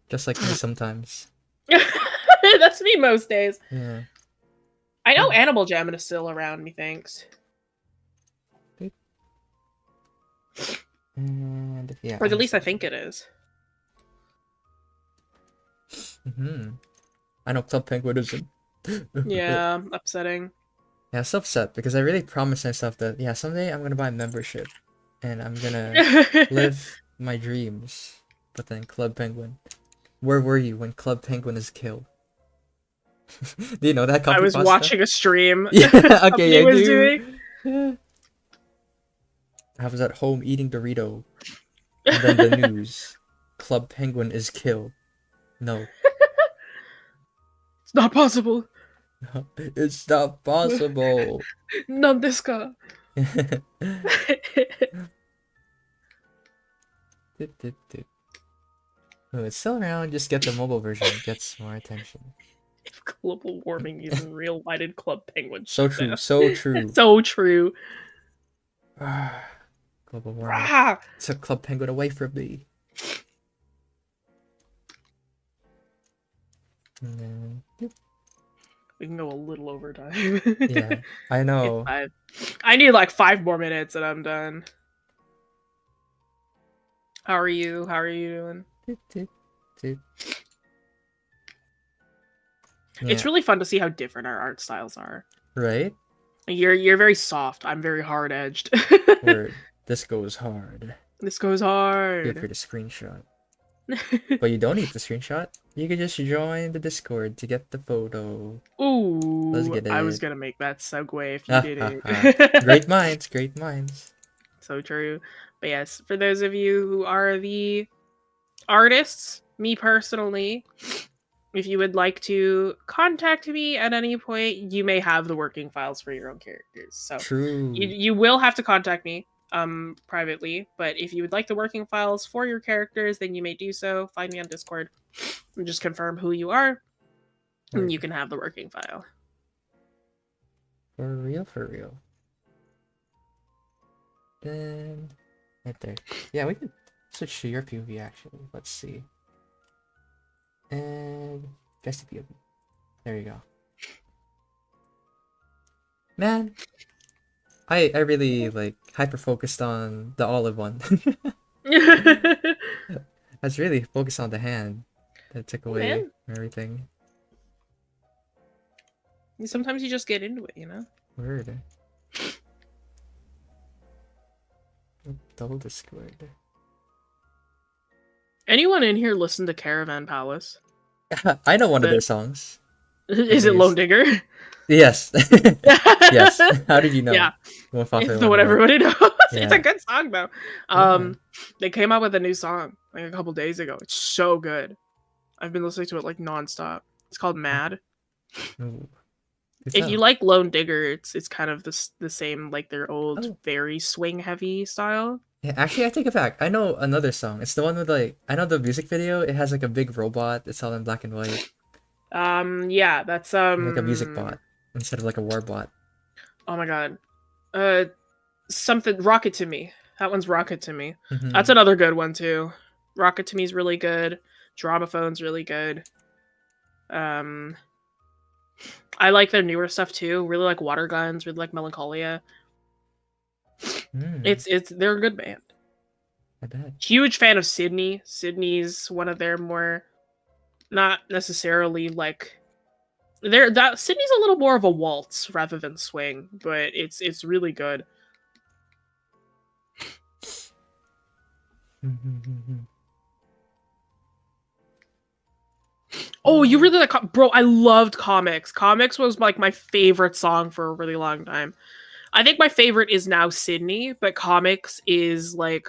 A: Just like me sometimes.
B: That's me most days.
A: Yeah.
B: I know Animal Jam is still around, methinks.
A: And yeah.
B: Or at least I think it is.
A: I know Club Penguin isn't.
B: Yeah, upsetting.
A: Yeah, it's upset because I really promised myself that someday I'm gonna buy a membership and I'm gonna live my dreams. But then Club Penguin. Where were you when Club Penguin is killed? Do you know that?
B: I was watching a stream.
A: Yeah, okay, I
B: was
A: do.
B: doing.
A: Yeah. I was at home eating Dorito. And then the news. Club Penguin is killed. No.
B: It's not possible.
A: It's not possible.
B: Non desu ka.
A: Oh, it's still around. Just get the mobile version. It gets more attention.
B: If global warming isn't real, why did Club Penguin?
A: So true. So true.
B: So true.
A: Global warming took Club Penguin away from me. And then,
B: we can go a little overtime.
A: Yeah, I know.
B: I need like 5 more minutes and I'm done. How are you? How are you doing? It's really fun to see how different our art styles are.
A: Right?
B: You're very soft. I'm very hard edged.
A: Word. This goes hard.
B: This goes hard.
A: Feel free to screenshot. But you don't need the screenshot. You can just join the Discord to get the photo.
B: Ooh,
A: let's get it.
B: I was gonna make that segue if you didn't.
A: Great minds, great minds.
B: So true. But yes, for those of you who are the artists, me personally, if you would like to contact me at any point, you may have the working files for your own characters. So
A: true.
B: You will have to contact me privately, but if you would like the working files for your characters, then you may do so. Find me on Discord and just confirm who you are, and you can have the working file.
A: For real, for real. Then right there. Yeah, we could switch to your POV actually. Let's see. And just the POV. There you go. Man, I really like hyper focused on the olive one. I was really focused on the hand that took away everything.
B: Sometimes you just get into it, you know?
A: Word. Double Discord.
B: Anyone in here listen to Caravan Palace?
A: I know one of their songs.
B: Is it Lone Digger?
A: Yes. Yes. How did you know?
B: Yeah.
A: It's
B: the one everybody knows.
A: Yeah.
B: It's a good song though. They came out with a new song like a couple days ago. It's so good. I've been listening to it like nonstop. It's called Mad.
A: Ooh.
B: If you like Lone Digger, it's kind of the same like their old very swing heavy style.
A: Yeah, actually I take it back. I know another song. It's the one with like I know the music video. It has like a big robot. It's all in black and white.
B: Yeah, that's
A: like a music bot instead of like a war bot.
B: Oh my god. Something Rocket to Me. That one's Rocket to Me.
A: Mm-hmm.
B: That's another good one too. Rocket to Me is really good. Dramaphone's really good. I like their newer stuff too. Really like Water Guns, really like Melancholia. They're a good band.
A: I bet.
B: Huge fan of Sydney. Sydney's one of their more not necessarily like Sydney's a little more of a waltz rather than swing, but it's really good. Oh, you really like bro, I loved Comics. Comics was like my favorite song for a really long time. I think my favorite is now Sydney, but Comics is like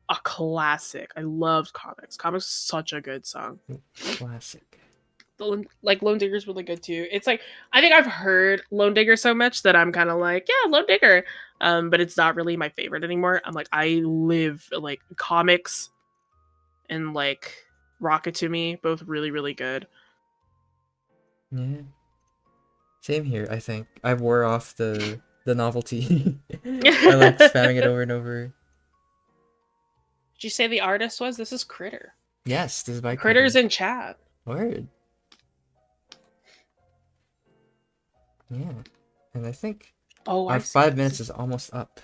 B: a classic. I loved Comics. Comics is such a good song.
A: Classic.
B: like Lone Digger's really good too. It's like I think I've heard Lone Digger so much that I'm kind of like, yeah, Lone Digger. But it's not really my favorite anymore. I'm like, I live like comics and like Rocket to Me, both really, really good.
A: Yeah. Same here, I think. I wore off the novelty. I like spamming it over and over.
B: Did you say the artist was? This is Critter.
A: Yes, this is by
B: Critter's
A: Critter.
B: in chat.
A: Word. Yeah. And I think
B: Oh,
A: our
B: I see.
A: 5 minutes is almost up.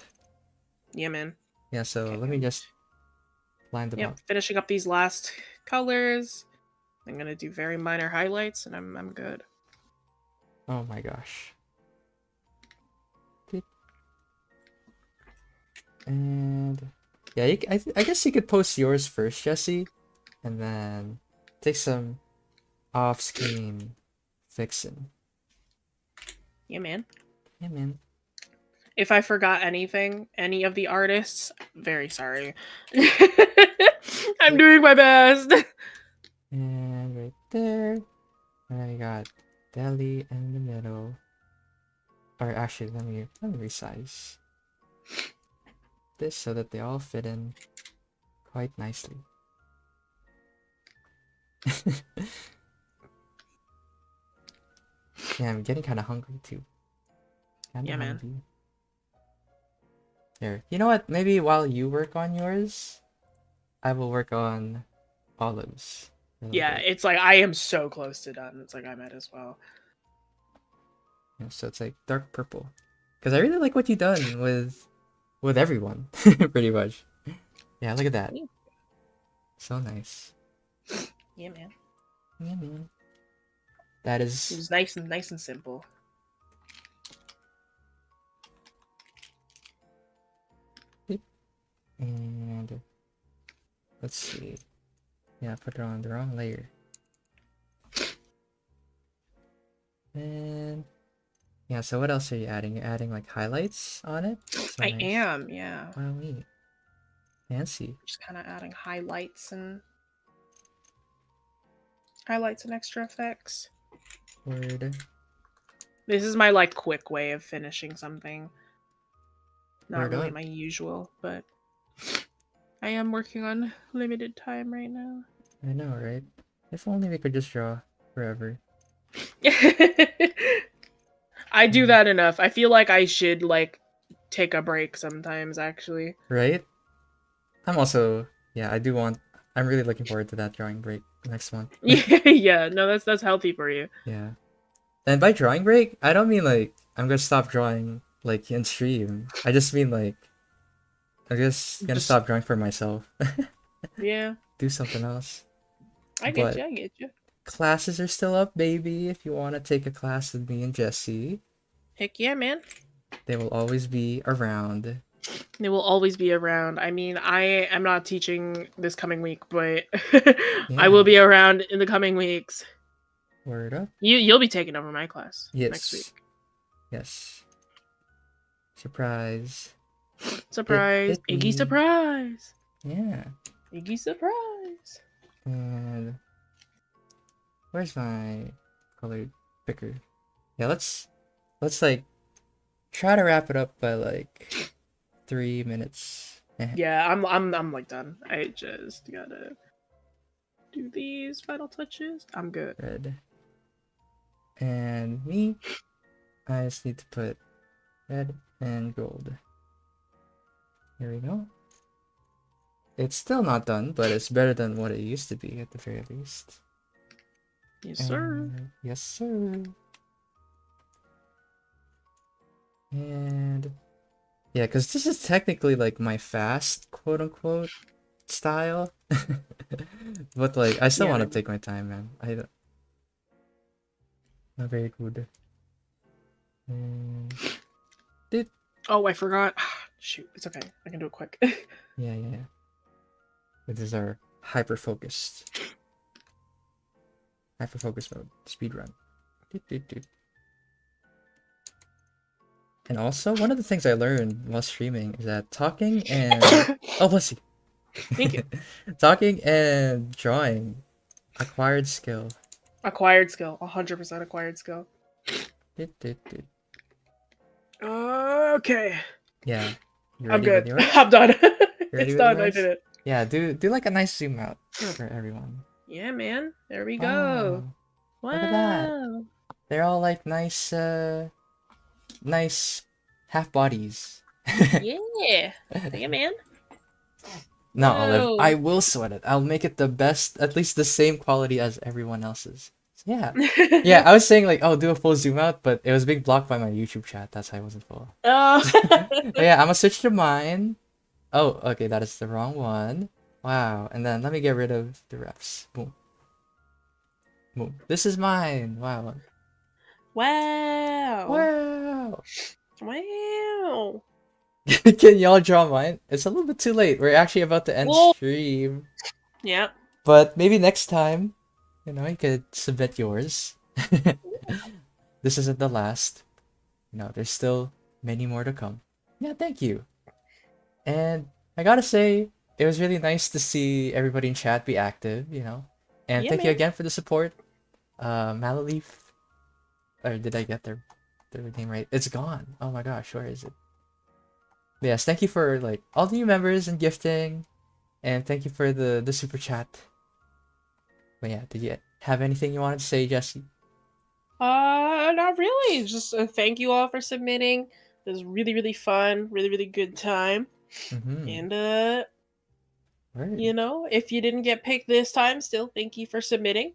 B: Yeah, man.
A: Yeah, so
B: Okay.
A: let me just line them
B: Yep,
A: up.
B: finishing up these last colors. I'm gonna do very minor highlights, and I'm good.
A: Oh my gosh. And yeah, I guess you could post yours first, Jesse, and then take some off-screen fixing.
B: Yeah, man.
A: Yeah, man.
B: If I forgot anything, any of the artists, very sorry. I'm doing my best.
A: And right there, and I got Delhi in the middle. Or actually, let me resize this so that they all fit in quite nicely. Yeah, I'm getting kind of hungry too.
B: Yeah, man.
A: Hungry. There. You know what? Maybe while you work on yours, I will work on Olive's.
B: Yeah, it's like I am so close to done. It's like I might as well.
A: Yeah, so it's like dark purple. Because I really like what you've done with everyone, pretty much. Yeah, look at that.
B: Yeah.
A: So nice.
B: Yeah, man.
A: Yeah, man. That
B: It
A: is
B: was nice and simple.
A: and let's see. Yeah, put it on the wrong layer. And yeah, so what else are you adding? You're adding like highlights on it? So
B: I
A: nice.
B: am, yeah.
A: Wow, neat. Fancy.
B: Just kind of adding highlights and extra effects.
A: Word.
B: This is my like quick way of finishing something. Not
A: Word
B: really
A: up.
B: my usual, but I am working on limited time right now.
A: I know, right? If only we could just draw forever.
B: I do that enough. I feel like I should like take a break sometimes actually.
A: Right? I'm also, yeah, I'm really looking forward to that drawing break next month.
B: Yeah, no, that's healthy for you.
A: Yeah. And by drawing break, I don't mean like I'm gonna stop drawing like in stream. I just mean like I'm just gonna stop drawing for myself.
B: Yeah.
A: Do something else.
B: I get you.
A: Classes are still up, baby. If you want to take a class with me and Jesse,
B: Heck yeah, man.
A: they will always be around.
B: They will always be around. I mean, I am not teaching this coming week, but I will be around in the coming weeks.
A: Word up.
B: You'll be taking over my class next week.
A: Yes. Surprise.
B: Surprise. Iggy surprise.
A: Yeah.
B: Iggy surprise.
A: And where's my colored picker? Yeah, let's like try to wrap it up by like 3 minutes.
B: Yeah, I'm like done. I just gotta do these final touches. I'm good.
A: Red. And me, I just need to put red and gold. Here we go. It's still not done, but it's better than what it used to be at the very least.
B: Yes, sir.
A: Yes, sir. And yeah, because this is technically like my fast, quote unquote, style. But like, I still want to take my time, man. Not very good.
B: Oh, I forgot. Shoot, it's okay. I can do it quick.
A: Yeah. This is our hyper-focused mode. Speed run. And also, one of the things I learned while streaming is that talking and... Oh, bless you.
B: Thank you.
A: Talking and drawing. Acquired skill.
B: Acquired skill. 100% acquired skill. Okay.
A: Yeah. You
B: I'm
A: ready when
B: good.
A: you are?
B: I'm done.
A: Ready
B: It's
A: with
B: done. I
A: yours?
B: did it.
A: Yeah, do like a nice zoom out for everyone.
B: Yeah, man. There we
A: Wow.
B: go. Wow.
A: Look at that. They're all like nice nice half bodies.
B: Yeah. Yeah, man.
A: No, Olive,
B: Whoa.
A: I will sweat it. I'll make it the best, at least the same quality as everyone else's. So, yeah. Yeah, I was saying like, oh, do a full zoom out, but it was being blocked by my YouTube chat. That's why I wasn't full.
B: Oh.
A: But yeah, I'm gonna switch to mine. Oh, okay, that is the wrong one. Wow. And then let me get rid of the refs. Boom. Boom. This is mine. Wow.
B: Wow.
A: Wow.
B: Wow.
A: Can y'all draw mine? It's a little bit too late. We're actually about to end
B: Well,
A: stream.
B: yeah.
A: But maybe next time, you could submit yours. This isn't the last. There's still many more to come. Yeah, thank you. And I gotta say, it was really nice to see everybody in chat be active. And
B: Yeah,
A: thank you
B: man.
A: again for the support. Malaleaf. Or did I get their name right? It's gone. Oh my gosh, where is it? But yes, thank you for like all the new members and gifting. And thank you for the super chat. But yeah, did you have anything you wanted to say, Jesse?
B: Not really. Just thank you all for submitting. It was really, really fun. Really, really good time.
A: Mm-hmm.
B: And
A: Word.
B: if you didn't get picked this time, still thank you for submitting.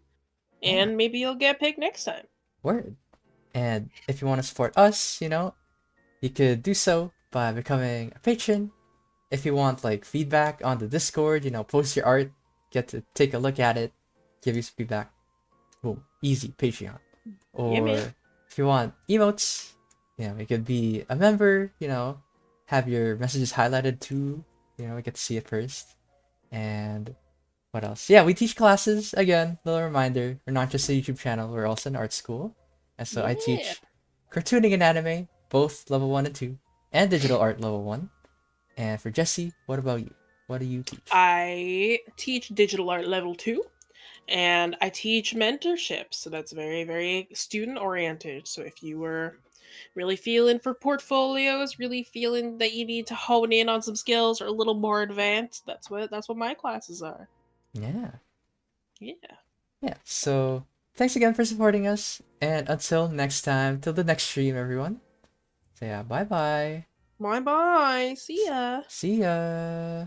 A: Yeah.
B: And maybe you'll get picked next time.
A: Word. And if you want to support us, you could do so by becoming a patron. If you want like feedback on the Discord, post your art, get to take a look at it, give you some feedback. Boom. Easy. Patreon.
B: Yeah,
A: Or
B: man.
A: if you want emotes, it could be a member, have your messages highlighted too. We get to see it first. And what else? Yeah, we teach classes. Again, little reminder, we're not just a YouTube channel, we're also an art school. And so I
B: Yeah.
A: teach cartooning and anime, both level 1 and 2, and digital art level 1. And for Jesse, what about you? What do you teach?
B: I teach digital art level 2. And I teach mentorship, so that's very, very student oriented. So if you were really feeling for portfolios, really feeling that you need to hone in on some skills or a little more advanced, that's what my classes are.
A: Yeah.
B: Yeah.
A: Yeah. So thanks again for supporting us. And until next time, till the next stream, everyone. So yeah, bye bye.
B: Bye bye. See ya.
A: See ya.